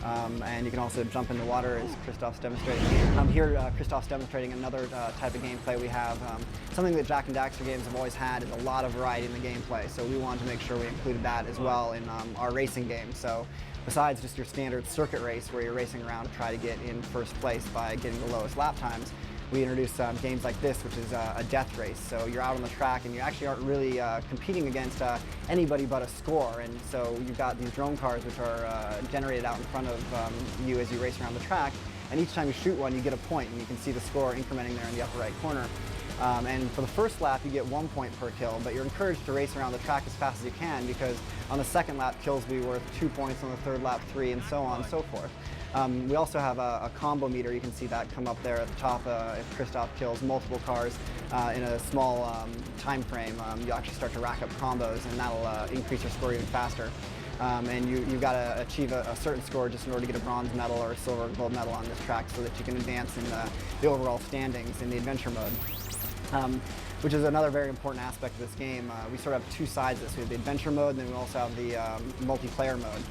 [SPEAKER 10] and you can also jump in the water, as Christoph's demonstrating here. Christoph's demonstrating another type of gameplay we have. Something that Jak and Daxter games have always had is a lot of variety in the gameplay, so we wanted to make sure we included that as well in our racing game. So besides just your standard circuit race where you're racing around to try to get in first place by getting the lowest lap times, we introduced games like this, which is a death race. So you're out on the track and you actually aren't really competing against anybody but a score. And so you've got these drone cars which are generated out in front of you as you race around the track. And each time you shoot one, you get a point, and you can see the score incrementing there in the upper right corner. And for the first lap, you get 1 point per kill, but you're encouraged to race around the track as fast as you can, because on the second lap, kills will be worth 2 points, on the third lap, 3, and so on and so forth. We also have a combo meter. You can see that come up there at the top. If Christoph kills multiple cars in a small time frame, you actually start to rack up combos, and that'll increase your score even faster. And you've got to achieve a certain score just in order to get a bronze medal or a silver or gold medal on this track so that you can advance in the overall standings in the adventure mode. Which is another very important aspect of this game. We sort of have two sides of this. We have the adventure mode, and then we also have the multiplayer mode.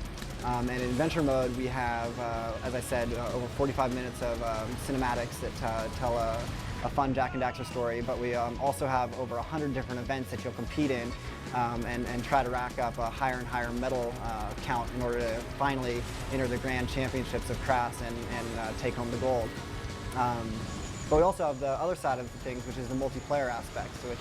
[SPEAKER 10] And in adventure mode, we have, as I said, over 45 minutes of cinematics that tell a fun Jak and Daxter story, but we also have over 100 different events that you'll compete in and try to rack up a higher and higher medal count in order to finally enter the grand championships of Crass and take home the gold. But we also have the other side of things, which is the multiplayer aspect, which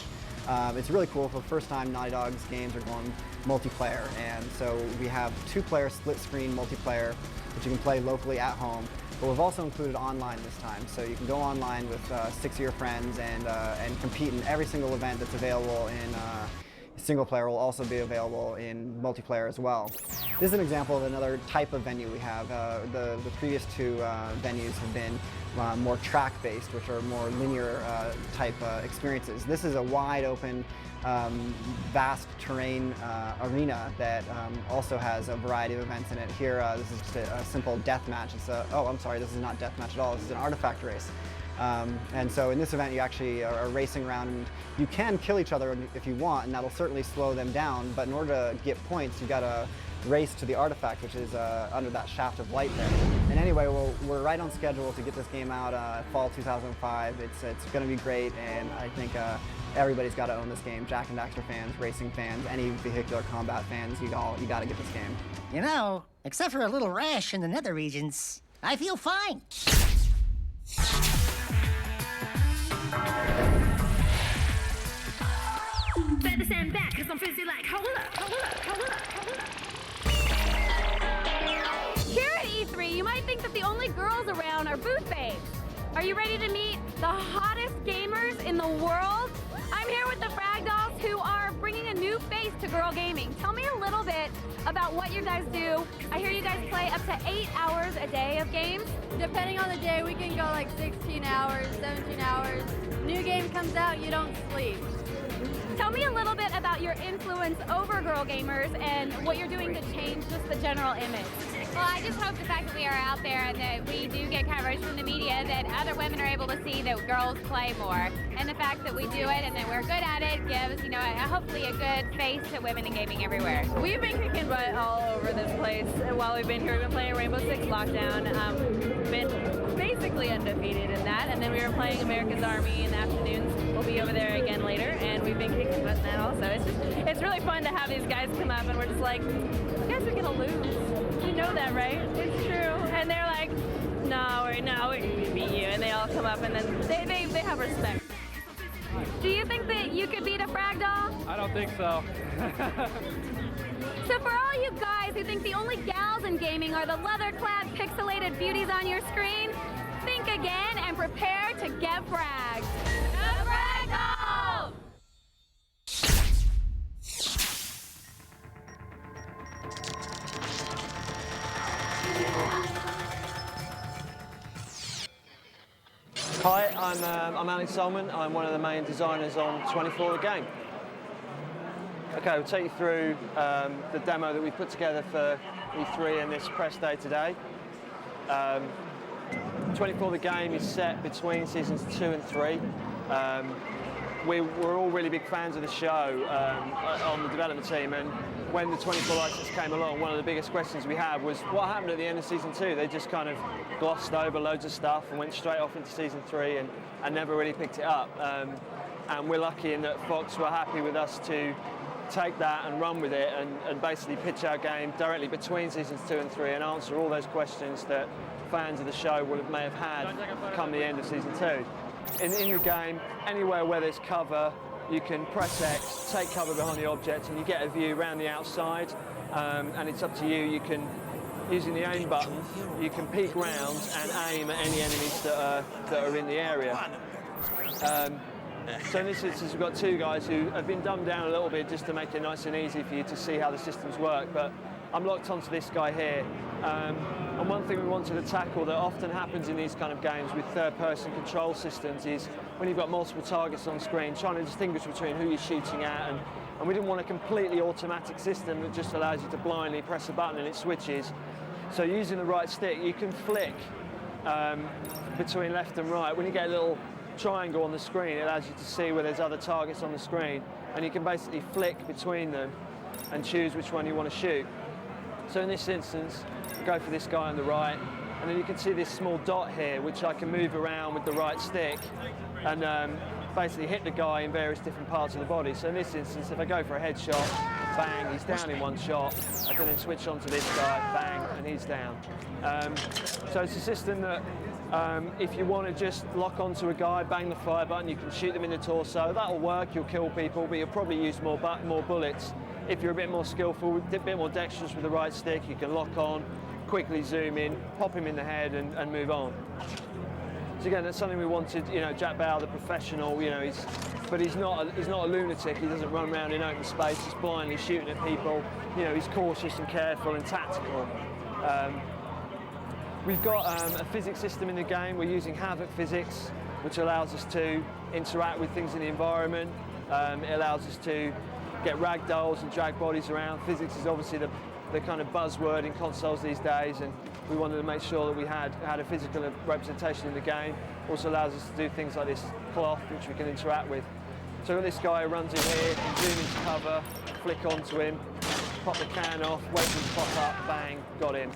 [SPEAKER 10] it's really cool. For the first time, Naughty Dog's games are going multiplayer, and so we have 2-player split-screen multiplayer, which you can play locally at home. But we've also included online this time, so you can go online with 6 of your friends and compete in every single event that's available in single player. Will also be available in multiplayer as well. This is an example of another type of venue we have. The previous 2 venues have been more track-based, which are more linear type experiences. This is a wide open, vast terrain arena that also has a variety of events in it. Here, this is just a simple death match. Oh, I'm sorry, this is not death match at all. This is an artifact race. And so in this event, you actually are racing around, and you can kill each other if you want, and that'll certainly slow them down. But in order to get points, you've got to race to the artifact, which is under that shaft of light there. And anyway, we're right on schedule to get this game out fall 2005. It's going to be great, and I think everybody's got to own this game. Jak and Daxter fans, racing fans, any vehicular combat fans, you got to get this game.
[SPEAKER 1] You know, except for a little rash in the nether regions, I feel fine.
[SPEAKER 7] Better stand back, cause I'm busy like, hold up. Here at E3, you might think that the only girls around are booth babes. Are you ready to meet the hottest gamers in the world? I'm here with the Frag Dolls, who are bringing a new face to girl gaming. Tell me a little bit about what you guys do. I hear you guys play up to 8 hours a day of games.
[SPEAKER 17] Depending on the day, we can go like 16 hours, 17 hours. New game comes out, you don't sleep.
[SPEAKER 7] Tell me a little bit about your influence over girl gamers and what you're doing to change just the general image.
[SPEAKER 19] Well, I just hope the fact that we are out there and that we do get coverage from the media, that other women are able to see that girls play more. And the fact that we do it and that we're good at it gives, you know, hopefully a good face to women in gaming everywhere.
[SPEAKER 17] We've been kicking butt all over this place while we've been here. We've been playing Rainbow Six Lockdown, been basically undefeated in that, and then we were playing America's Army in the afternoons. We'll be over there again later, and we've been kicking butt in that also. It's really fun to have these guys come up, and we're just like, you guys are gonna lose. You know that, right? It's true. And they're like, no, we can beat you. And they all come up, and then they have respect.
[SPEAKER 7] Do you think that you could beat a Frag Doll?
[SPEAKER 9] I don't think so.
[SPEAKER 7] So for all you guys who think the only gals in gaming are the leather-clad pixelated beauties on your screen, think again and prepare to get fragged. The Frag Dolls!
[SPEAKER 11] Hi, I'm Alex Solomon. I'm one of the main designers on 24 the game. Okay, we'll take you through the demo that we put together for E3 and this press day today. 24 the game is set between seasons 2 and 3. We're all really big fans of the show on the development team, and
[SPEAKER 20] when the 24 license came along, one of the biggest questions we had was what happened at the end of season 2? They just kind of glossed over loads of stuff and went straight off into season 3 and never really picked it up. And we're lucky in that Fox were happy with us to take that and run with it and basically pitch our game directly between seasons 2 and 3 and answer all those questions that fans of the show may have had come the end of season 2. In the game, anywhere where there's cover, you can press X, take cover behind the object, and you get a view around the outside. And it's up to you. You can, using the aim button, you can peek round and aim at any enemies that are in the area. So in this instance, we've got two guys who have been dumbed down a little bit just to make it nice and easy for you to see how the systems work. But I'm locked onto this guy here. And one thing we wanted to tackle that often happens in these kind of games with third-person control systems is when you've got multiple targets on screen, trying to distinguish between who you're shooting at. And we didn't want a completely automatic system that just allows you to blindly press a button and it switches. So using the right stick, you can flick between left and right. When you get a little triangle on the screen, it allows you to see where there's other targets on the screen. And you can basically flick between them and choose which one you want to shoot. So in this instance, go for this guy on the right, and then you can see this small dot here, which I can move around with the right stick and basically hit the guy in various different parts of the body. So in this instance, if I go for a headshot, bang, he's down in one shot. I can then switch on to this guy, bang, and he's down. So it's a system that if you want to just lock onto a guy, bang the fire button, you can shoot them in the torso. That'll work, you'll kill people, but you'll probably use more bullets. If you're a bit more skillful, a bit more dexterous with the right stick, you can lock on, quickly zoom in, pop him in the head and move on. So again, that's something we wanted, you know, Jack Bauer, the professional, you know, he's not a lunatic. He doesn't run around in open space just blindly shooting at people. You know, he's cautious and careful and tactical. We've got a physics system in the game. We're using Havoc physics, which allows us to interact with things in the environment. It allows us to get ragdolls and drag bodies around. Physics is obviously the kind of buzzword in consoles these days, and we wanted to make sure that we had a physical representation in the game. Also allows us to do things like this cloth, which we can interact with. So we've got this guy who runs in here, can zoom into cover, flick onto him, pop the can off, wait for him to pop up, bang, got him.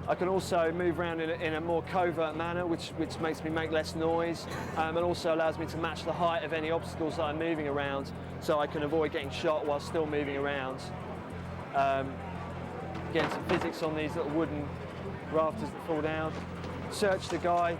[SPEAKER 20] I can also move around in a more covert manner, which makes me make less noise, and also allows me to match the height of any obstacles that I'm moving around, so I can avoid getting shot while still moving around. Again, some physics on these little wooden rafters that fall down. Search the guy.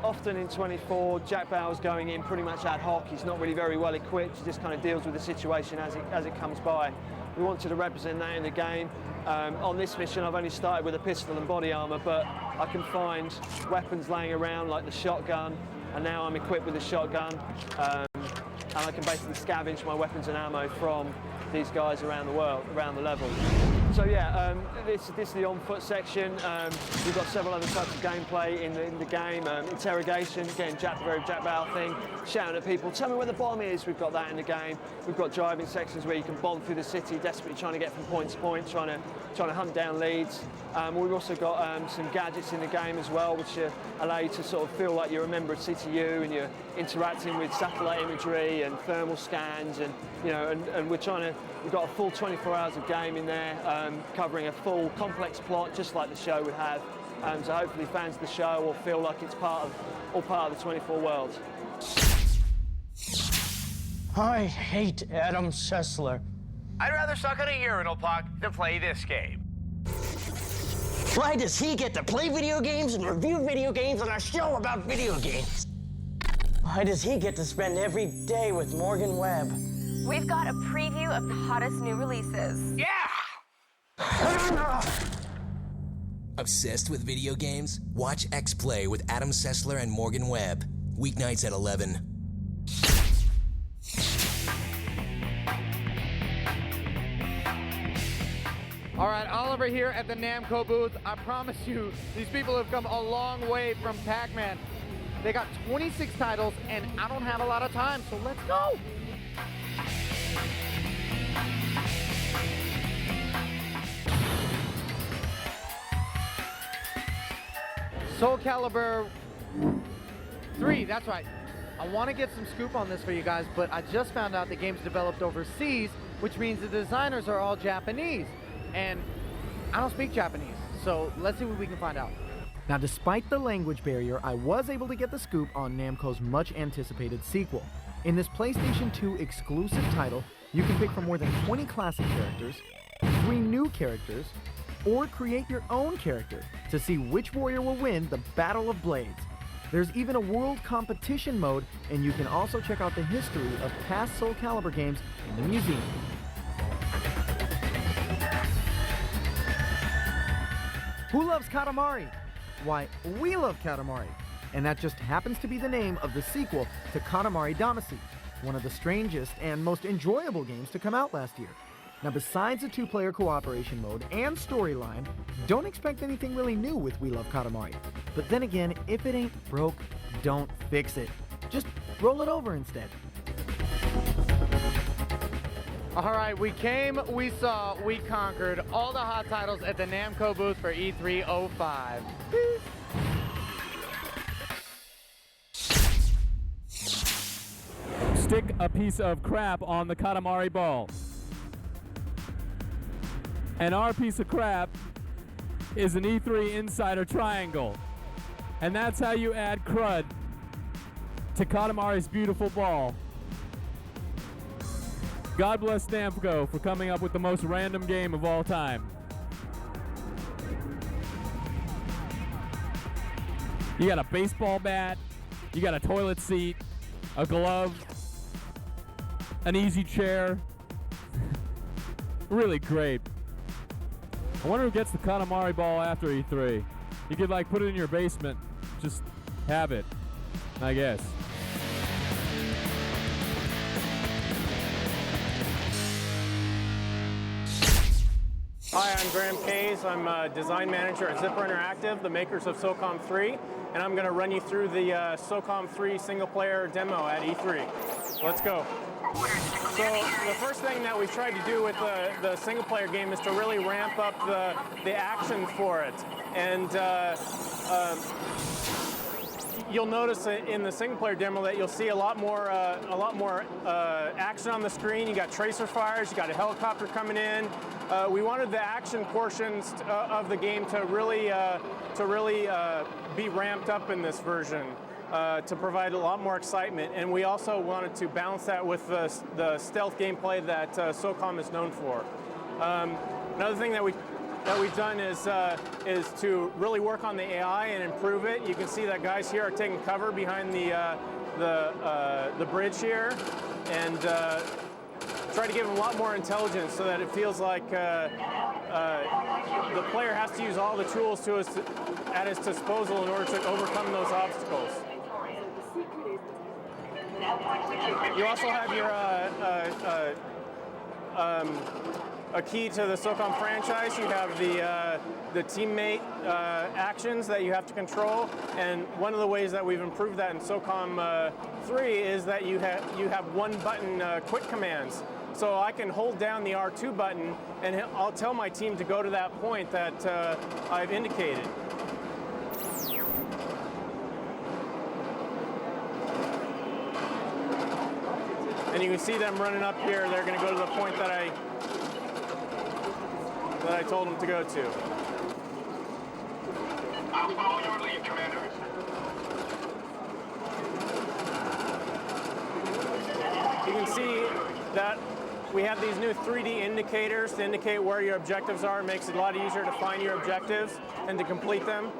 [SPEAKER 20] Often in 24, Jack Bauer's going in pretty much ad hoc. He's not really very well equipped. He just kind of deals with the situation as it comes by. We wanted to represent that in the game. On this mission, I've only started with a pistol and body armor, but I can find weapons laying around like the shotgun, and now I'm equipped with a shotgun, and I can basically scavenge my weapons and ammo from these guys around the world, around the level. So yeah, this is the on-foot section. We've got several other types of gameplay in the game. Interrogation, again, very Jack Bauer thing. Shouting at people, tell me where the bomb is. We've got that in the game. We've got driving sections where you can bomb through the city, desperately trying to get from point to point, trying to hunt down leads. We've also got some gadgets in the game as well, which allow you to sort of feel like you're a member of CTU and you're interacting with satellite imagery and thermal scans, and you know, and we've got a full 24 hours of game in there, covering a full complex plot, just like the show would have. So hopefully fans of the show will feel like it's all part of the 24 world.
[SPEAKER 21] I hate Adam Sessler.
[SPEAKER 22] I'd rather suck on a urinal puck than play this game.
[SPEAKER 21] Why does he get to play video games and review video games on a show about video games? Why does he get to spend every day with Morgan Webb?
[SPEAKER 23] We've got a preview of the hottest new releases.
[SPEAKER 22] Yeah!
[SPEAKER 24] Obsessed with video games? Watch X Play with Adam Sessler and Morgan Webb. Weeknights at 11.
[SPEAKER 6] All right, Oliver here at the Namco booth. I promise you, these people have come a long way from Pac-Man. They got 26 titles, and I don't have a lot of time, so let's go. Soul Calibur 3, that's right. I want to get some scoop on this for you guys, but I just found out the game's developed overseas, which means the designers are all Japanese. And I don't speak Japanese, so let's see what we can find out. Now, despite the language barrier, I was able to get the scoop on Namco's much anticipated sequel. In this PlayStation 2 exclusive title, you can pick from more than 20 classic characters, 3 new characters, or create your own character to see which warrior will win the Battle of Blades. There's even a world competition mode, and you can also check out the history of past Soul Calibur games in the museum. Who loves Katamari? Why, we love Katamari. And that just happens to be the name of the sequel to Katamari Damacy, one of the strangest and most enjoyable games to come out last year. Now, besides the 2-player cooperation mode and storyline, don't expect anything really new with We Love Katamari. But then again, if it ain't broke, don't fix it. Just roll it over instead. All right, we came, we saw, we conquered all the hot titles at the Namco booth for E305.
[SPEAKER 14] Stick a piece of crap on the Katamari ball. And our piece of crap is an E3 Insider Triangle. And that's how you add crud to Katamari's beautiful ball. God bless Namco for coming up with the most random game of all time. You got a baseball bat, you got a toilet seat, a glove, an easy chair. Really great. I wonder who gets the Katamari ball after E3. You could like put it in your basement, just have it, I guess.
[SPEAKER 2] Hi, I'm Graham Kays. I'm a design manager at Zipper Interactive, the makers of SOCOM 3, and I'm going to run you through the SOCOM 3 single-player demo at E3. Let's go. So the first thing that we've tried to do with the single-player game is to really ramp up the action for it. And you'll notice in the single-player demo that you'll see a lot more action on the screen. You got tracer fires, you got a helicopter coming in. We wanted the action portions of the game to really be ramped up in this version. To provide a lot more excitement, and we also wanted to balance that with the stealth gameplay that SOCOM is known for. Another thing that we've done is to really work on the AI and improve it. You can see that guys here are taking cover behind the bridge here, and try to give them a lot more intelligence so that it feels like the player has to use all the tools at his disposal in order to overcome those obstacles. You also have your a key to the SOCOM franchise. You have the teammate actions that you have to control, and one of the ways that we've improved that in SOCOM 3 is that you have one-button quick commands. So I can hold down the R2 button, and I'll tell my team to go to that point that I've indicated. And you can see them running up here. They're going to go to the point that I told them to go to.
[SPEAKER 5] I'll follow your lead, Commander.
[SPEAKER 2] You can see that we have these new 3D indicators to indicate where your objectives are. It makes it a lot easier to find your objectives and to complete them.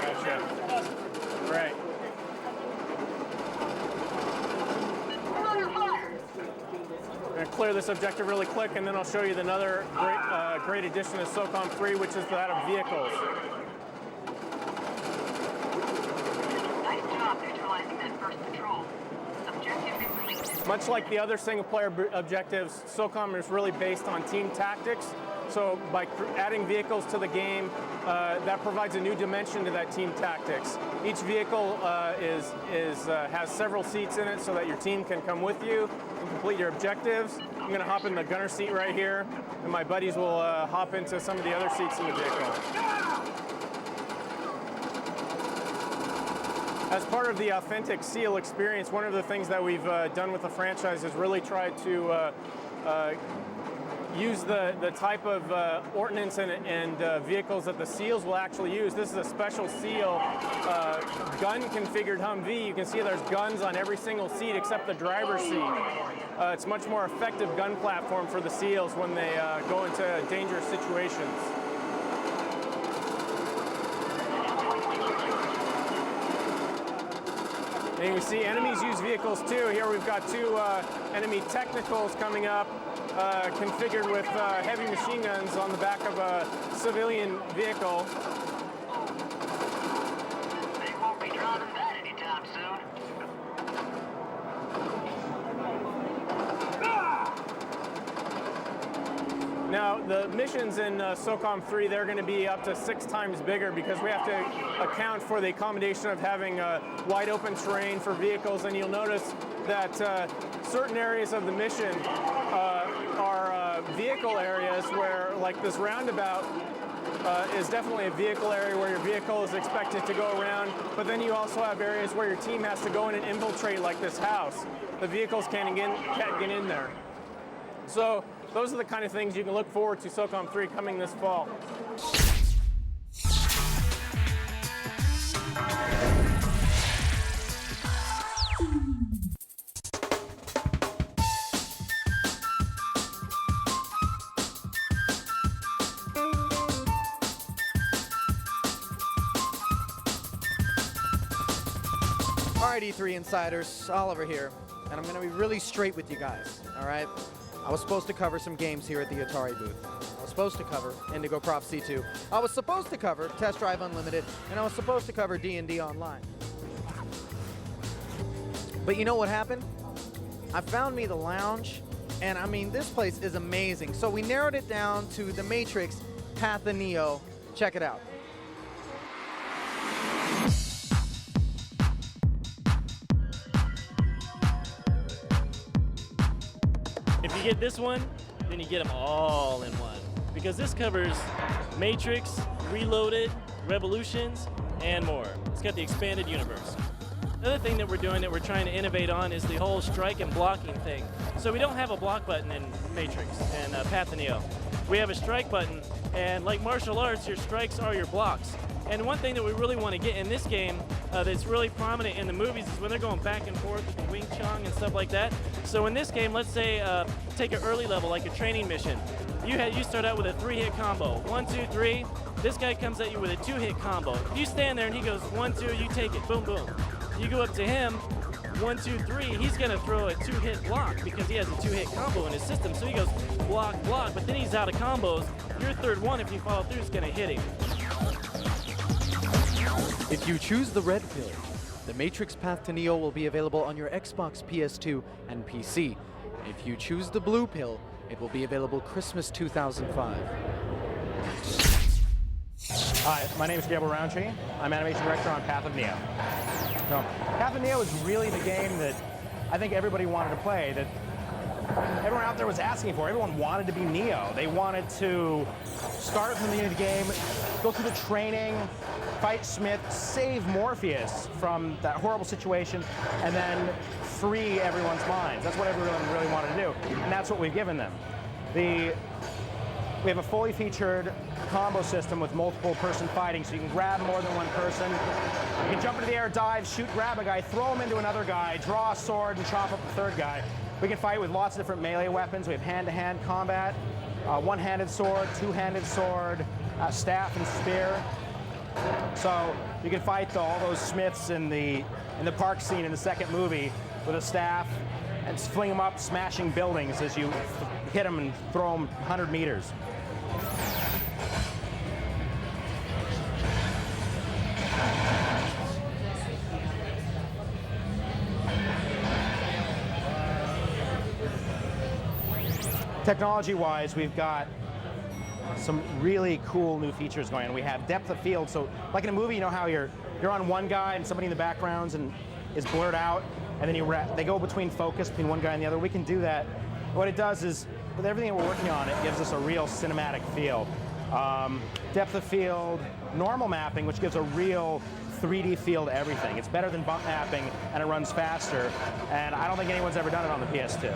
[SPEAKER 2] Gotcha. Right. I'm going to clear this objective really quick, and then I'll show you another great addition to SOCOM 3, which is that of vehicles.
[SPEAKER 5] Nice job neutralizing that first patrol. Objective complete.
[SPEAKER 2] Much like the other single-player objectives, SOCOM is really based on team tactics. So by adding vehicles to the game, that provides a new dimension to that team tactics. Each vehicle has several seats in it so that your team can come with you and complete your objectives. I'm going to hop in the gunner seat right here, and my buddies will hop into some of the other seats in the vehicle. As part of the authentic seal experience, one of the things that we've done with the franchise is really try to use the type of ordnance and vehicles that the seals will actually use. This is a special seal gun-configured Humvee. You can see there's guns on every single seat except the driver's seat. It's much more effective gun platform for the seals when they go into dangerous situations. And you see enemies use vehicles too. Here we've got two enemy technicals coming up, configured with heavy machine guns on the back of a civilian vehicle.
[SPEAKER 5] They won't be driving that anytime soon.
[SPEAKER 2] Now, the missions in SOCOM 3, they're going to be up to 6 times bigger because we have to account for the accommodation of having wide open terrain for vehicles. And you'll notice that certain areas of the mission are vehicle areas where, like this roundabout, is definitely a vehicle area where your vehicle is expected to go around. But then you also have areas where your team has to go in and infiltrate, like this house. The vehicles can't get in there. So those are the kind of things you can look forward to SOCOM 3 coming this fall.
[SPEAKER 6] All right, E3 insiders, Oliver here, and I'm going to be really straight with you guys, all right? I was supposed to cover some games here at the Atari booth. I was supposed to cover Indigo Prophecy 2. I was supposed to cover Test Drive Unlimited, and I was supposed to cover D&D Online. But you know what happened? I found me the lounge, and I mean, this place is amazing. So we narrowed it down to The Matrix, Path of Neo. Check it out.
[SPEAKER 3] If you get this one, then you get them all in one. Because this covers Matrix, Reloaded, Revolutions, and more. It's got the expanded universe. Another thing that we're doing that we're trying to innovate on is the whole strike and blocking thing. So we don't have a block button in Matrix and Path of Neo. We have a strike button, and like martial arts, your strikes are your blocks. And one thing that we really want to get in this game that's really prominent in the movies is when they're going back and forth with the Wing Chun and stuff like that. So in this game, let's say take an early level, like a training mission. You start out with a 3-hit combo. 1, 2, 3. This guy comes at you with a 2-hit combo. If you stand there and he goes 1, 2, you take it. Boom, boom. You go up to him, 1, 2, 3. He's going to throw a 2-hit block because he has a 2-hit combo in his system. So he goes block, block, but then he's out of combos. Your third one, if you follow through, is going to hit him.
[SPEAKER 6] If you choose the red pill, The Matrix Path to Neo will be available on your Xbox, PS2, and PC. If you choose the blue pill, it will be available Christmas 2005.
[SPEAKER 4] Hi, my name is Gabriel Roundtree. I'm animation director on Path of Neo. So, Path of Neo is really the game that I think everybody wanted to play, that everyone out there was asking for. Everyone wanted to be Neo. They wanted to start from the beginning of the game, go through the training, fight Smith, save Morpheus from that horrible situation, and then free everyone's minds. That's what everyone really wanted to do, and that's what we've given them. We have a fully featured combo system with multiple person fighting, so you can grab more than one person. You can jump into the air, dive, shoot, grab a guy, throw him into another guy, draw a sword, and chop up the third guy. We can fight with lots of different melee weapons. We have hand-to-hand combat, one-handed sword, two-handed sword, staff and spear. So you can fight all those Smiths in the park scene in the second movie with a staff and fling them up, smashing buildings as you hit them and throw them 100 meters. Technology-wise, we've got some really cool new features going on. We have depth of field, so like in a movie, you know how you're on one guy and somebody in the background is blurred out, and then they go between focus between one guy and the other. We can do that. What it does is, with everything that we're working on, it gives us a real cinematic feel. Depth of field, normal mapping, which gives a real 3D feel to everything. It's better than bump mapping, and it runs faster, and I don't think anyone's ever done it on the PS2.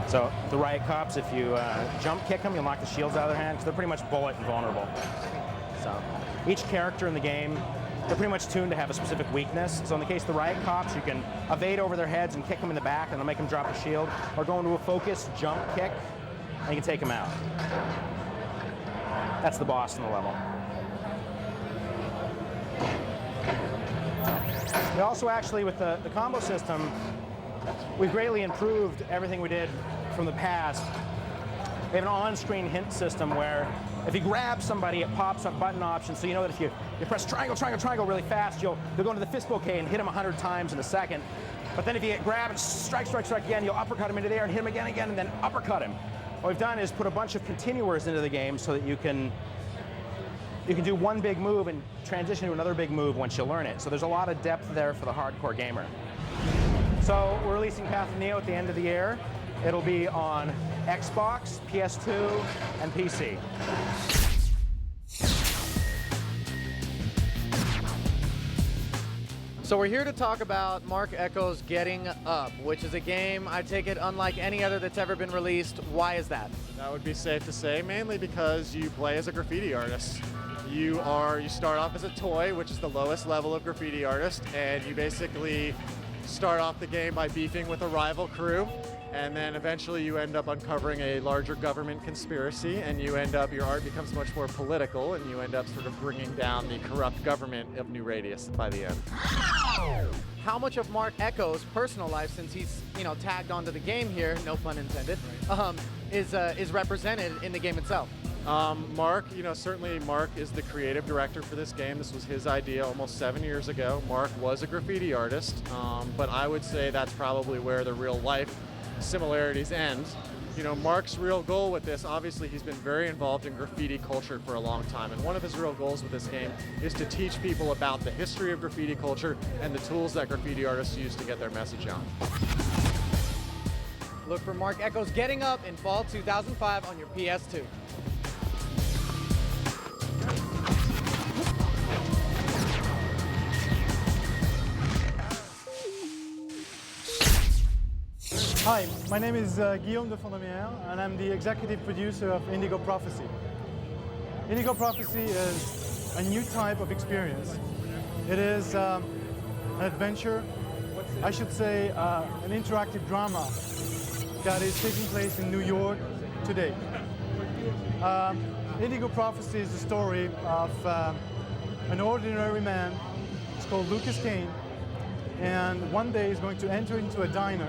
[SPEAKER 4] So the riot cops, if you jump kick them, you'll knock the shields out of their hand, because they're pretty much bullet invulnerable. So each character in the game, they're pretty much tuned to have a specific weakness. So in the case of the riot cops, you can evade over their heads and kick them in the back, and they'll make them drop a shield, or go into a focused jump kick, and you can take them out. That's the boss in the level. We also actually, with the combo system, we've greatly improved everything we did from the past. We have an on-screen hint system where if you grab somebody, it pops up button options, so you know that if you press triangle, triangle, triangle really fast, they'll go into the fist bouquet and hit them 100 times in a second. But then if you grab and strike, strike, strike again, you'll uppercut him into the air and hit him again, again, and then uppercut him. What we've done is put a bunch of continuers into the game so that you can do one big move and transition to another big move once you learn it. So there's a lot of depth there for the hardcore gamer. So we're releasing Path of Neo at the end of the year. It'll be on Xbox, PS2, and PC.
[SPEAKER 6] So we're here to talk about Mark Echo's Getting Up, which is a game, I take it, unlike any other that's ever been released. Why is that?
[SPEAKER 8] That would be safe to say, mainly because you play as a graffiti artist. You start off as a toy, which is the lowest level of graffiti artist, and you basically start off the game by beefing with a rival crew, and then eventually you end up uncovering a larger government conspiracy, and your art becomes much more political, and you end up sort of bringing down the corrupt government of New Radius by the end.
[SPEAKER 6] How much of Mark Echo's personal life, since he's tagged onto the game here, no pun intended, is represented in the game itself?
[SPEAKER 8] Mark, certainly Mark is the creative director for this game. This was his idea almost 7 years ago. Mark was a graffiti artist, but I would say that's probably where the real life similarities end. Mark's real goal with this, obviously he's been very involved in graffiti culture for a long time, and one of his real goals with this game is to teach people about the history of graffiti culture and the tools that graffiti artists use to get their message out.
[SPEAKER 6] Look for Mark Echo's Getting Up in fall 2005 on your PS2.
[SPEAKER 12] Hi, my name is Guillaume de Fondomière, and I'm the executive producer of Indigo Prophecy. Indigo Prophecy is a new type of experience. It is an adventure, I should say an interactive drama that is taking place in New York today. Indigo Prophecy is the story of an ordinary man. It's called Lucas Kane, and one day he's going to enter into a diner,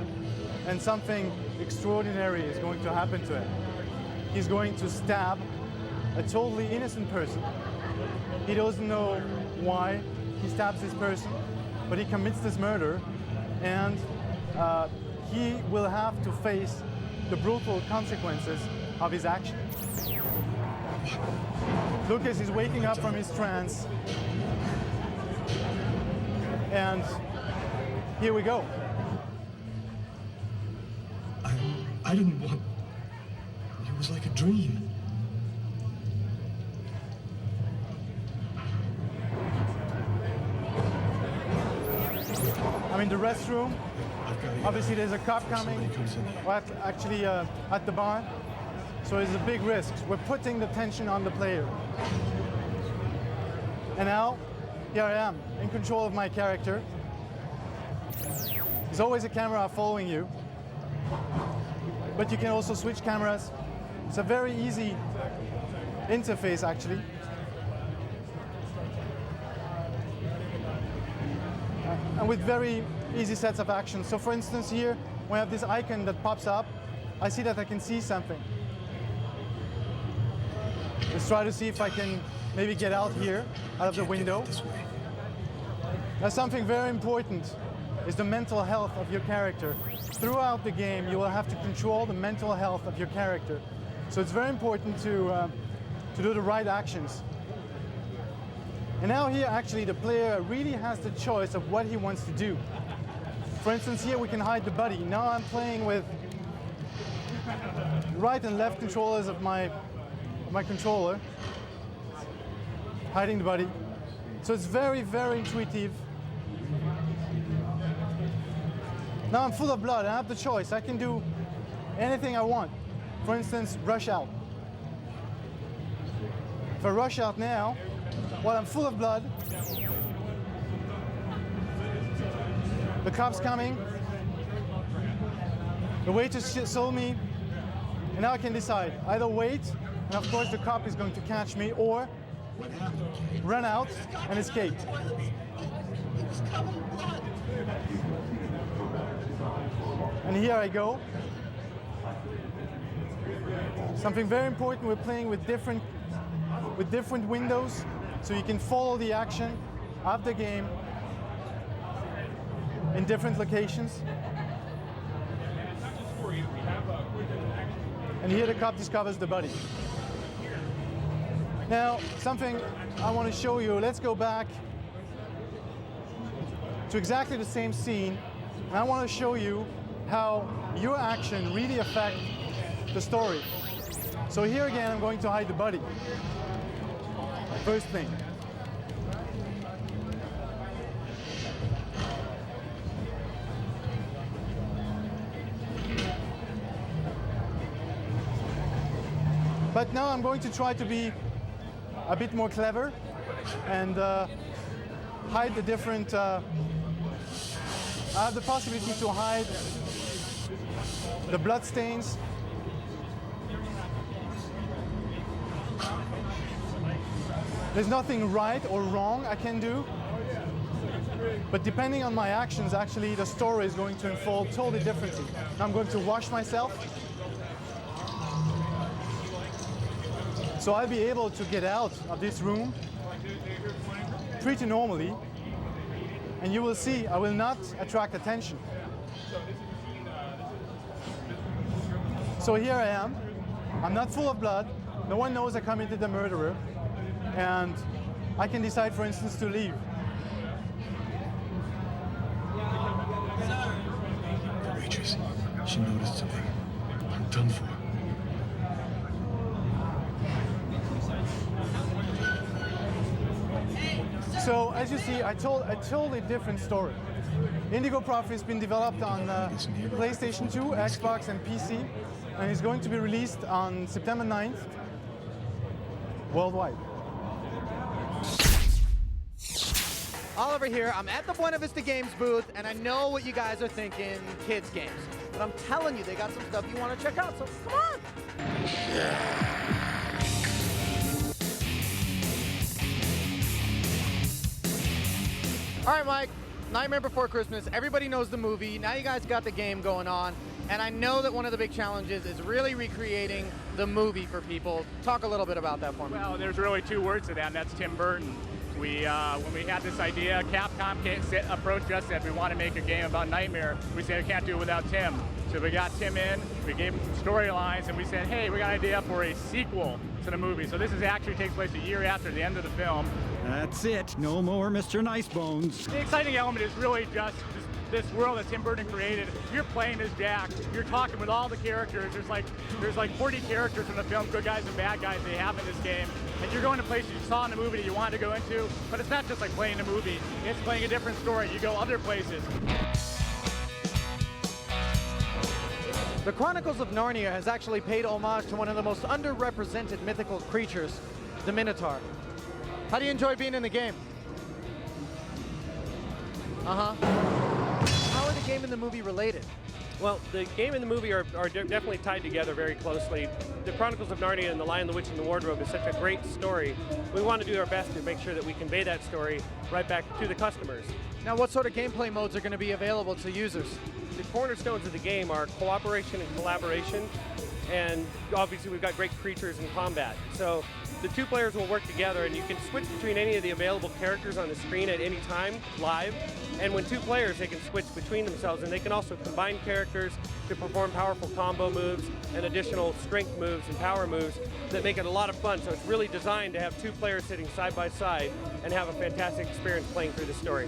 [SPEAKER 12] and something extraordinary is going to happen to him. He's going to stab a totally innocent person. He doesn't know why he stabs this person, but he commits this murder, and he will have to face the brutal consequences of his action. Lucas is waking up from his trance, and here we go.
[SPEAKER 15] I didn't want... It was like a dream.
[SPEAKER 12] I'm in the restroom. Obviously there's a cop coming. Well, actually at the bar. So it's a big risk. We're putting the tension on the player. And now, here I am, in control of my character. There's always a camera following you. But you can also switch cameras. It's a very easy interface, actually. And with very easy sets of actions. So for instance here, when I have this icon that pops up, I see that I can see something. Let's try to see if I can maybe get out here, out of the window. Now something very important is the mental health of your character. Throughout the game, you will have to control the mental health of your character. So it's very important to do the right actions. And now here, actually, the player really has the choice of what he wants to do. For instance, here we can hide the buddy. Now I'm playing with right and left controllers of my controller, hiding the buddy. So it's very, very intuitive. Now I'm full of blood. I have the choice. I can do anything I want. For instance, rush out. If I rush out now, while I'm full of blood, the cop's coming, the waiter saw me, and now I can decide. Either wait, and of course the cop is going to catch me, or run out and escape. And here I go. Something very important, we're playing with different windows, so you can follow the action of the game in different locations. And here the cop discovers the buddy. Now, something I want to show you. Let's go back to exactly the same scene. And I want to show you how your action really affects the story. So here again, I'm going to hide the buddy. First thing. But now I'm going to try to be a bit more clever and hide the different. I have the possibility to hide the blood stains. There's nothing right or wrong I can do, but depending on my actions, actually the story is going to unfold totally differently. Now I'm going to wash myself, so I'll be able to get out of this room pretty normally, and you will see I will not attract attention. So here I am. I'm not full of blood. No one knows I committed the murderer. And I can decide, for instance, to leave.
[SPEAKER 15] The waitress, she noticed something. I'm done for.
[SPEAKER 12] So as you see, I told a different story. Indigo Prophecy has been developed on PlayStation 2, Xbox, and PC, and is going to be released on September 9th worldwide.
[SPEAKER 6] Oliver here. I'm at the Buena Vista Games booth, and I know what you guys are thinking, kids games. But I'm telling you, they got some stuff you want to check out, so come on. All right, Mike, Nightmare Before Christmas. Everybody knows the movie. Now you guys got the game going on, and I know that one of the big challenges is really recreating the movie for people. Talk a little bit about that for me.
[SPEAKER 9] Well, there's really two words to that, and that's Tim Burton. When we had this idea, Capcom approached us, said we want to make a game about Nightmare. We said we can't do it without Tim. So we got Tim in, we gave him some storylines, and we said, hey, we got an idea for a sequel to the movie. So this actually takes place a year after the end of the film.
[SPEAKER 10] That's it. No more Mr. Nicebones.
[SPEAKER 9] The exciting element is really just this world that Tim Burton created. You're playing as Jack. You're talking with all the characters. There's like 40 characters in the film, good guys and bad guys, they have in this game. And you're going to places you saw in the movie that you wanted to go into, but it's not just like playing a movie. It's playing a different story. You go other places.
[SPEAKER 6] The Chronicles of Narnia has actually paid homage to one of the most underrepresented mythical creatures, the Minotaur. How do you enjoy being in the game? How are the game and the movie related?
[SPEAKER 13] Well, the game and the movie are definitely tied together very closely. The Chronicles of Narnia and The Lion, the Witch, and the Wardrobe is such a great story. We want to do our best to make sure that we convey that story right back to the customers.
[SPEAKER 6] Now, what sort of gameplay modes are going to be available to users?
[SPEAKER 13] The cornerstones of the game are cooperation and collaboration, and obviously we've got great creatures in combat. So the two players will work together, and you can switch between any of the available characters on the screen at any time, live. And when two players, they can switch between themselves, and they can also combine characters to perform powerful combo moves and additional strength moves and power moves that make it a lot of fun. So it's really designed to have two players sitting side by side and have a fantastic experience playing through the story.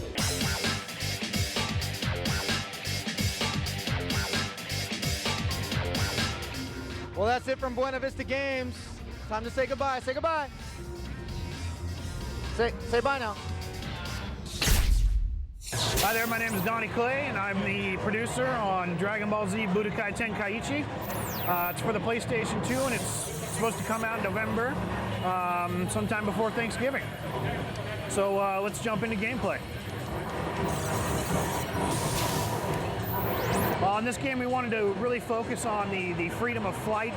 [SPEAKER 6] Well, that's it from Buena Vista Games. Time to say goodbye. Say goodbye. Say bye now.
[SPEAKER 1] Hi there, my name is Donnie Clay, and I'm the producer on Dragon Ball Z Budokai Tenkaichi. It's for the PlayStation 2, and it's supposed to come out in November, sometime before Thanksgiving. So let's jump into gameplay. In this game, we wanted to really focus on the freedom of flight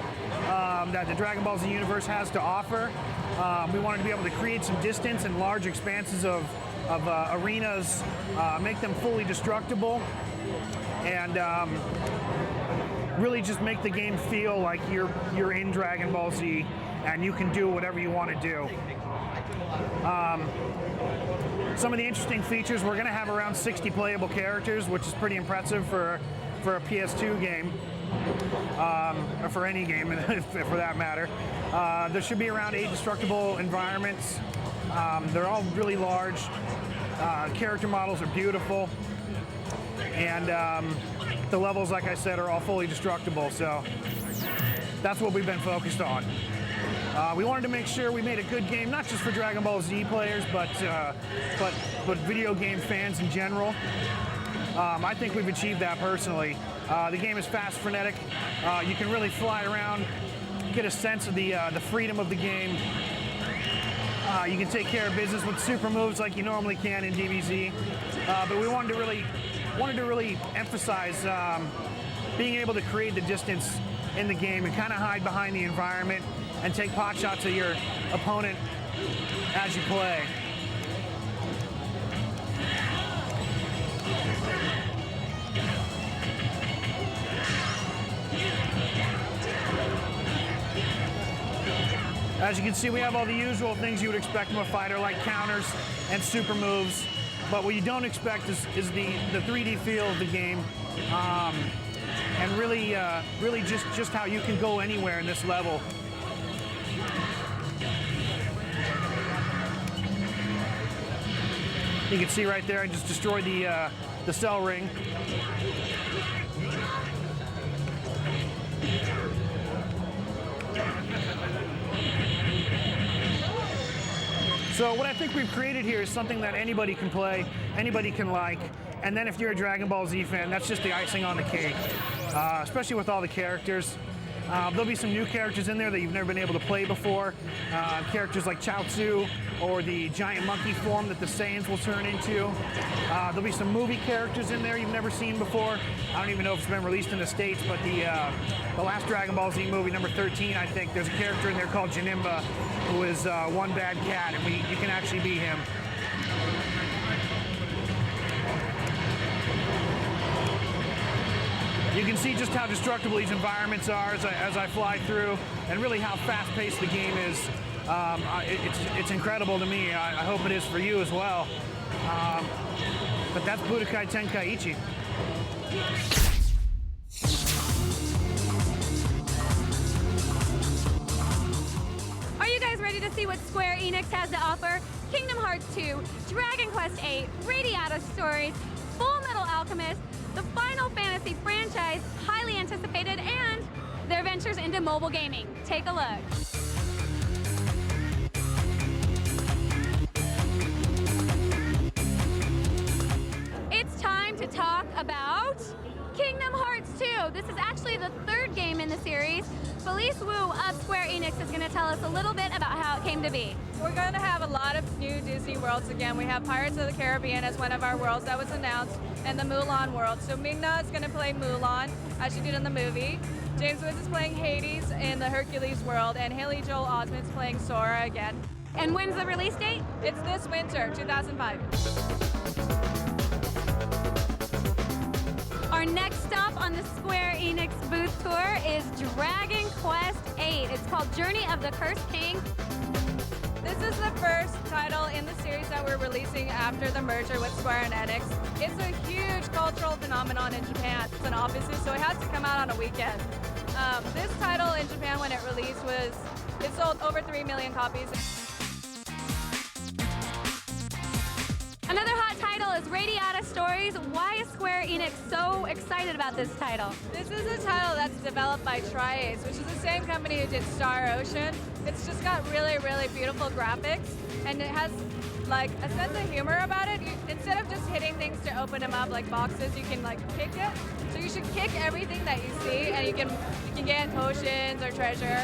[SPEAKER 1] that the Dragon Ball Z universe has to offer. We wanted to be able to create some distance and large expanses of arenas, make them fully destructible, and really just make the game feel like you're in Dragon Ball Z and you can do whatever you want to do. Some of the interesting features, we're going to have around 60 playable characters, which is pretty impressive for a PS2 game, or for any game for that matter. There should be around 8 destructible environments. They're all really large. Character models are beautiful. And the levels, like I said, are all fully destructible, so that's what we've been focused on. We wanted to make sure we made a good game, not just for Dragon Ball Z players, but video game fans in general. I think we've achieved that personally. The game is fast, frenetic. You can really fly around, get a sense of the freedom of the game. You can take care of business with super moves like you normally can in DBZ. But we wanted to really emphasize being able to create the distance in the game and kind of hide behind the environment and take pot shots at your opponent as you play. As you can see, we have all the usual things you would expect from a fighter, like counters and super moves. But what you don't expect is the 3D feel of the game, and really just how you can go anywhere in this level. You can see right there, I just destroyed the cell ring. So what I think we've created here is something that anybody can play, anybody can like, and then if you're a Dragon Ball Z fan, that's just the icing on the cake, especially with all the characters. There'll be some new characters in there that you've never been able to play before, characters like Chaozu or the giant monkey form that the Saiyans will turn into. There'll be some movie characters in there you've never seen before. I don't even know if it's been released in the States, but the last Dragon Ball Z movie, number 13, I think, there's a character in there called Janemba, who is one bad cat, and you can actually be him. You can see just how destructible these environments are as I fly through, and really how fast-paced the game is. It's incredible to me. I hope it is for you as well. But that's Budokai Tenkaichi.
[SPEAKER 7] Are you guys ready to see what Square Enix has to offer? Kingdom Hearts 2, Dragon Quest 8, Radiata Stories, Full Metal Alchemist, the Final Fantasy franchise, highly anticipated, and their ventures into mobile gaming. Take a look. It's time to talk about Kingdom Hearts 2. This is actually the third game in the series. Felice Wu of Square Enix is going to tell us a little bit about how it came to be.
[SPEAKER 16] We're going to have a lot of new Disney worlds again. We have Pirates of the Caribbean as one of our worlds that was announced, and the Mulan world. So Ming-Na is going to play Mulan, as she did in the movie. James Woods is playing Hades in the Hercules world, and Haley Joel Osment's playing Sora again.
[SPEAKER 7] And when's the release date?
[SPEAKER 16] It's this winter, 2005.
[SPEAKER 7] Our next stop on the Square Enix booth tour is Dragon Quest 8. It's called Journey of the Cursed King.
[SPEAKER 16] This is the first title in the series that we're releasing after the merger with Square Enix. It's a huge cultural phenomenon in Japan. It's an opposite, so it has to come out on a weekend. This title in Japan, when it released, it sold over 3 million copies.
[SPEAKER 7] Another hot title is Radiata Stories. stories. Why is Square Enix so excited about this title?
[SPEAKER 16] This is a title that's developed by Tri-Ace, which is the same company who did Star Ocean. It's just got really, really beautiful graphics, and it has like a sense of humor about it. Instead of just hitting things to open them up like boxes, you can like kick it. So you should kick everything that you see, and you can get potions or treasure.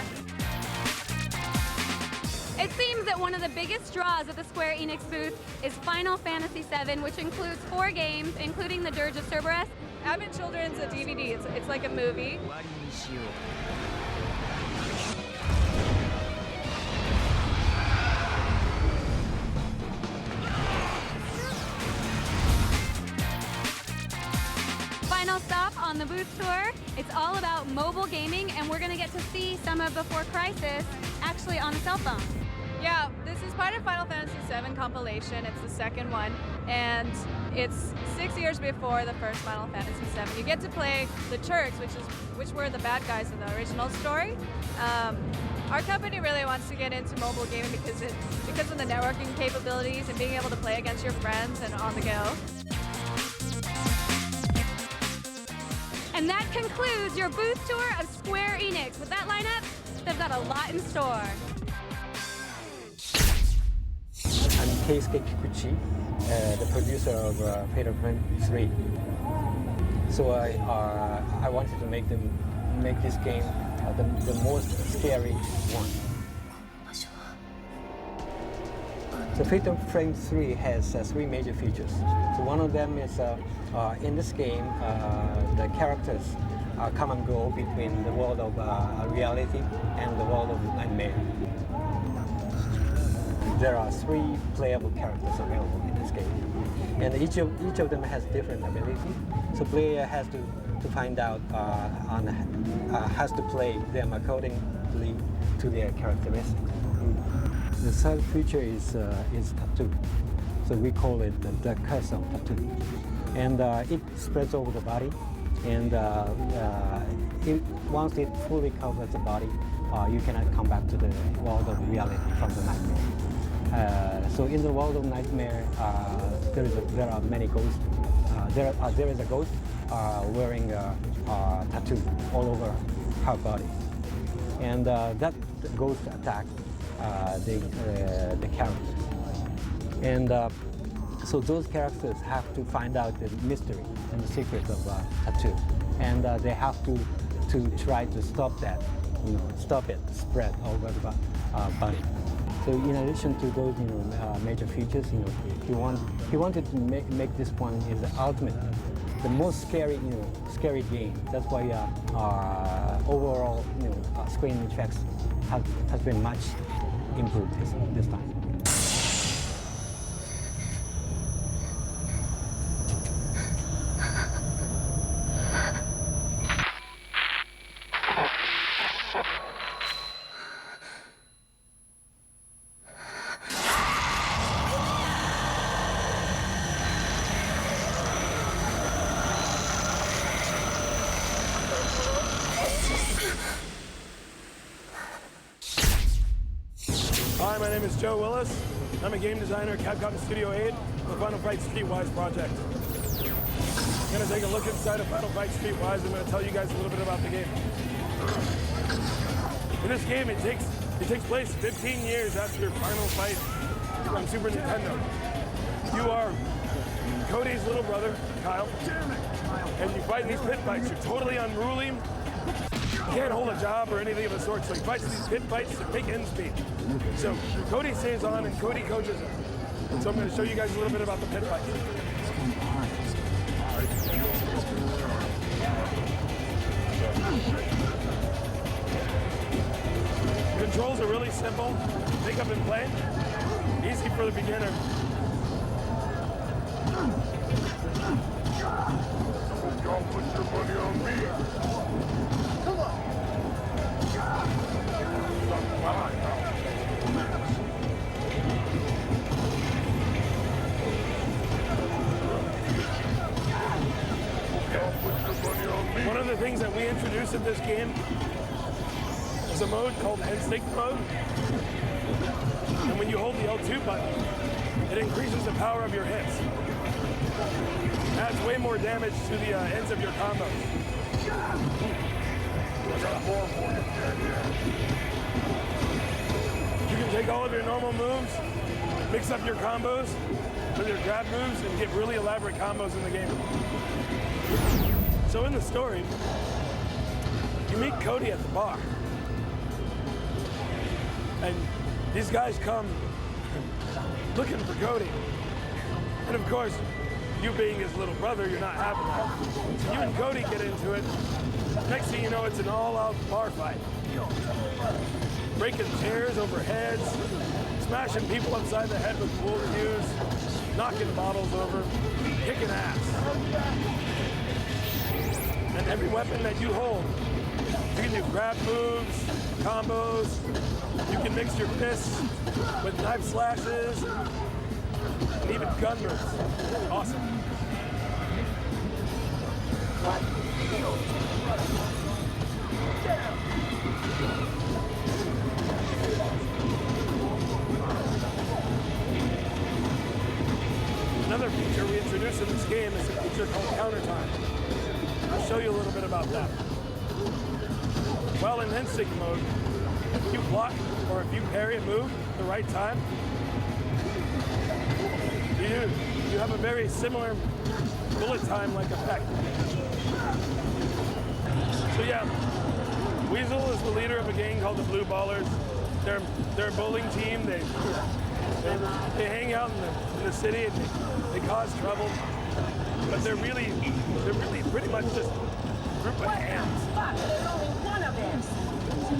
[SPEAKER 7] It seems that one of the biggest draws of the Square Enix booth is Final Fantasy VII, which includes 4 games, including the Dirge of Cerberus.
[SPEAKER 16] Advent Children's a DVD. It's like a movie.
[SPEAKER 7] Final stop on the booth tour. It's all about mobile gaming, and we're going to get to see some of Before Crisis actually on a cell phone.
[SPEAKER 16] Yeah, this is part of Final Fantasy VII compilation. It's the second one, and it's 6 years before the first Final Fantasy VII. You get to play the Turks, which were the bad guys in the original story. Our company really wants to get into mobile gaming because of the networking capabilities and being able to play against your friends and on the go.
[SPEAKER 7] And that concludes your booth tour of Square Enix. With that lineup, they've got a lot in store.
[SPEAKER 11] I'm Keisuke Kikuchi, the producer of Fatal Frame 3. So I wanted to make this game the most scary one. So Fatal Frame 3 has 3 major features. So one of them is in this game, the characters come and go between the world of reality and the world of nightmare. There are 3 playable characters available in this game, and each of them has different ability. So player has to find out has to play them accordingly to their characteristics. The third feature is tattoo. So we call it the curse of tattoo, and it spreads over the body. And once it fully covers the body, you cannot come back to the world of reality from the nightmare. So in the world of nightmare, there are many ghosts. There is a ghost wearing a tattoo all over her body, and that ghost attacks the character. And so those characters have to find out the mystery and the secret of tattoo, and they have to try to stop that, stop it spread over the body. So in addition to those major features, he wanted to make this one is the ultimate, the most scary scary game. That's why overall screen effects has been much improved this time.
[SPEAKER 17] Hi, my name is Joe Willis. I'm a game designer at Capcom Studio 8 for the Final Fight Streetwise project. I'm going to take a look inside of Final Fight Streetwise. I'm going to tell you guys a little bit about the game. In this game, it takes place 15 years after Final Fight on Super Nintendo. You are Cody's little brother, Kyle, and you fight in these pit fights. You're totally unruly. You can't hold a job or anything of the sort, so he fights these pit fights to make ends meet. So Cody stays on and Cody coaches him. So I'm going to show you guys a little bit about the pit fights. Controls are really simple. Pick up and play. Easy for the beginner. Don't put your money on me. Come on. One of the things that we introduced in this game is a mode called Instinct Mode. And when you hold the L2 button, it increases the power of your hits. Adds way more damage to the ends of your combos. You can take all of your normal moves, mix up your combos with your grab moves, and get really elaborate combos in the game. So in the story, you meet Cody at the bar. And these guys come looking for Cody. And of course, you being his little brother, you're not having that. So you and Cody get into it. Next thing you know, it's an all-out bar fight. Breaking chairs over heads, smashing people upside the head with pool cues, knocking bottles over, kicking ass. And every weapon that you hold, you can do grab moves, combos, you can mix your fists with knife slashes, and even gun moves. Awesome. Another feature we introduced in this game is a feature called Counter Time. I'll show you a little bit about that. While in instinct mode, if you block or if you parry a move at the right time, you have a very similar bullet time-like effect. So yeah, Weasel is the leader of a gang called the Blue Ballers. They're a bowling team. They hang out in the city and they cause trouble, but they're really pretty much just a group of hands.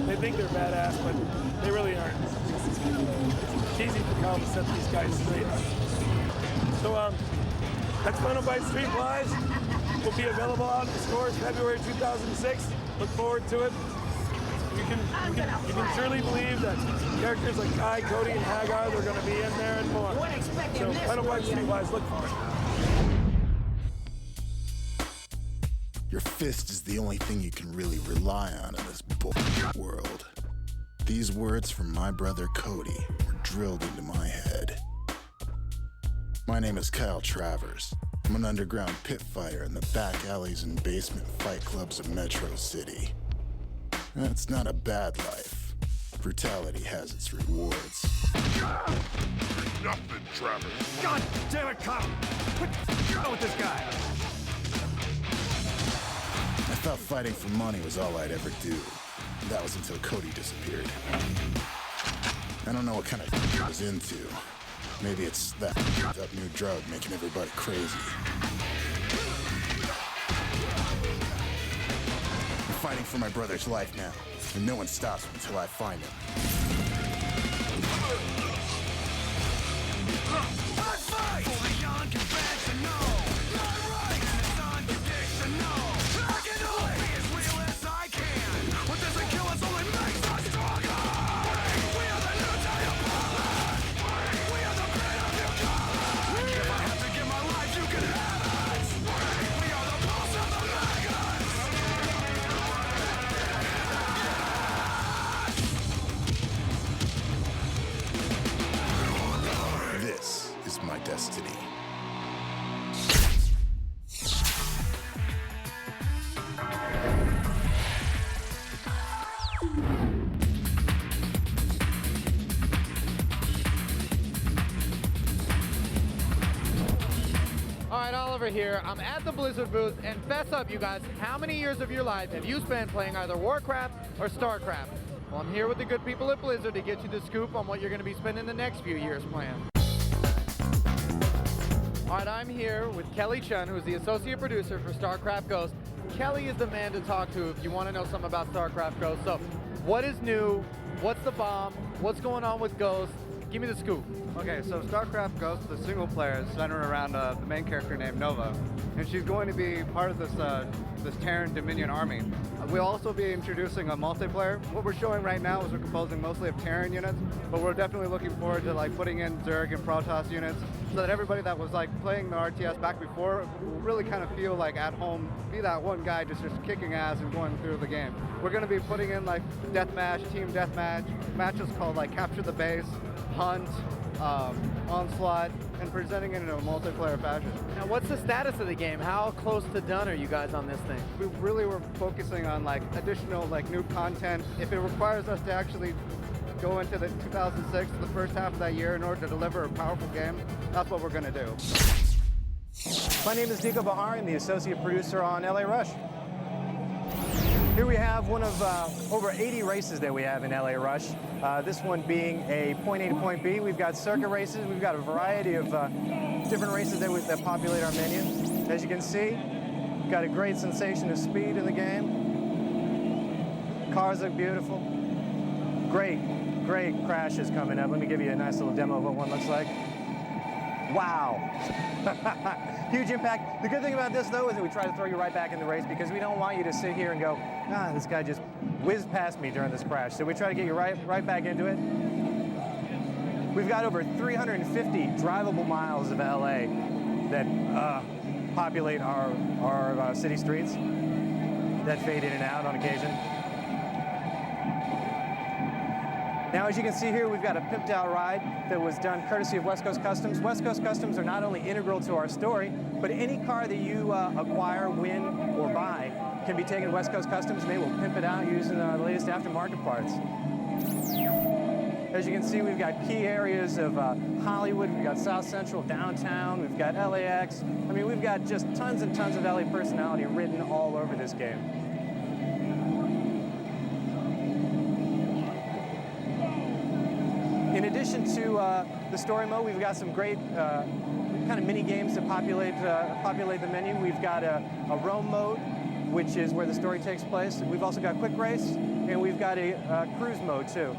[SPEAKER 17] They think they're badass, but they really aren't. It's easy to come set these guys straight. So next Final Fight Street Lives will be available out in the stores February 2006. Look forward to it. You can surely believe that characters like Kai, Cody, and Hagar, they're going to be in there and more. So Final Fight Street Lives, look for it.
[SPEAKER 18] Your fist is the only thing you can really rely on in this world. These words from my brother Cody were drilled into my head. My name is Kyle Travers. I'm an underground pit fighter in the back alleys and basement fight clubs of Metro City. It's not a bad life. Brutality has its rewards.
[SPEAKER 19] Nothing, Travers.
[SPEAKER 20] God damn it, Kyle! Quit with this guy!
[SPEAKER 18] I thought fighting for money was all I'd ever do. That was until Cody disappeared. I don't know what kind of I was into. Maybe it's that new drug making everybody crazy. I'm fighting for my brother's life now, and no one stops me until I find him. This is my destiny.
[SPEAKER 6] All right, Oliver here. I'm at the Blizzard booth, and fess up, you guys, how many years of your life have you spent playing either Warcraft or StarCraft? Well, I'm here with the good people at Blizzard to get you the scoop on what you're going to be spending the next few years playing. All right, I'm here with Kelly Chun, who's the associate producer for StarCraft Ghost. Kelly is the man to talk to if you want to know something about StarCraft Ghost. So, what is new? What's the bomb? What's going on with Ghost? Give me the scoop.
[SPEAKER 21] Okay, so StarCraft Ghost, the single player, is centered around the main character named Nova, and she's going to be part of this Terran Dominion army. We'll also be introducing a multiplayer. What we're showing right now is we're composing mostly of Terran units, but we're definitely looking forward to putting in Zerg and Protoss units, so that everybody that was playing the RTS back before will really kind of feel like at home, be that one guy just kicking ass and going through the game. We're going to be putting in deathmatch, team deathmatch, matches called Capture the Base, Hunt, onslaught, and presenting it in a multiplayer fashion.
[SPEAKER 6] Now, what's the status of the game? How close to done are you guys on this thing?
[SPEAKER 21] We really were focusing on like additional like new content. If it requires us to actually go into the 2006, the first half of that year, in order to deliver a powerful game, that's what we're going to do.
[SPEAKER 19] My name is Nico Bahar. I'm the associate producer on LA Rush. Here we have one of over 80 races that we have in LA Rush. This one being a point A to point B. We've got circuit races. We've got a variety of different races that populate our menu. As you can see, we've got a great sensation of speed in the game. Cars look beautiful. Great crashes coming up. Let me give you a nice little demo of what one looks like. Wow. Huge impact. The good thing about this, though, is that we try to throw you right back in the race because we don't want you to sit here and go, this guy just whizzed past me during this crash. So we try to get you right back into it. We've got over 350 drivable miles of LA that populate our city streets that fade in and out on occasion. Now, as you can see here, we've got a pimped out ride that was done courtesy of West Coast Customs. West Coast Customs are not only integral to our story, but any car that you acquire, win, or buy can be taken to West Coast Customs and they will pimp it out using the latest aftermarket parts. As you can see, we've got key areas of Hollywood, we've got South Central, downtown, we've got LAX. I mean, we've got just tons and tons of LA personality written all over this game. In addition to the story mode, we've got some great kind of mini games that populate the menu. We've got a roam mode, which is where the story takes place. We've also got quick race, and we've got a cruise mode too.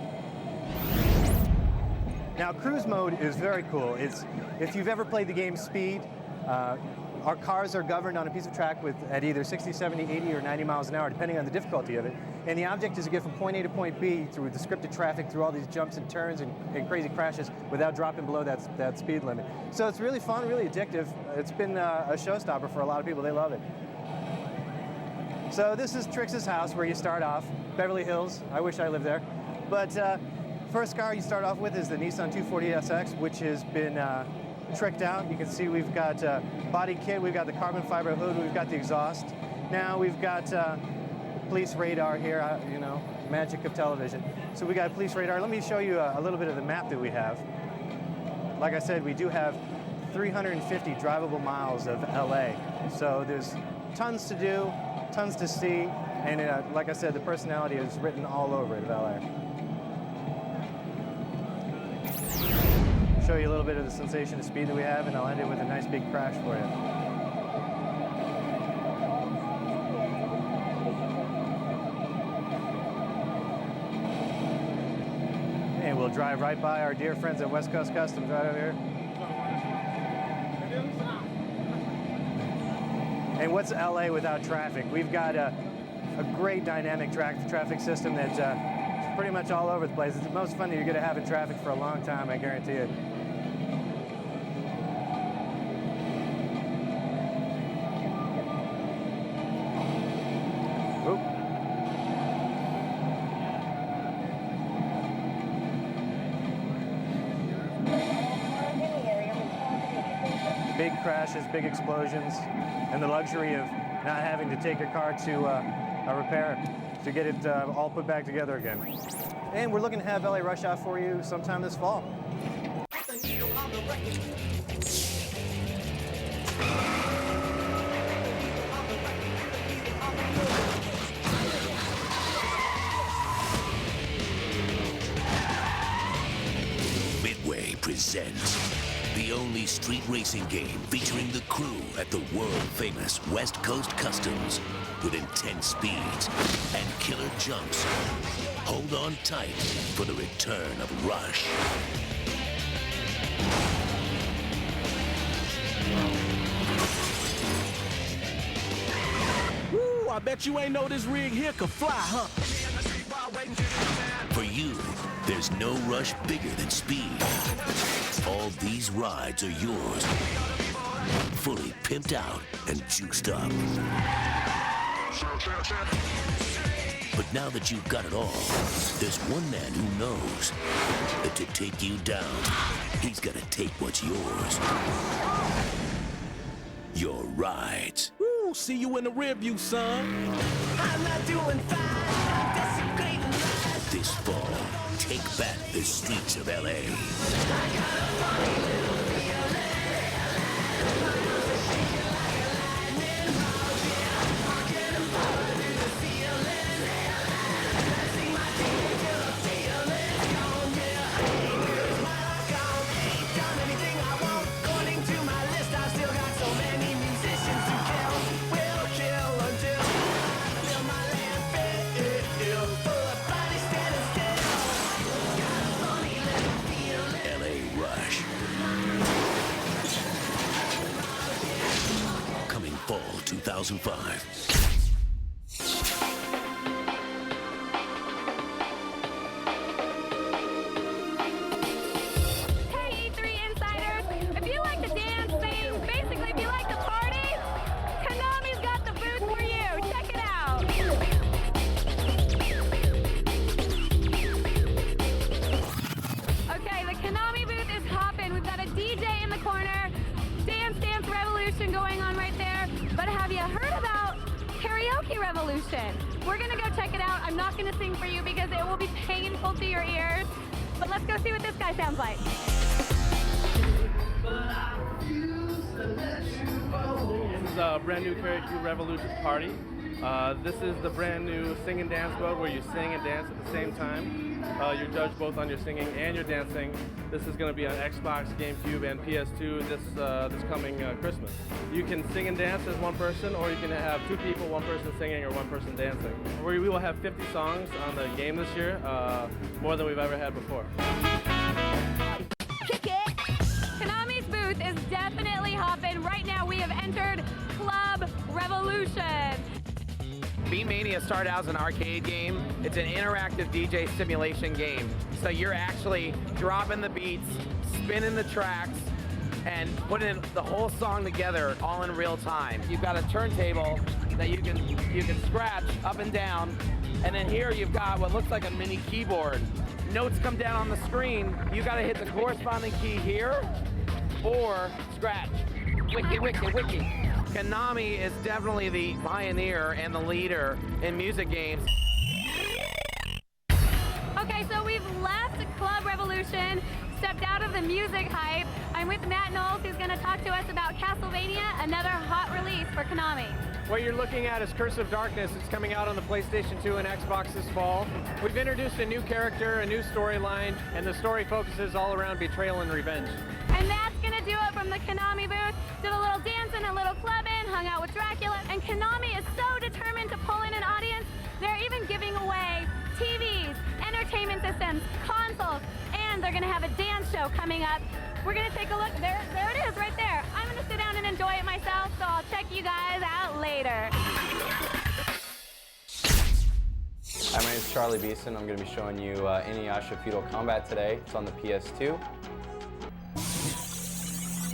[SPEAKER 19] Now, cruise mode is very cool. If you've ever played the game Speed, our cars are governed on a piece of track at either 60, 70, 80, or 90 miles an hour, depending on the difficulty of it. And the object is to get from point A to point B through the scripted traffic, through all these jumps and turns and crazy crashes without dropping below that speed limit. So it's really fun, really addictive. It's been a showstopper for a lot of people. They love it. So this is Trix's house where you start off, Beverly Hills. I wish I lived there. But first car you start off with is the Nissan 240SX, which has been tricked out. You can see we've got body kit, we've got the carbon fiber hood, we've got the exhaust. Now we've got police radar here, you know, magic of television. So we got police radar. Let me show you a little bit of the map that we have. Like I said, we do have 350 drivable miles of LA. So there's tons to do, tons to see, and like I said, the personality is written all over it of LA. Show you a little bit of the sensation of speed that we have, and I'll end it with a nice big crash for you. And we'll drive right by our dear friends at West Coast Customs right over here. And what's LA without traffic? We've got a great dynamic traffic system that's pretty much all over the place. It's the most fun that you're going to have in traffic for a long time, I guarantee it. Big crashes, big explosions, and the luxury of not having to take your car to a repair to get it all put back together again. And we're looking to have LA Rush out for you sometime this fall.
[SPEAKER 22] Midway presents the only street racing game featuring the crew at the world-famous West Coast Customs with intense speeds and killer jumps. Hold on tight for the return of Rush.
[SPEAKER 23] Woo, I bet you ain't know this rig here could fly, huh?
[SPEAKER 22] For you, there's no rush bigger than speed. All these rides are yours, fully pimped out and juiced up. But now that you've got it all, there's one man who knows that to take you down, he's got to take what's yours. Your rides.
[SPEAKER 23] Woo, see you in the rear view, son. I'm not doing fine. I'm desecrating life.
[SPEAKER 22] This fall, take back the streets of L.A. Coming fall 2005.
[SPEAKER 7] Going on right there, but have you heard about Karaoke Revolution? We're gonna go check it out. I'm not gonna sing for you because it will be painful to your ears, but let's go see what this guy sounds like.
[SPEAKER 2] This is a brand new Karaoke Revolution party. This is the brand new sing and dance mode where you sing and dance at the same time. You're judged both on your singing and your dancing. This is going to be on Xbox, GameCube, and PS2 this coming Christmas. You can sing and dance as one person, or you can have two people, one person singing or one person dancing. We will have 50 songs on the game this year, more than we've ever had before.
[SPEAKER 7] Kick it! Konami's booth is definitely hopping. Right now we have entered Club Revolution.
[SPEAKER 6] Beat Mania started out as an arcade game. It's an interactive DJ simulation game. So you're actually dropping the beats, spinning the tracks, and putting the whole song together all in real time. You've got a turntable that you can scratch up and down, and then here you've got what looks like a mini keyboard. Notes come down on the screen. You got to hit the corresponding key here or scratch. Wiki, wiki, wiki. Konami is definitely the pioneer and the leader in music games.
[SPEAKER 7] Okay, so we've left Club Revolution, stepped out of the music hype. I'm with Matt Knowles, who's going to talk to us about Castlevania, another hot release for Konami.
[SPEAKER 21] What you're looking at is Curse of Darkness. It's coming out on the PlayStation 2 and Xbox this fall. We've introduced a new character, a new storyline, and the story focuses all around betrayal and revenge.
[SPEAKER 7] And that's going to do it from the Konami booth. Did a little dancing, a little clubbing, hung out with Dracula, and Konami is so determined to pull in an audience, they're even giving away TVs, entertainment systems, consoles, and they're going to have a dance show coming up. We're going to take a look. There it is right there. I'm going to sit down and enjoy it myself, so I'll check you guys out later.
[SPEAKER 5] Hi, my name is Charlie Beeson. I'm going to be showing you Inuyasha Feudal Combat today. It's on the PS2.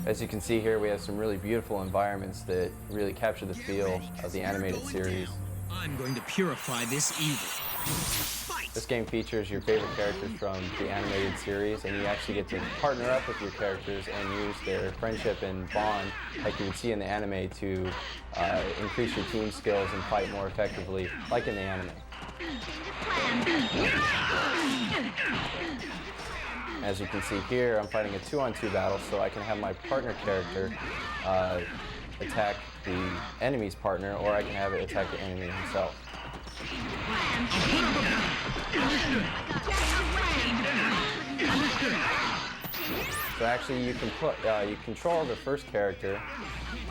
[SPEAKER 5] As you can see here, we have some really beautiful environments that really capture the feel of the animated series.
[SPEAKER 14] I'm going to purify this evil.
[SPEAKER 5] This game features your favorite characters from the animated series, and you actually get to partner up with your characters and use their friendship and bond, like you would see in the anime, to increase your team skills and fight more effectively, like in the anime. As you can see here, I'm fighting a 2-on-2 battle, so I can have my partner character attack the enemy's partner, or I can have it attack the enemy himself. So actually, you control the first character.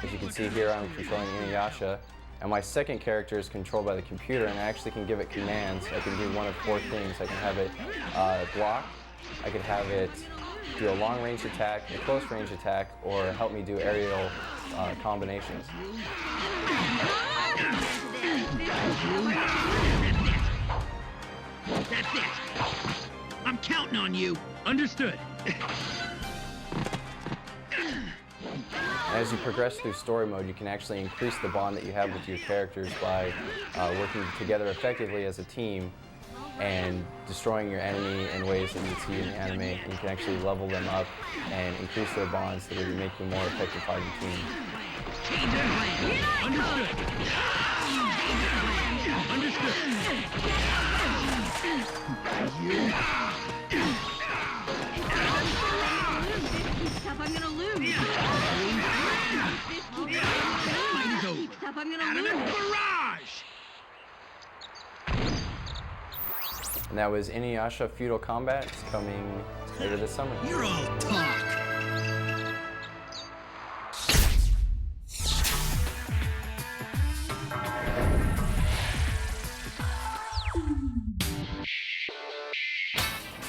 [SPEAKER 5] As you can see here, I'm controlling Inuyasha, and my second character is controlled by the computer, and I actually can give it commands. I can do one of 4 things. I can have it block, I could have it do a long-range attack, a close-range attack, or help me do aerial combinations.
[SPEAKER 14] That's it. I'm counting on you. Understood.
[SPEAKER 5] As you progress through story mode, you can actually increase the bond that you have with your characters by working together effectively as a team and destroying your enemy in ways that you would see in the anime. And you can actually level them up and increase their bonds that would make you a more effective fighting team.
[SPEAKER 23] Understood.
[SPEAKER 3] I'm gonna lose. I'm gonna lose.
[SPEAKER 23] Barrage!
[SPEAKER 5] And that was Inuyasha Feudal Combat. It's coming later this summer.
[SPEAKER 14] You're all talk.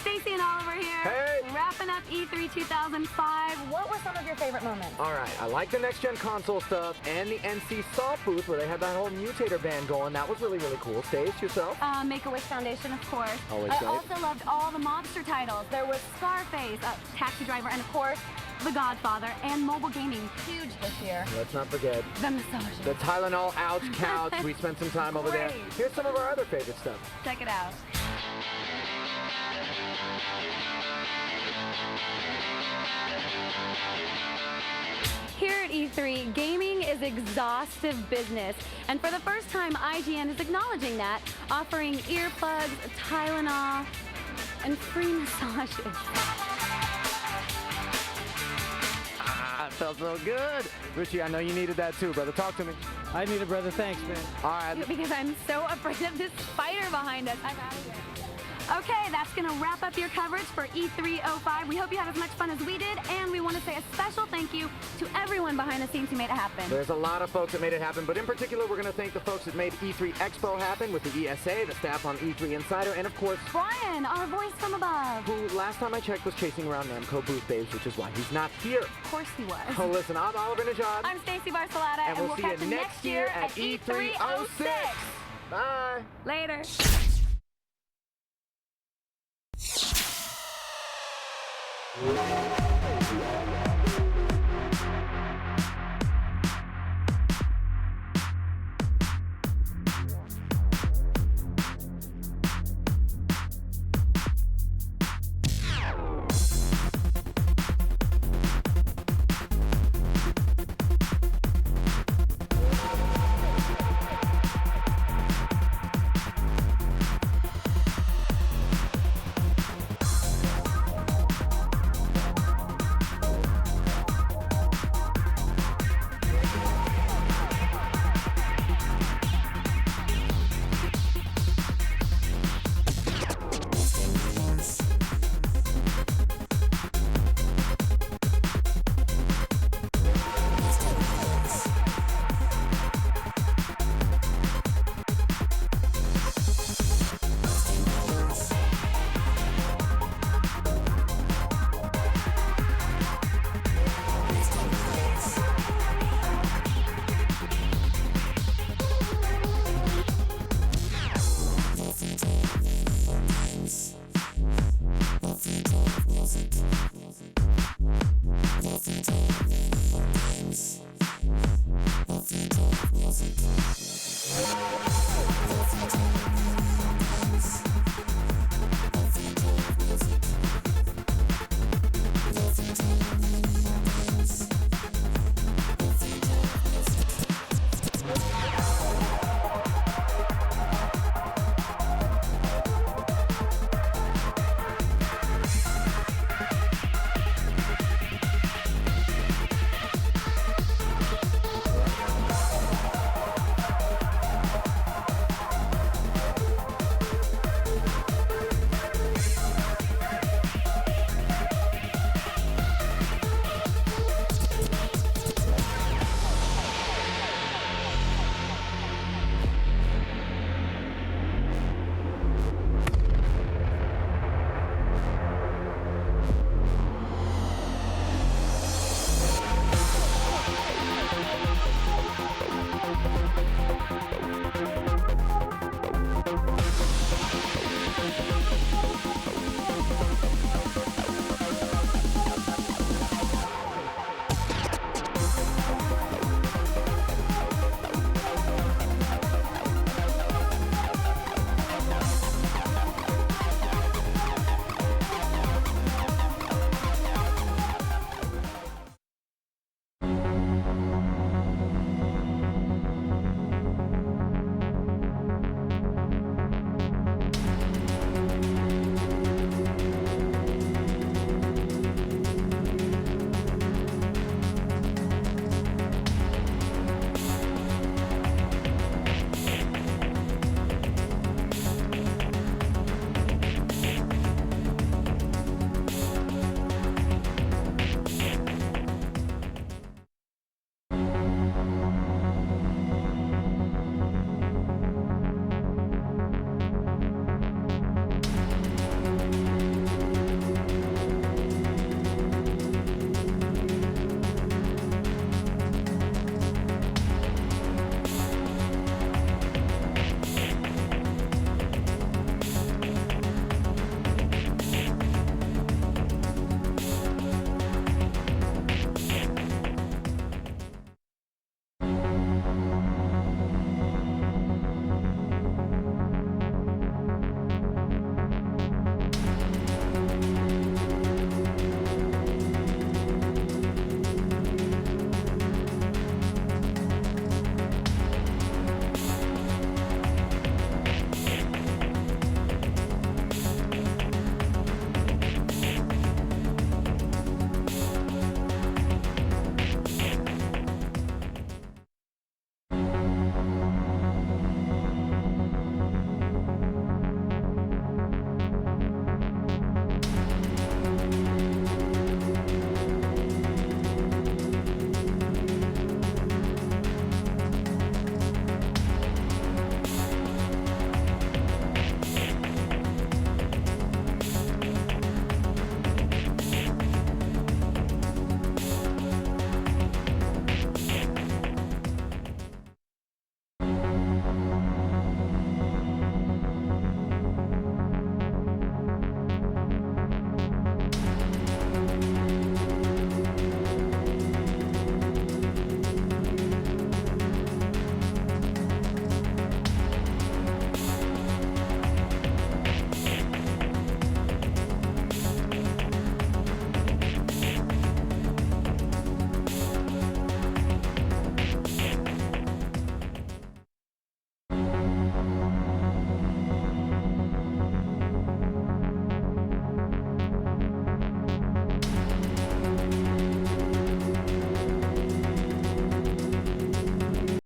[SPEAKER 7] Stacey and Oliver here.
[SPEAKER 6] Hey.
[SPEAKER 7] Wrapping up E3 2005. What were some of your favorite moments?
[SPEAKER 6] All right, I like the next-gen console stuff and the NC Soft booth where they had that whole mutator band going. That was really, really cool. Stace, yourself?
[SPEAKER 7] Make-A-Wish Foundation, of course.
[SPEAKER 6] Always
[SPEAKER 7] I
[SPEAKER 6] great.
[SPEAKER 7] also loved all the mobster titles. There was Scarface, Taxi Driver, and of course, The Godfather, and mobile gaming. Huge this year.
[SPEAKER 6] Let's not forget
[SPEAKER 7] The massage.
[SPEAKER 6] the Tylenol Ouch Couch. We spent some time over there.
[SPEAKER 7] Great.
[SPEAKER 6] Here's some of our other favorite stuff.
[SPEAKER 7] Check it out. Here at E3, gaming is exhaustive business. And for the first time, IGN is acknowledging that, offering earplugs, Tylenol, and free massages.
[SPEAKER 6] Ah, it felt so good. Richie, I know you needed that too, brother. Talk to me.
[SPEAKER 4] I need it, brother. Thanks, man.
[SPEAKER 6] All right.
[SPEAKER 7] Because I'm so afraid of this spider behind us. I'm out of here. Okay, that's going to wrap up your coverage for E305. We hope you had as much fun as we did, and we want to say a special thank you to everyone behind the scenes who made it happen.
[SPEAKER 6] There's a lot of folks that made it happen, but in particular, we're going to thank the folks that made E3 Expo happen with the ESA, the staff on E3 Insider, and of course,
[SPEAKER 7] Brian, our voice from above.
[SPEAKER 6] who last time I checked was chasing around Namco booth babes, which is why he's not here.
[SPEAKER 7] Of course he was.
[SPEAKER 6] Oh, listen, I'm Oliver Najad.
[SPEAKER 7] I'm Stacey Barcelata,
[SPEAKER 6] and we'll see
[SPEAKER 7] catch
[SPEAKER 6] you next year at E306. Bye.
[SPEAKER 7] Later.
[SPEAKER 3] Music.